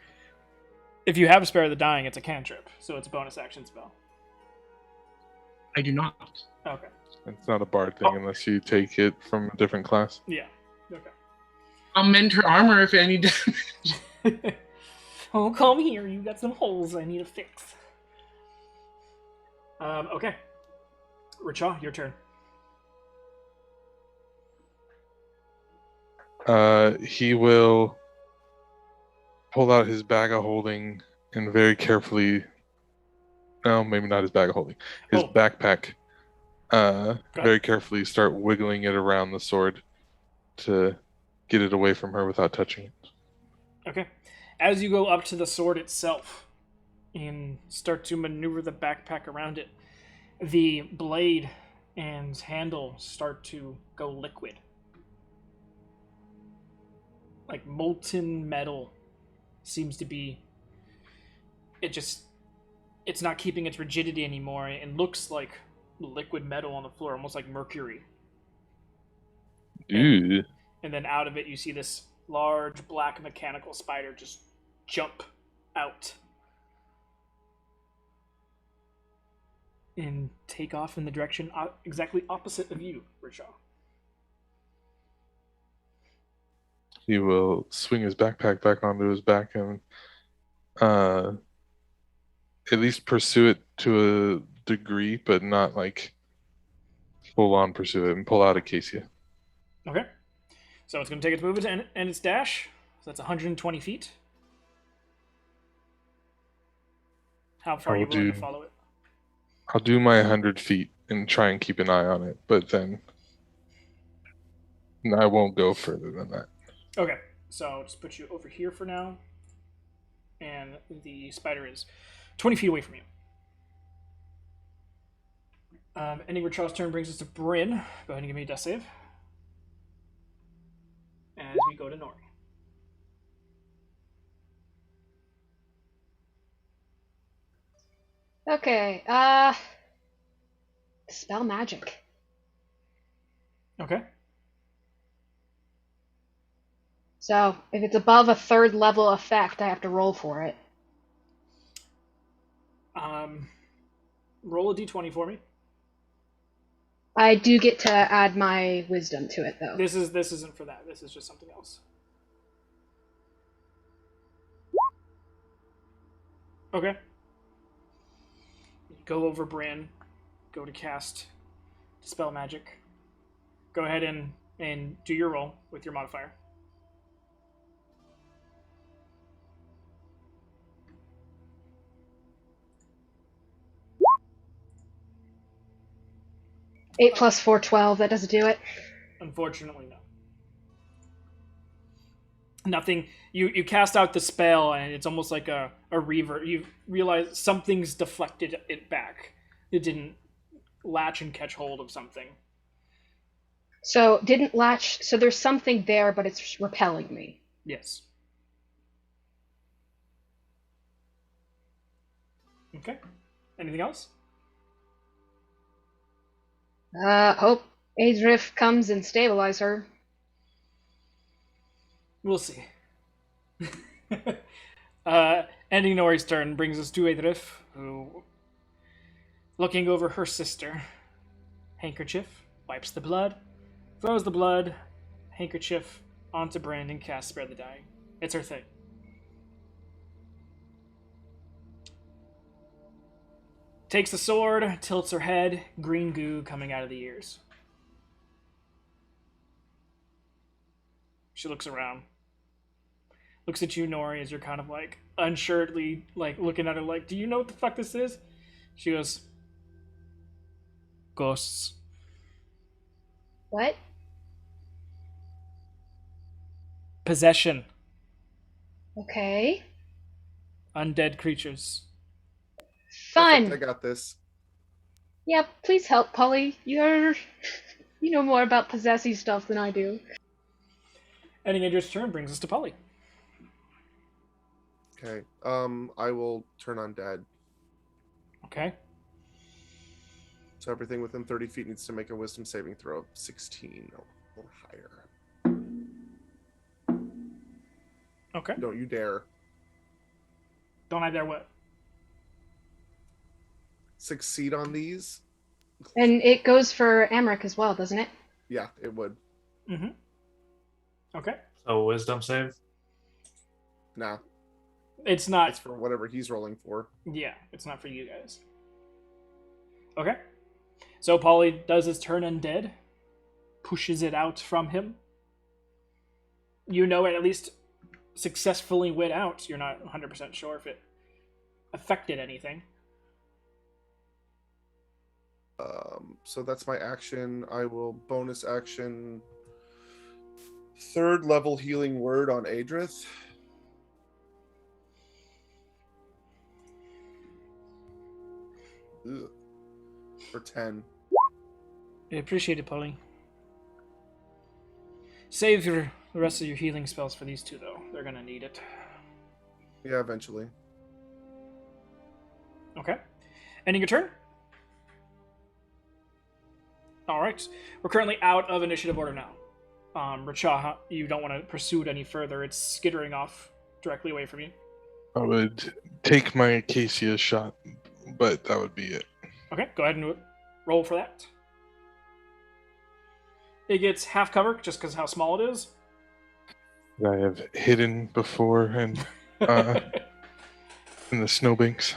If you have Spare the Dying, it's a cantrip, so it's a bonus action spell. I do not. Okay. It's not a bard thing unless you take it from a different class. Yeah. Okay. I'll mend her armor if any damage. Oh, come here. You got some holes I need to fix. Okay. Richa, your turn. He will pull out his bag of holding and very carefully... No, maybe not his bag of holding. His backpack. Very carefully start wiggling it around the sword to get it away from her without touching it. Okay. As you go up to the sword itself and start to maneuver the backpack around it, the blade and handle start to go liquid. Like molten metal seems to be... It's not keeping its rigidity anymore. It looks like liquid metal on the floor, almost like mercury. Ooh. And then out of it, you see this large black mechanical spider just jump out and take off in the direction exactly opposite of you, Rishaw. He will swing his backpack back onto his back and at least pursue it to a degree, but not like full on pursue it and pull out Acacia. Okay. So it's going to take its movement and its dash. So that's 120 feet. How far are you willing to follow it? I'll do my 100 feet and try and keep an eye on it, but then I won't go further than that. Okay. So I'll just put you over here for now. And the spider is 20 feet away from you. Ending Richard's turn brings us to Bryn. Go ahead and give me a death save. As we go to Nori. Okay, spell magic. Okay. So, if it's above a 3rd level effect, I have to roll for it. Roll a d20 for me. I do get to add my wisdom to it, though. This isn't for that. This is just something else. Okay. Go over Bryn. Go to cast Dispel Magic. Go ahead and do your roll with your modifier. Eight plus 4, 12. That doesn't do it. Unfortunately, no. Nothing. You cast out the spell, and it's almost like a revert. You realize something's deflected it back. It didn't latch and catch hold of something. So, didn't latch. So, there's something there, but it's repelling me. Yes. Okay. Anything else? Hope Adrift comes and stabilize her. We'll see. Ending Nori's turn brings us to Adrif, who, looking over her sister, handkerchief, wipes the blood, throws the blood, handkerchief onto Bryn, and casts Spare the Dying. It's her thing. Takes the sword, tilts her head, green goo coming out of the ears. She looks around. Looks at you, Nori, as you're kind of like unsuredly like looking at her like, do you know what the fuck this is? She goes, ghosts. What? Possession. Okay. Undead creatures. Fun. Perfect, I got this. Yeah, please help, Polly. You know more about possessing stuff than I do. Ending Adria's turn brings us to Polly. Okay. I will turn on dead. Okay. So everything within 30 feet needs to make a wisdom saving throw of 16 or higher. Okay. Don't you dare. Don't I dare what? Succeed on these? And it goes for Amric as well, doesn't it? Yeah, it would. Mm-hmm. Okay. So wisdom save. Nah, It's not. it's for whatever he's rolling for. Yeah, it's not for you guys. Okay. So Polly does his turn undead, pushes it out from him. You know it at least successfully went out. You're not 100% sure if it affected anything. So that's my action. I will bonus action 3rd level healing word on Adrith. Ugh. For 10. I appreciate it, Polly. Save the rest of your healing spells for these two, though. They're gonna need it. Yeah, eventually. Okay. Ending your turn? Alright. We're currently out of initiative order now. Racha, you don't want to pursue it any further. It's skittering off directly away from you. I would take my Acacia shot, but that would be it. Okay, go ahead and roll for that. It gets half cover just because how small it is. I have hidden before and in the snowbanks.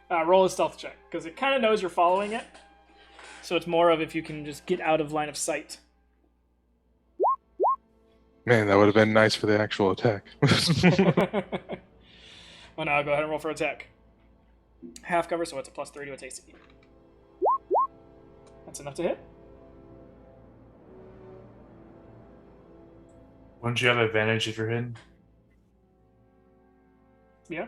Roll a stealth check, because it kind of knows you're following it. So it's more of if you can just get out of line of sight. Man, that would have been nice for the actual attack. Well, now I'll go ahead and roll for attack. Half cover, so it's a +3 to its AC. That's enough to hit. Wouldn't you have advantage if you're hidden? Yeah.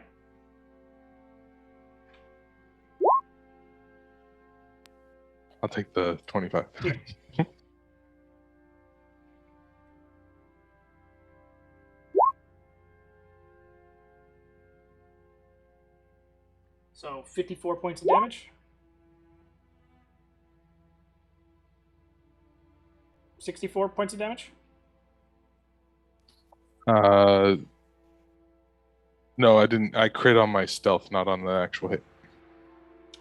I'll take the 25. Yeah. So 54 points of damage. 64 points of damage. No, I didn't. I crit on my stealth, not on the actual hit.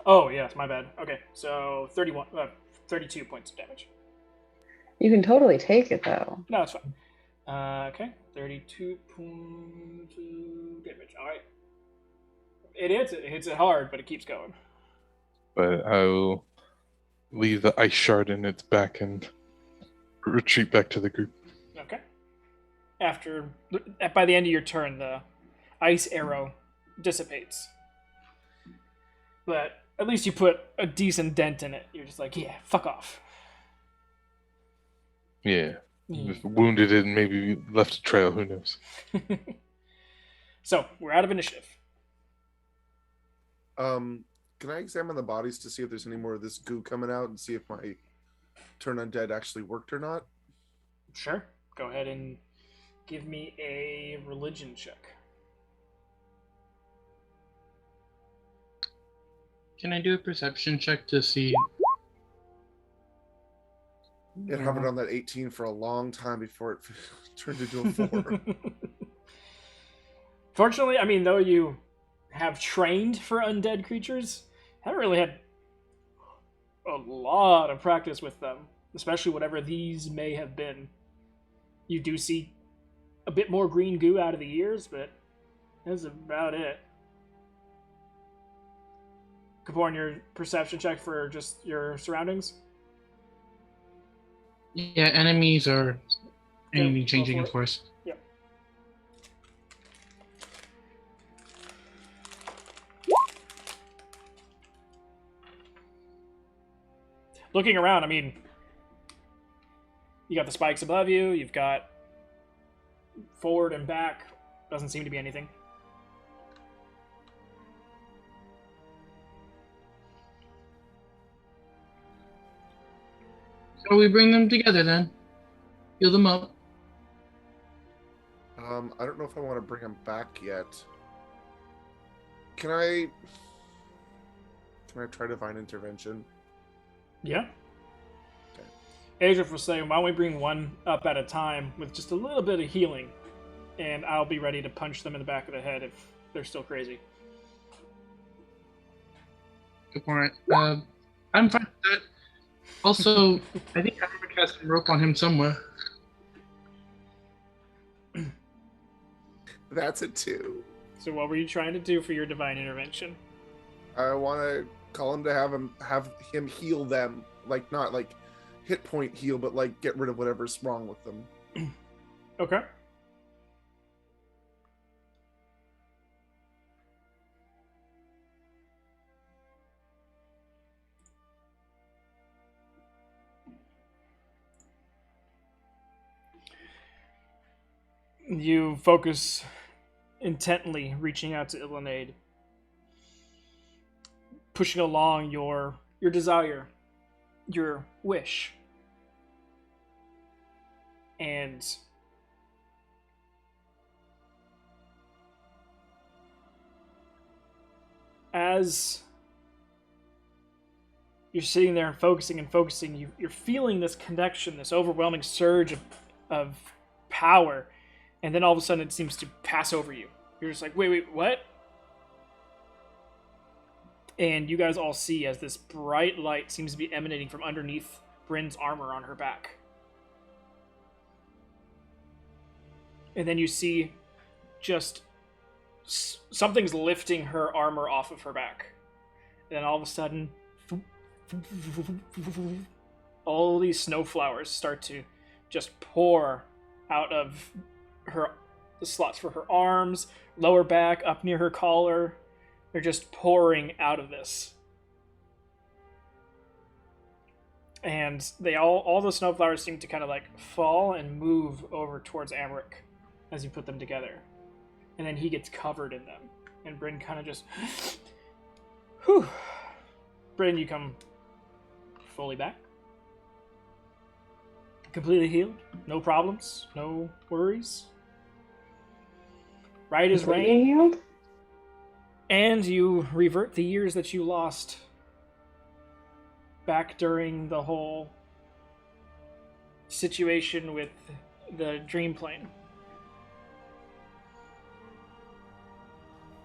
Oh, yes, my bad. Okay, so 32 points of damage. You can totally take it though. No, it's fine. Okay, 32 points of damage. All right. It hits it hard, but it keeps going. But I will leave the ice shard in its back and retreat back to the group. Okay. By the end of your turn, the ice arrow dissipates. But at least you put a decent dent in it. You're just like, yeah, fuck off. Yeah. If wounded it and maybe left a trail, who knows? So, we're out of initiative. Can I examine the bodies to see if there's any more of this goo coming out and see if my turn undead actually worked or not? Sure. Go ahead and give me a religion check. Can I do a perception check to see? It hovered on that 18 for a long time before it turned into a 4. Fortunately, I mean, though you have trained for undead creatures, haven't really had a lot of practice with them, especially whatever these may have been. You do see a bit more green goo out of the ears, but that's about it. Kaporn, your perception check for just your surroundings? Yeah, enemies or anything Yeah, changing, go of for it. course. Yep. Looking around, I mean, you got the spikes above you, you've got forward and back, doesn't seem to be anything. So we bring them together then. Heal them up. I don't know if I want to bring him back yet. Can I try divine intervention? Yeah. Okay. Adrian was saying, why don't we bring one up at a time with just a little bit of healing, and I'll be ready to punch them in the back of the head if they're still crazy. Good point. I'm fine with that. Also, I think Havoc has some rope on him somewhere. That's a 2. So what were you trying to do for your divine intervention? I want to call him to have him heal them, like not like hit point heal, but like get rid of whatever's wrong with them. Okay. You focus intently, reaching out to Illuminade, pushing along your desire, your wish, and as you're sitting there and focusing, you're feeling this connection, this overwhelming surge of power, and then all of a sudden it seems to pass over you. You're just like, wait, what? And you guys all see as this bright light seems to be emanating from underneath Bryn's armor on her back. And then you see just something's lifting her armor off of her back. then all of a sudden, all these snow flowers start to just pour out of the slots for her arms, lower back, up near her collar. They're just pouring out of this. And they all the snowflowers seem to kind of like fall and move over towards Amric as you put them together. And then he gets covered in them. And Bryn kind of just... Whew. Bryn, you come fully back. Completely healed. No problems. No worries. Right as rain. Healed? And you revert the years that you lost back during the whole situation with the dream plane.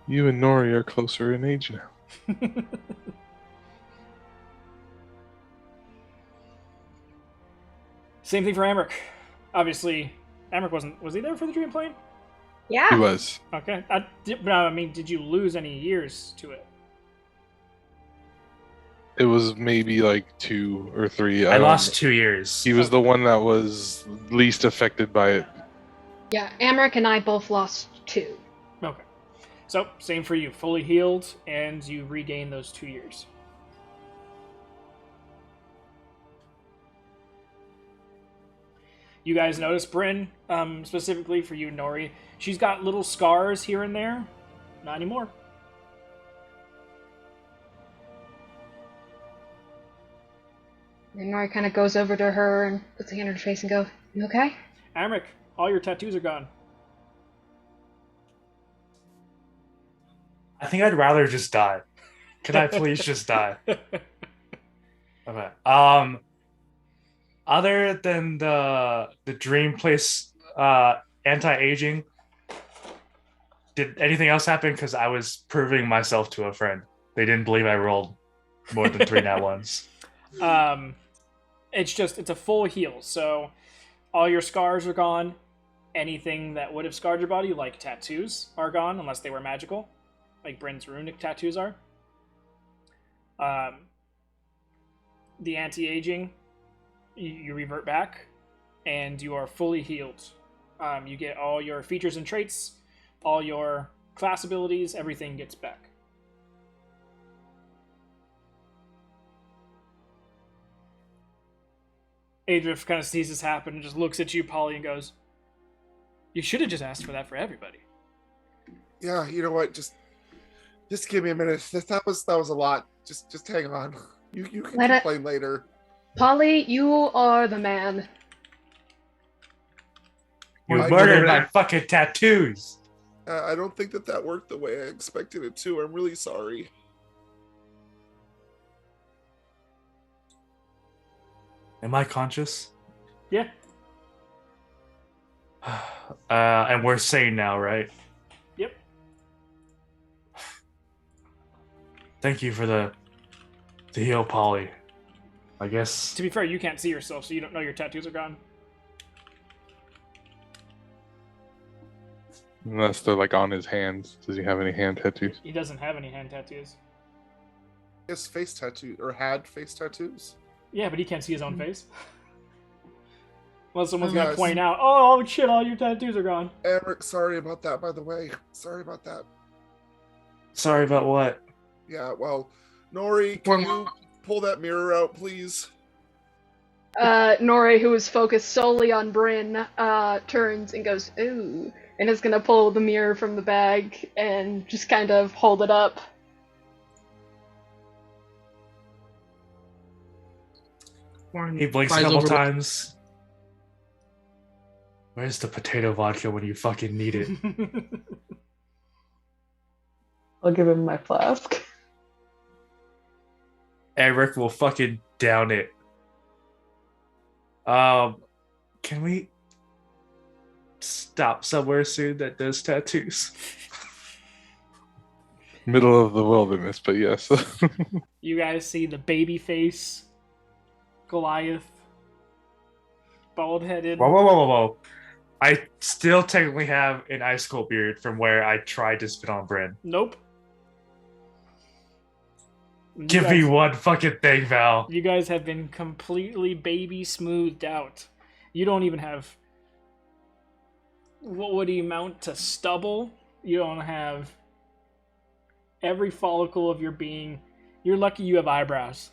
You and Nori are closer in age now. Same thing for Amric. Obviously, Amric was he there for the dream plane? He Yeah. was. Okay. I mean, did you lose any years to it? It was maybe like 2 or 3. I don't lost know. 2 years. He was the one that was least affected by it. Yeah, Amric and I both lost 2. Okay. So, same for you. Fully healed, and you regain those 2 years. You guys notice Bryn, specifically for you, Nori, she's got little scars here and there. Not anymore. And Nori kind of goes over to her and puts a hand on her face and goes, "You okay?" Amric, all your tattoos are gone. I think I'd rather just die. Could I please just die? Okay. Other than the dream place anti-aging, did anything else happen? Because I was proving myself to a friend. They didn't believe I rolled more than 3 nat ones. It's a full heal, so all your scars are gone. Anything that would have scarred your body, like tattoos, are gone unless they were magical, like Bryn's runic tattoos are. The anti-aging, you revert back, and you are fully healed. You get all your features and traits, all your class abilities, everything gets back. Adrift kind of sees this happen and just looks at you, Polly, and goes, "You should have just asked for that for everybody." Yeah, you know what? Just give me a minute. That was a lot. Just hang on. You can Let it- complain later. Polly, you are the man. You I murdered did it. my fucking tattoos. I don't think that worked the way I expected it to. I'm really sorry. Am I conscious? Yeah. And we're sane now, right? Yep. Thank you for the heal, Polly. I guess. To be fair, you can't see yourself, so you don't know your tattoos are gone. Unless they're like on his hands. Does he have any hand tattoos? He doesn't have any hand tattoos. He has face tattoos, or had face tattoos. Yeah, but he can't see his own face. Well, someone's Yeah, gonna point out, "Oh shit, all your tattoos are gone." Eric, sorry about that, by the way. Sorry about that. Sorry about what? Yeah, well, Nori, can you pull that mirror out, please? Nori, who is focused solely on Bryn, turns and goes, "Ooh," and is gonna pull the mirror from the bag and just kind of hold it up. He blinks a Flies couple over- times. Where's the potato vodka when you fucking need it? I'll give him my flask. Eric will fucking down it. Can we stop somewhere soon that does tattoos? Middle of the wilderness, but yes. You guys see the baby face Goliath, bald-headed. Whoa. I still technically have an ice cold beard from where I tried to spit on Bryn. Nope. You Give me guys- one fucking thing, Val. You guys have been completely baby smoothed out. You don't even have what would amount to stubble. You don't have every follicle of your being. You're lucky you have eyebrows.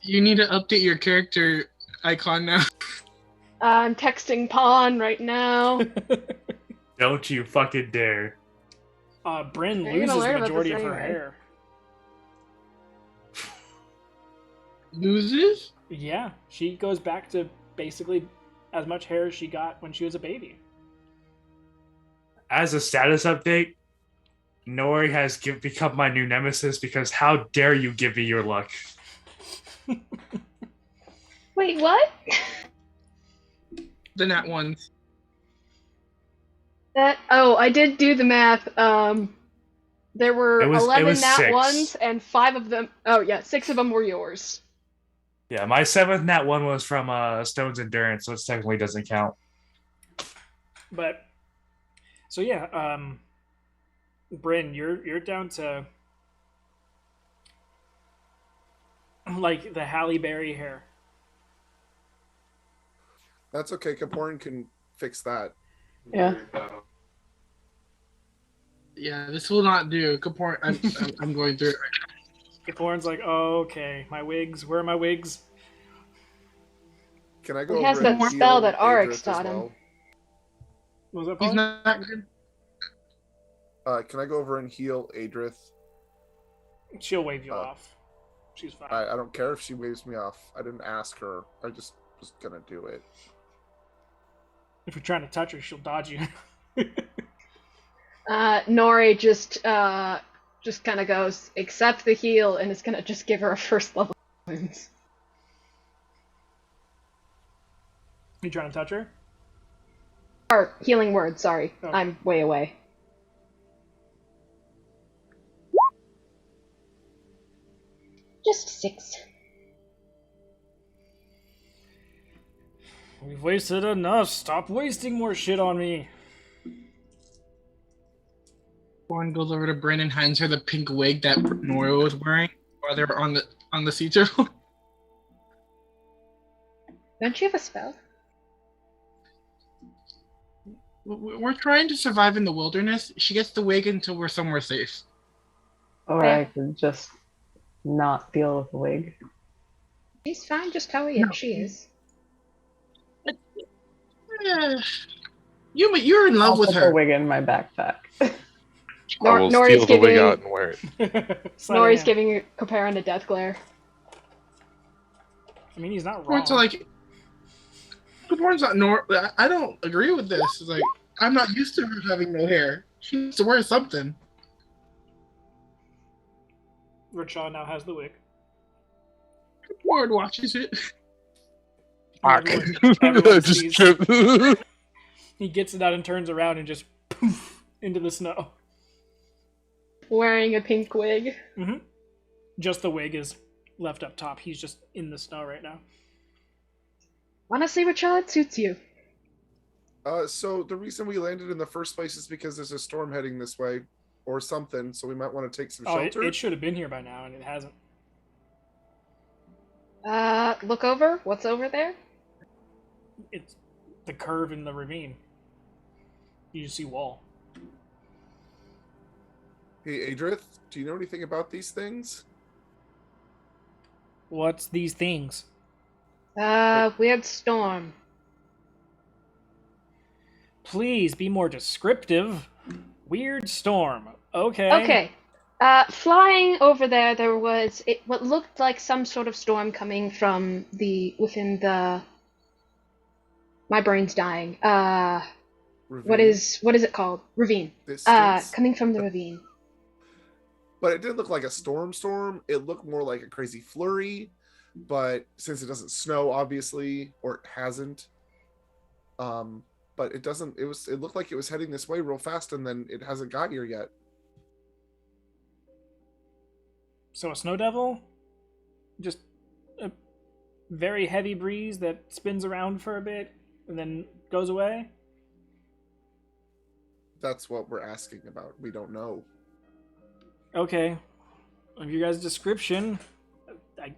You need to update your character icon now. I'm texting Pawn right now. Don't you fucking dare. Bryn You're gonna loses the learn about majority this of her anyway. hair. Loses? Yeah, she goes back to basically as much hair as she got when she was a baby. As a status update, Nori has become my new nemesis because how dare you give me your luck? Wait, what? The nat ones. I did do the math. There were It was 11 nat 6. ones, and 5 of them. Oh yeah, 6 of them were yours. Yeah, my 7th nat 1 was from Stone's Endurance, so it technically doesn't count. But so yeah, Bryn, you're down to like the Halle Berry hair. That's okay. Kaporn can fix that. Yeah. Yeah, this will not do. Kapor, I'm going through it right Kaporn's like, oh, okay, my wigs. Where are my wigs? Can I go He over has and that heal spell that Aurix Adrith as taught him. well? What was that? now. He's Paul? not good. Can I go over and heal Adrith? She'll wave you off. She's fine. I don't care if she waves me off. I didn't ask her. I just was gonna do it. If you're trying to touch her, she'll dodge you. Nori just kind of goes, accept the heal, and is gonna just give her a first level wounds. You trying to touch her? Or healing word, sorry. Oh. I'm way away. Just 6. We've wasted enough. Stop wasting more shit on me. Warren goes over to Bryn and hands her the pink wig that Nora was wearing while they were on the sea turtle. Don't you have a spell? We're trying to survive in the wilderness. She gets the wig until we're somewhere safe. Or Yeah. I could just not deal with the wig. She's fine just how she is. Eh, you're in love I'll with put her. the wig in my backpack. I will Nori's steal the wig giving- out and wear it. Sleight of Nori's hand. giving Kaparan a death glare. I mean, he's not wrong. Kaporn's like, Kaporn's not I don't agree with this. It's like, I'm not used to her having no hair. She needs to wear something. Rickshaw now has the wig. Kaporn watches it. Everyone Just sees. trip. He gets it out and turns around and just poof into the snow. Wearing a pink wig. Mm-hmm. Just the wig is left up top. He's just in the snow right now. Honestly, Richard, suits you. So the reason we landed in the first place is because there's a storm heading this way, or something. So we might want to take some Oh, shelter. it should have been here by now, and it hasn't. Look over. What's over there? It's the curve in the ravine. You just see wall. Hey, Adrith, do you know anything about these things? What's these things? Weird storm. Please be more descriptive. Weird storm. Okay. Okay. Flying over there was what looked like some sort of storm coming from within the. My brain's dying. Ravine? What is it called? Ravine. Distance? Coming from the ravine. But it didn't look like a storm. It looked more like a crazy flurry. But since it doesn't snow, obviously, or it hasn't, but it doesn't. It looked like it was heading this way real fast, and then it hasn't got here yet. So a snow devil? Just a very heavy breeze that spins around for a bit and then goes away? That's what we're asking about. We don't know. Okay. Of your guys' description,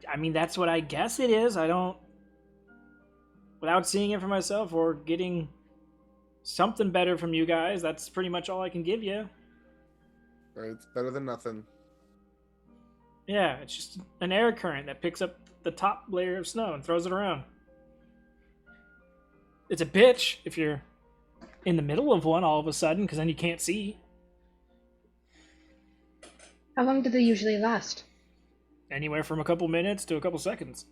I mean, that's what I guess it is. I don't... Without seeing it for myself or getting something better from you guys, that's pretty much all I can give you. It's better than nothing. Yeah, it's just an air current that picks up the top layer of snow and throws it around. It's a bitch if you're in the middle of one all of a sudden, because then you can't see. How long do they usually last? Anywhere from a couple minutes to a couple seconds.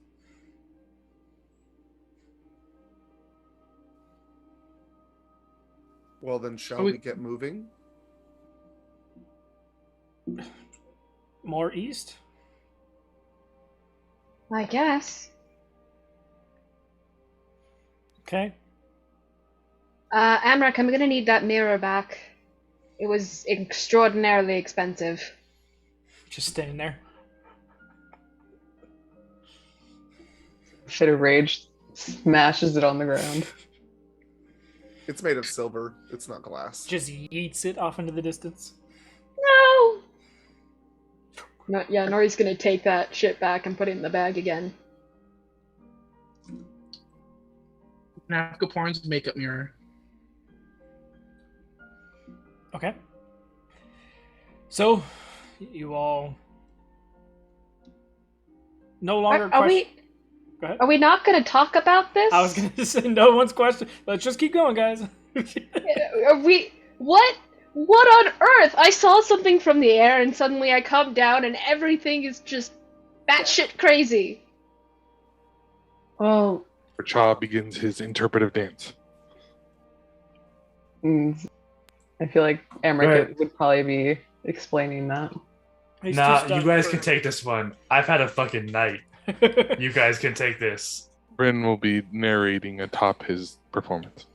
Well, then shall Are we- we get moving? More east? I guess. Okay. Amrak, I'm gonna need that mirror back. It was extraordinarily expensive. Just standing there. Fit of rage smashes it on the ground. It's made of silver. It's not glass. Just yeets it off into the distance. No! No, yeah, Nori's gonna take that shit back and put it in the bag again. Now Kaporn's makeup mirror. Okay. So, you all no longer Are we? Go ahead. Are we not gonna talk about this? I was gonna say no one's question. Let's just keep going, guys. Are we? What? What on earth? I saw something from the air and suddenly I come down and everything is just batshit crazy. Well, Cha begins his interpretive dance. I feel like Go Amrik ahead. would probably be explaining that. He's Nah, too you stuck guys for- can take this one. I've had a fucking night. You guys can take this. Bryn will be narrating atop his performance.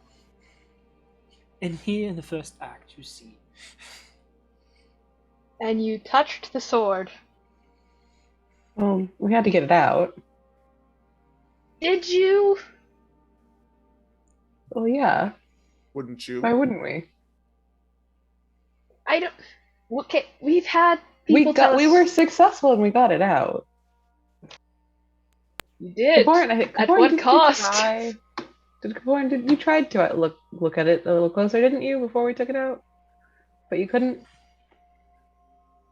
And here in the first act, you see. And you touched the sword. Well, we had to get it out. Did you? Well, yeah. Wouldn't you? Why wouldn't we? I don't. Okay, we've had people tell us. We were successful and we got it out. You did. At what cost? You tried to look at it a little closer, didn't you, before we took it out? But you couldn't.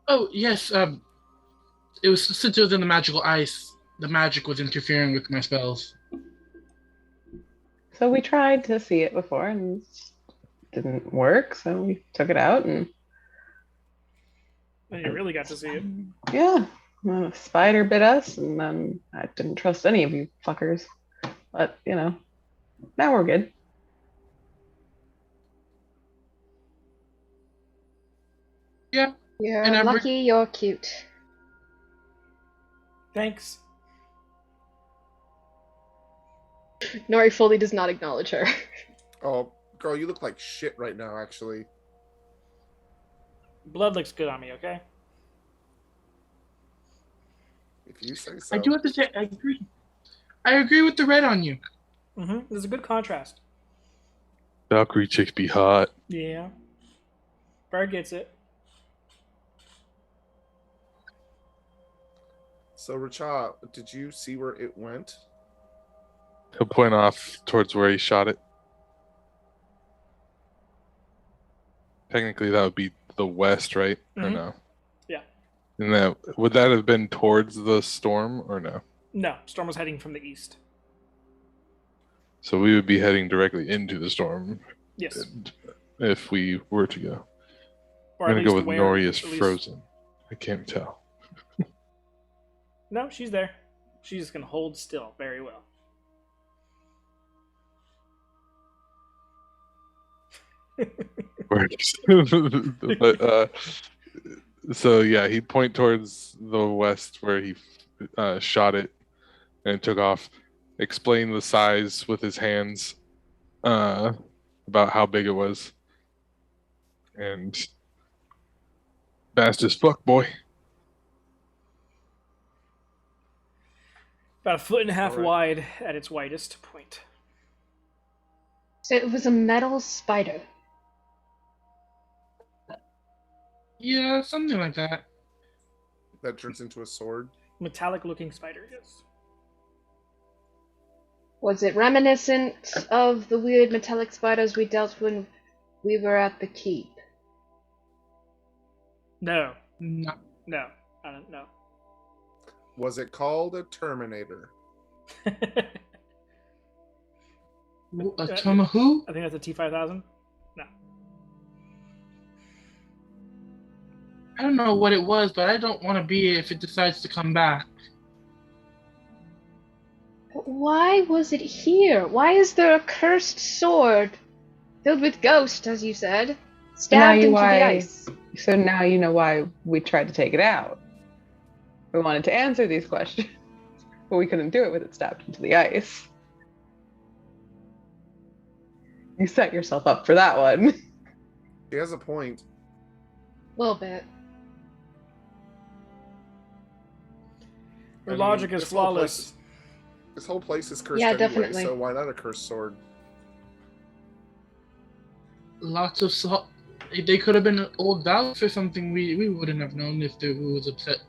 Oh yes, it was since it was in the magical ice. The magic was interfering with my spells. So we tried to see it before and it didn't work. So we took it out and And you really got to see it. yeah, a spider bit us, and then I didn't trust any of you fuckers. But now we're good. Yeah, You're And I'm lucky you're cute. Thanks. Nori fully does not acknowledge her. Oh, girl, you look like shit right now, actually. Blood looks good on me, okay? If you say so. I do have to say I agree. I agree with the red on you. Mm-hmm. There's a good contrast. Valkyrie chicks be hot. Yeah. Bird gets it. So, Racha, did you see where it went? He'll point off towards where he shot it. Technically, that would be the west, right? Or Mhm. no? Yeah. And would that have been towards the storm or no? No, Storm was heading from the east. So we would be heading directly into the storm Yes. if we were to go. Or I'm at gonna go least with where- Nori is at least- frozen. I can't tell. No, she's there. She's just gonna hold still very well. But so yeah, he'd point towards the west where he shot it and took off. Explain the size with his hands, about how big it was, and fast as fuck, boy. About 1.5 feet Alright. wide at its widest point. So it was a metal spider. Yeah, something like that. That turns into a sword. Metallic-looking spider, yes. Was it reminiscent of the weird metallic spiders we dealt when we were at the keep? No, No. no, I don't know. Was it called a Terminator? A term of who? I think that's a T-5000. No. I don't know what it was, but I don't want to be if it decides to come back. But why was it here? Why is there a cursed sword filled with ghosts, as you said, stabbed into the ice? So now you know why we tried to take it out. We wanted to answer these questions, but we couldn't do it with it stabbed into the ice. You set yourself up for that one. He has a point. A little bit. Your logic is this whole flawless. This whole place is cursed Yeah, anyway, definitely. so why not a cursed sword? Lots of salt. They could have been old valves or something. We wouldn't have known if there was upset.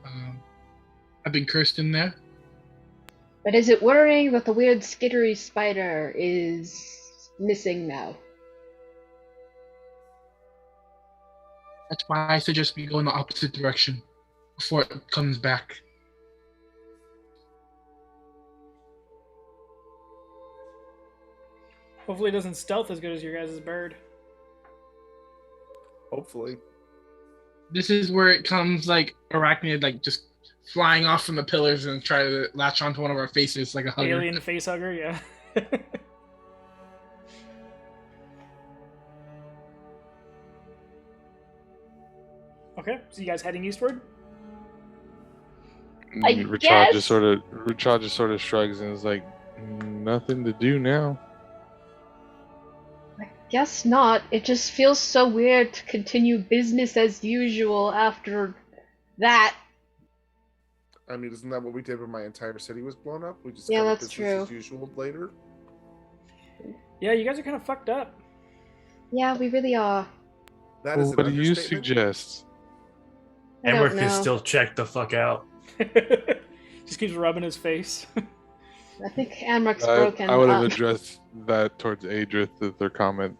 I've been cursed in there. But is it worrying that the weird skittery spider is missing now? That's why I suggest we go in the opposite direction before it comes back. Hopefully it doesn't stealth as good as your guys' bird. Hopefully. This is where it comes like arachnid, like just flying off from the pillars and try to latch onto one of our faces like a hugger. Alien face hugger, yeah. Okay, so you guys heading eastward? I Richard guess. just sort of shrugs and is like, nothing to do now. I guess not. It just feels so weird to continue business as usual after that. I mean, isn't that what we did when my entire city was blown up? We just Yeah, kind of that's business as true. usual later. Yeah, you guys are kind of fucked up. Yeah, we really are. That is What an do you understatement. suggest? I don't Emmerich is know. still checked the fuck out. Just keeps rubbing his face. I think Amruk's I broken would have up. addressed that towards Adrith with their comment.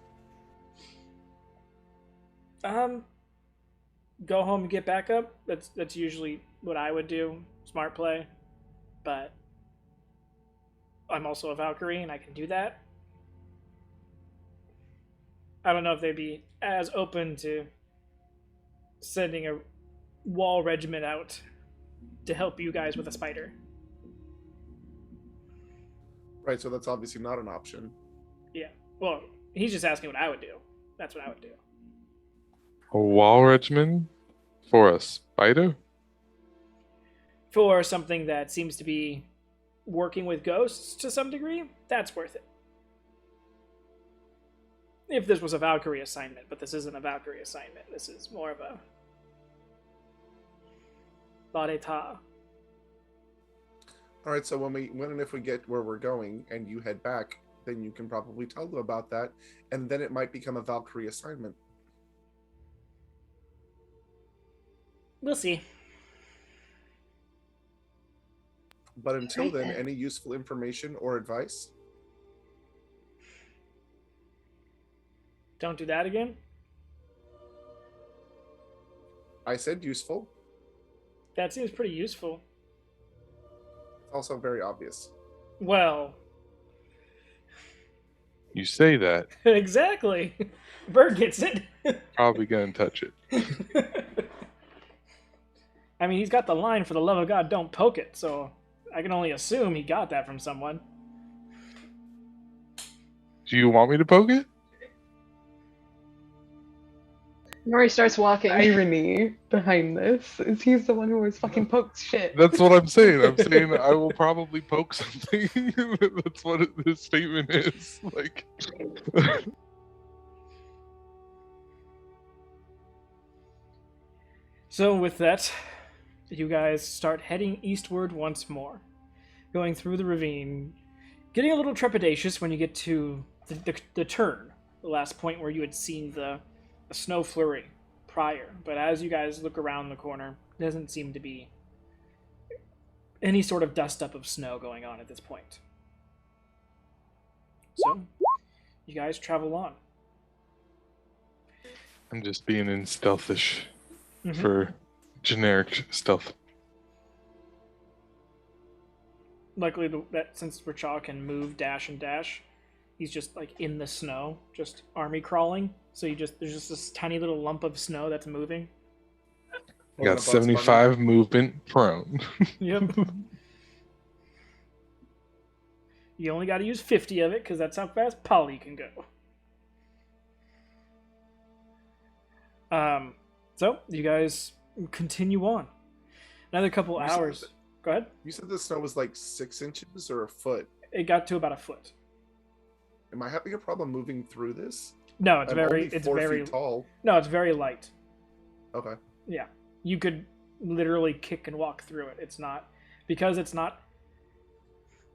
Go home and get back up. That's usually what I would do. Smart play. But I'm also a Valkyrie and I can do that. I don't know if they'd be as open to sending a wall regiment out to help you guys with a spider. Right, so that's obviously not an option. Yeah. Well, he's just asking what I would do. That's what I would do. A wall regimen for a spider? For something that seems to be working with ghosts to some degree, that's worth it. If this was a Valkyrie assignment, but this isn't a Valkyrie assignment. This is more of a L'Etat. All right, so when and if we get where we're going and you head back, then you can probably tell them about that, and then it might become a Valkyrie assignment. We'll see. But until Right then, then. any useful information or advice? Don't do that again. I said useful. That seems pretty useful. Also very obvious. Well, You say that, exactly. Bird gets it. probably gonna touch it. I mean, he's got the line, "For the love of God, don't poke it," so I can only assume he got that from someone. Do you want me to poke it? Murray starts walking. Irony behind this is he's the one who always fucking pokes shit. That's what I'm saying. I'm saying I will probably poke something. That's what this statement is. Like, So with that, you guys start heading eastward once more, going through the ravine, getting a little trepidatious when you get to the turn, the last point where you had seen the snow flurry prior. But as you guys look around the corner, there doesn't seem to be any sort of dust up of snow going on at this point. So, you guys travel on. I'm just being in stealthish Mhm. for generic stealth. Luckily, that since Rachel can move, dash, and dash, he's just like in the snow, just army crawling. So there's just this tiny little lump of snow that's moving. I got 75 movement prone. Yep. You only got to use 50 of it because that's how fast Polly can go. So you guys continue on. Another couple hours. Go ahead. You said the snow was like 6 inches or a foot. It got to about a foot. Am I having a problem moving through this? No, it's I'm very, only it's 4 very feet tall. No, it's very light. Okay. Yeah, you could literally kick and walk through it. It's not because it's not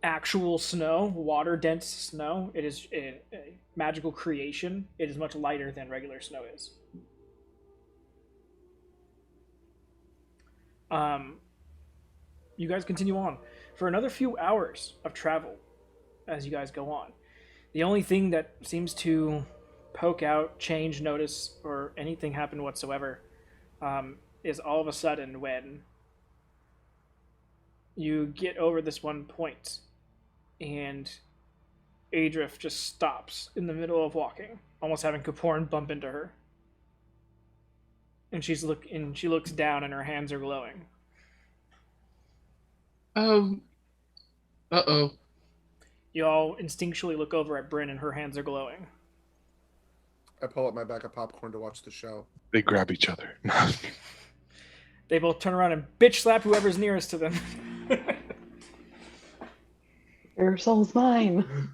actual snow, water dense snow. It is a magical creation. It is much lighter than regular snow is. You guys continue on for another few hours of travel as you guys go on. The only thing that seems to poke out, change, notice, or anything happen whatsoever is all of a sudden when you get over this one point and Adrift just stops in the middle of walking, almost having Kaporn bump into her. And she looks down and her hands are glowing. Uh-oh. You all instinctually look over at Bryn and her hands are glowing. I pull up my bag of popcorn to watch the show. They grab each other. They both turn around and bitch slap whoever's nearest to them. Your soul's mine.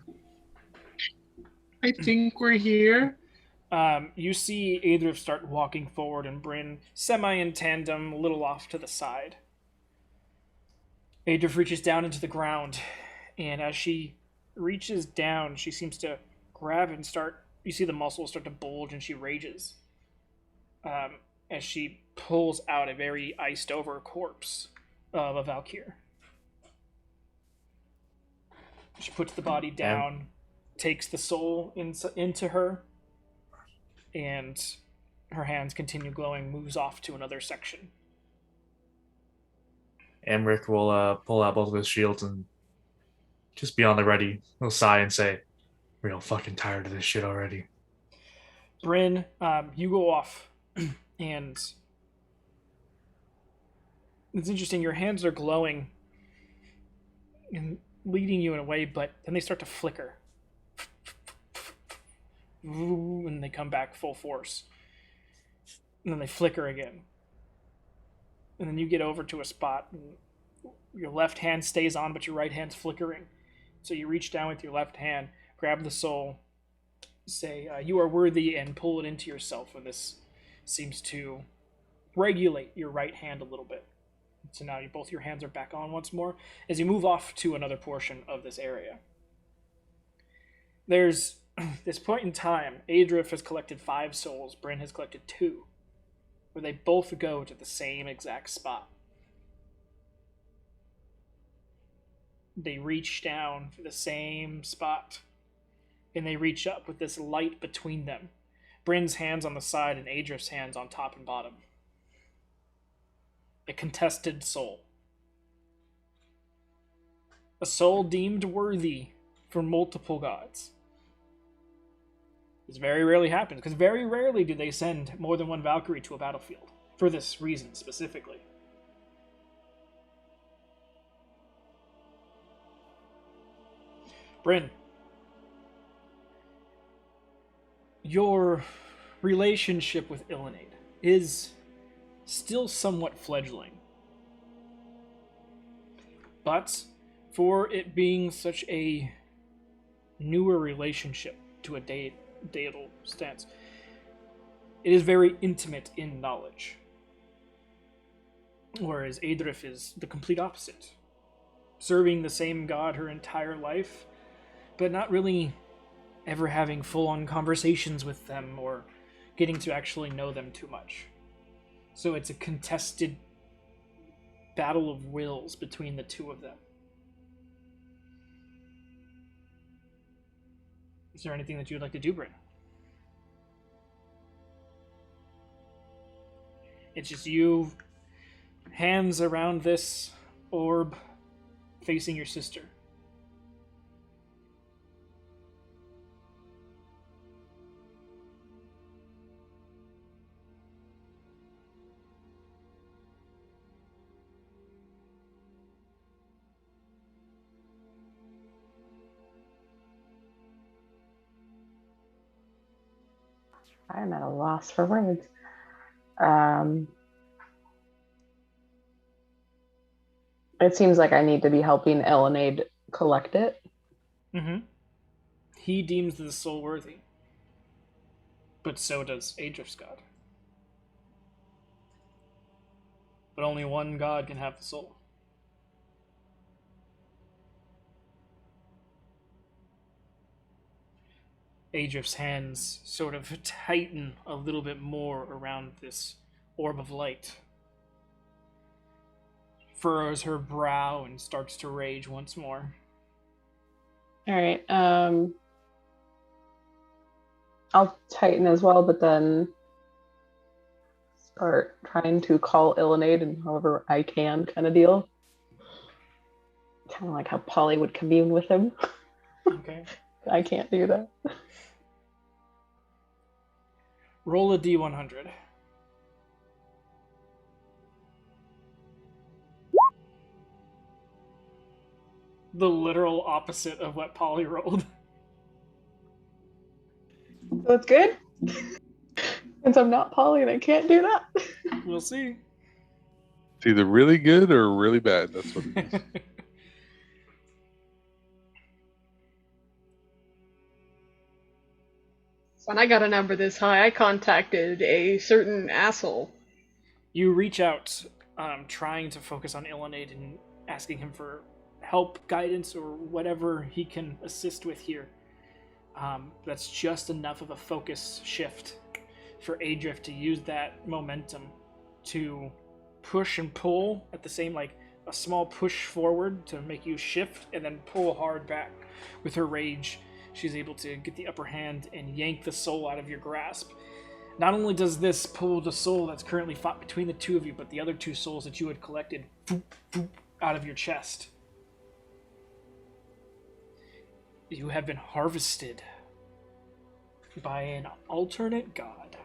I think we're here. You see Adrift start walking forward and Bryn semi in tandem, a little off to the side. Adrift reaches down into the ground, and as she reaches down, she seems to grab and you see the muscles start to bulge, and she rages. As she pulls out a very iced over corpse of a Valkyr. She puts the body down, takes the soul into her, and her hands continue glowing, moves off to another section. Emmerich will pull out both of his shields and just be on the ready. He'll sigh and say, "Real fucking tired of this shit already." Bryn, you go off, and it's interesting. Your hands are glowing and leading you in a way, but then they start to flicker. And they come back full force. And then they flicker again. And then you get over to a spot, and your left hand stays on, but your right hand's flickering. So you reach down with your left hand, grab the soul, say, "You are worthy," and pull it into yourself. And this seems to regulate your right hand a little bit. So now both your hands are back on once more as you move off to another portion of this area. There's this point in time, Adrift has collected 5 souls, Bryn has collected 2, where they both go to the same exact spot. They reach down for the same spot, and they reach up with this light between them. Bryn's hands on the side and Adrift's hands on top and bottom. A contested soul. A soul deemed worthy for multiple gods. This very rarely happens, because very rarely do they send more than one Valkyrie to a battlefield, for this reason specifically. Bryn, your relationship with Illinade is still somewhat fledgling. But for it being such a newer relationship to a deital stance, it is very intimate in knowledge. Whereas Adrift is the complete opposite. Serving the same god her entire life, but not really ever having full-on conversations with them or getting to actually know them too much. So it's a contested battle of wills between the two of them. Is there anything that you would like to do, Bryn? It's just you, hands around this orb, facing your sister. I'm at a loss for words. It seems like I need to be helping Elenade collect it. Mm-hmm. He deems the soul worthy. But so does Adrift's god. But only one god can have the soul. Adrift's hands sort of tighten a little bit more around this orb of light. Furrows her brow and starts to rage once more. All right. I'll tighten as well, but then start trying to call Elenade and however I can kind of deal. Kind of like how Polly would commune with him. Okay. I can't do that. Roll a D100. The literal opposite of what Polly rolled. So it's good? Since I'm not Polly and I can't do that. We'll see. It's either really good or really bad. That's what it is. When I got a number this high, I contacted a certain asshole. You reach out, trying to focus on Elenade and asking him for help, guidance, or whatever he can assist with here. That's just enough of a focus shift for Adrift to use that momentum to push and pull at the same, like a small push forward to make you shift and then pull hard back. With her rage, she's able to get the upper hand and yank the soul out of your grasp. Not only does this pull the soul that's currently fought between the two of you, but the other two souls that you had collected out of your chest. You have been harvested by an alternate god.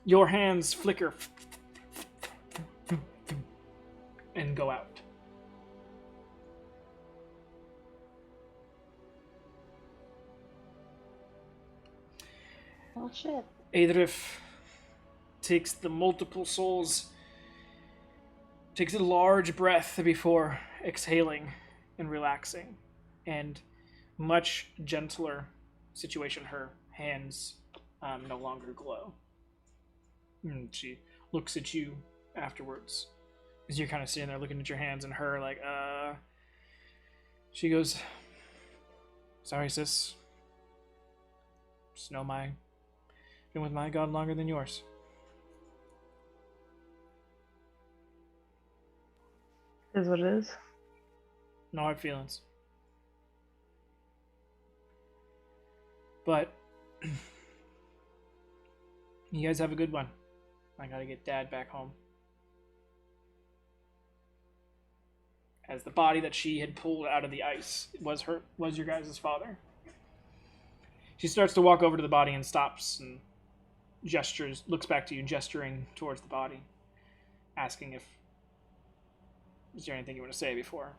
Your hands flicker and go out. Oh shit. Adrif takes the multiple souls, takes a large breath before exhaling and relaxing, and much gentler situation. Her hands no longer glow. And she looks at you afterwards as you're kind of sitting there looking at your hands, and her like, she goes, "Sorry, sis. Just know been with my god longer than yours." Is what it is. No hard feelings. But you guys have a good one. I gotta get Dad back home. As the body that she had pulled out of the ice was your guys' father. She starts to walk over to the body and stops and looks back to you, gesturing towards the body, asking if is there anything you want to say before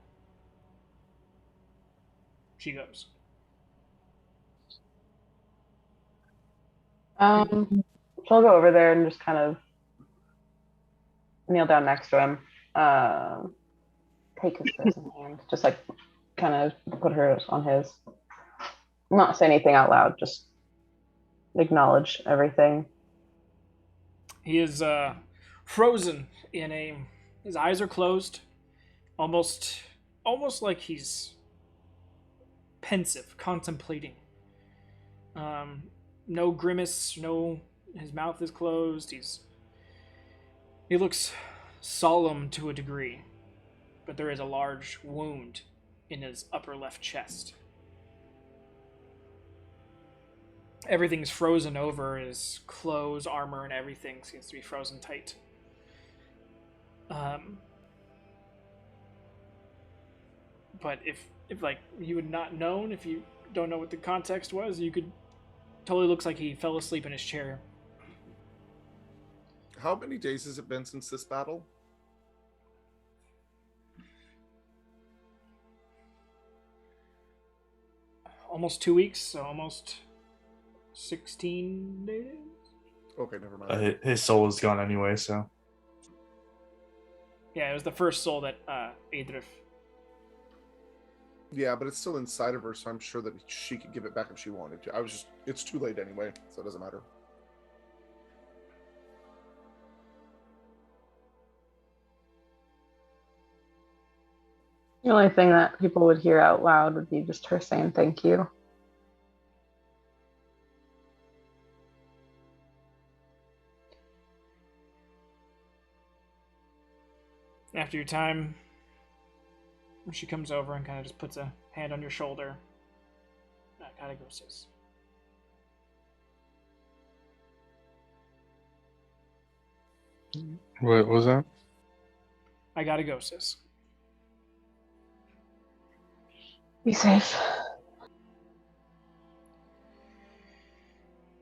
she goes. So I'll go over there and just kind of kneel down next to him. Take his frozen hand. Just like kind of put hers on his. Not say anything out loud, just acknowledge everything. He is frozen his eyes are closed, almost like he's pensive, contemplating No grimace, no. His mouth is closed. He looks solemn to a degree, but there is a large wound in his upper left chest. Everything's frozen over. His clothes, armor, and everything seems to be frozen tight. But if like you would not known, if you don't know what the context was, you could totally looks like he fell asleep in his chair. How many days has it been since this battle? Almost 2 weeks, so almost 16 days. Okay, never mind. His soul is gone anyway, so. Yeah, it was the first soul that Adrif. Yeah, but it's still inside of her, so I'm sure that she could give it back if she wanted to. It's too late anyway, so it doesn't matter. The only thing that people would hear out loud would be just her saying thank you. After your time, she comes over and kind of just puts a hand on your shoulder. That kind of goes. What was that? I gotta go, sis. Be safe.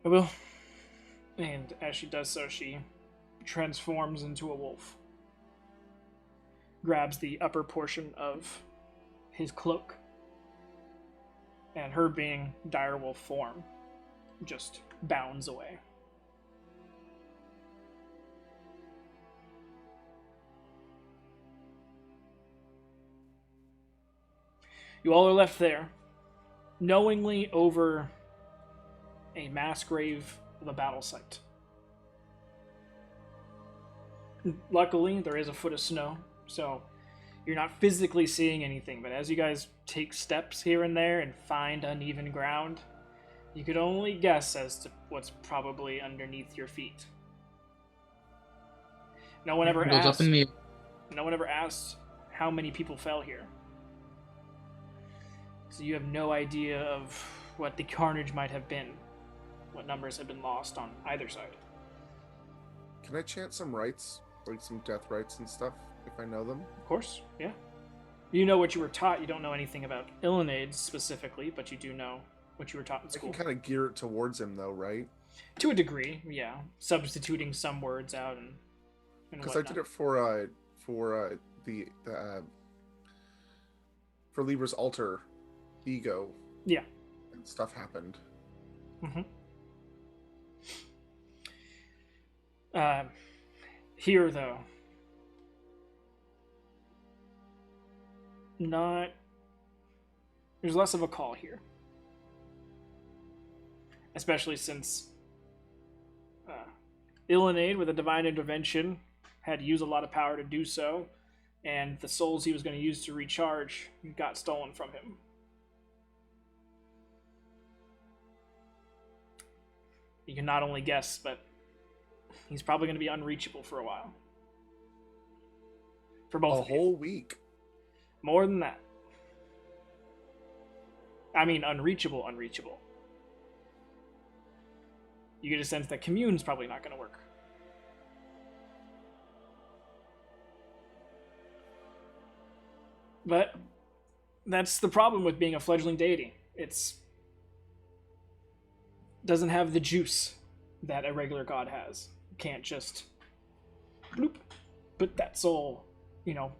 I will. And as she does so, she transforms into a wolf. Grabs the upper portion of his cloak. And her being direwolf form just bounds away. You all are left there, knowingly over a mass grave of a battle site. Luckily, there is a foot of snow, so you're not physically seeing anything, but as you guys take steps here and there and find uneven ground, you could only guess as to what's probably underneath your feet. No one ever asked how many people fell here. So you have no idea of what the carnage might have been, what numbers have been lost on either side. Can I chant some rites, like some death rites and stuff, if I know them? Of course, yeah. You know what you were taught. You don't know anything about Illinades specifically, but you do know what you were taught in I school. can kind of gear it towards him, though, right? To a degree, yeah. Substituting some words out and because I did it for Libra's altar ego. Yeah. And stuff happened. Mm-hmm. Here, though, there's less of a call here. Especially since Illinade, with a divine intervention, had to use a lot of power to do so, and the souls he was going to use to recharge got stolen from him. You can not only guess, but he's probably going to be unreachable for a while. For both of you. A whole week. More than that. I mean, unreachable. You get a sense that commune's probably not going to work. But that's the problem with being a fledgling deity. It's doesn't have the juice that a regular god has. You can't just bloop, put that soul,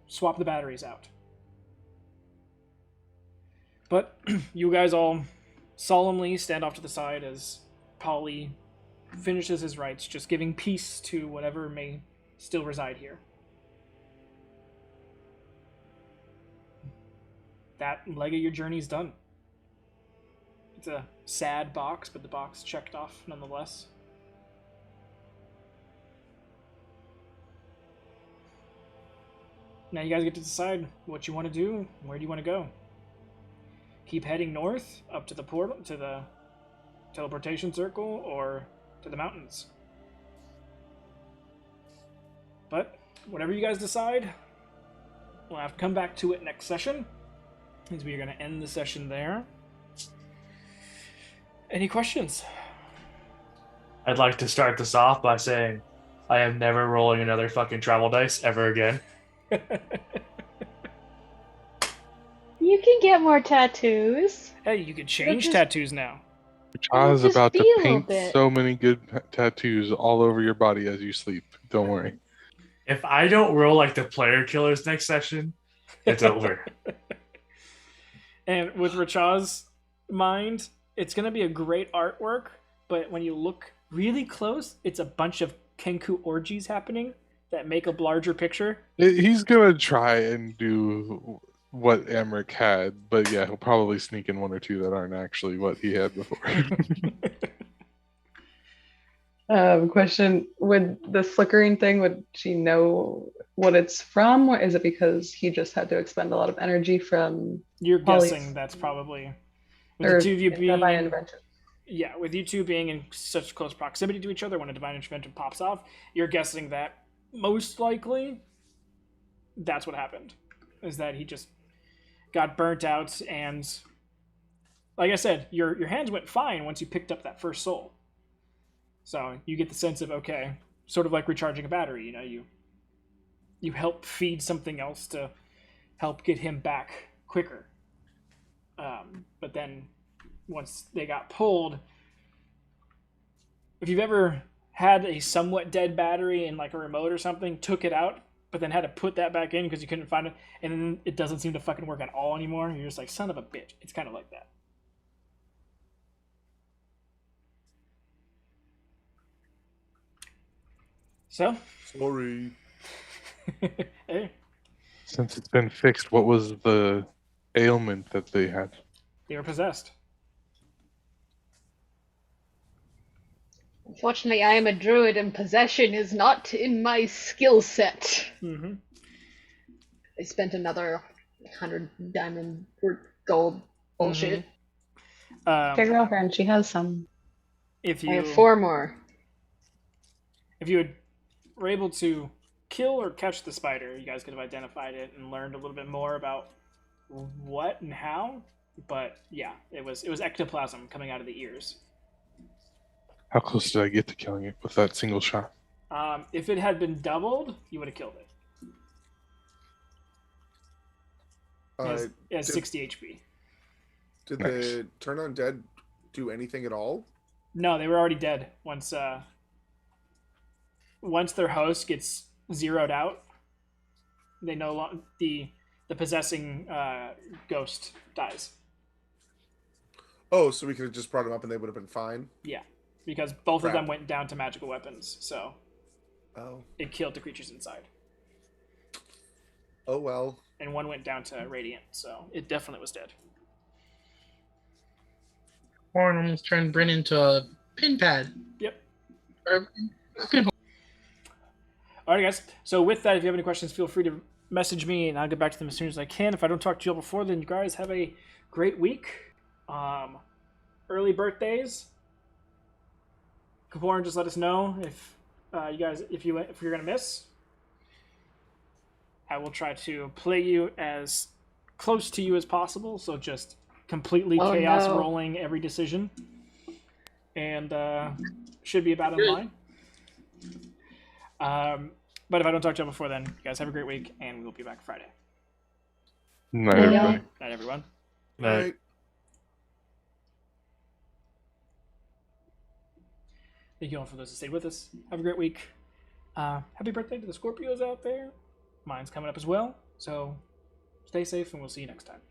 swap the batteries out. But you guys all solemnly stand off to the side as Polly finishes his rites, just giving peace to whatever may still reside here. That leg of your journey's done. It's a sad box, but the box checked off nonetheless. Now you guys get to decide what you want to do. Where do you want to go? Keep heading north up to the portal, to teleportation circle or to the mountains. But whatever you guys decide, we'll have to come back to it next session, because we are going to end the session there. Any questions? I'd like to start this off by saying I am never rolling another fucking travel dice ever again. You can get more tattoos. Hey, you can change just- tattoos now. Chaz just about to feel a paint bit. so many good tattoos all over your body as you sleep. Don't worry. If I don't roll like the player killers next session, it's over. And with Rachaz's mind, it's going to be a great artwork, but when you look really close, it's a bunch of Kenku orgies happening that make a larger picture. He's gonna try and do what Emmerich had, but yeah, he'll probably sneak in one or two that aren't actually what he had before. Question: would the flickering thing? Would she know what it's from, or is it because he just had to expend a lot of energy from? You're Polly's- guessing that's probably with Or the two of you being divine intervention? yeah, with you two being in such close proximity to each other when a divine intervention pops off, you're guessing that most likely that's what happened. Is that he just got burnt out, and like I said, your hands went fine once you picked up that first soul. So you get the sense of, okay, sort of like recharging a battery, you know, you help feed something else to help get him back quicker. But then once they got pulled, if you've ever had a somewhat dead battery in like a remote or something, took it out, but then had to put that back in because you couldn't find it, and then it doesn't seem to fucking work at all anymore, you're just like, son of a bitch. It's kind of like that. So, Sorry. hey, Since it's been fixed, what was the ailment that they had? they were possessed. Unfortunately, I am a druid and possession is not in my skill set. Mm-hmm. I spent another 100 diamond or gold bullshit. Your girlfriend, she has some. If I you have 4 more. if you were able to kill or catch the spider, you guys could have identified it and learned a little bit more about what and how. But yeah, it was ectoplasm coming out of the ears. How close did I get to killing it with that single shot? If it had been doubled, you would have killed it. It has Did- 60 HP. Did Nice. the turn on dead do anything at all? No, they were already dead once their host gets zeroed out. They no longer the possessing ghost dies. Oh, so we could have just brought them up and they would have been fine. Yeah, because both of Crap. them went down to magical weapons, so Oh. it killed the creatures inside. Oh well. And one went down to radiant, so it definitely was dead. Warren almost turned Bryn into a pin pad. Yep. Or a pinhole. Alright, guys. So with that, if you have any questions, feel free to message me, and I'll get back to them as soon as I can. If I don't talk to you all before, then you guys have a great week. Early birthdays. Kaporan, just let us know if you guys if you're gonna miss. I will try to play you as close to you as possible, so just completely Oh, chaos no. rolling every decision, and should be about in line. But if I don't talk to you before then, you guys have a great week, and we will be back Friday. Night, Yeah. everybody. Night, everyone. Right. Thank you all for those that stayed with us. Have a great week. Happy birthday to the Scorpios out there. Mine's coming up as well. So stay safe, and we'll see you next time.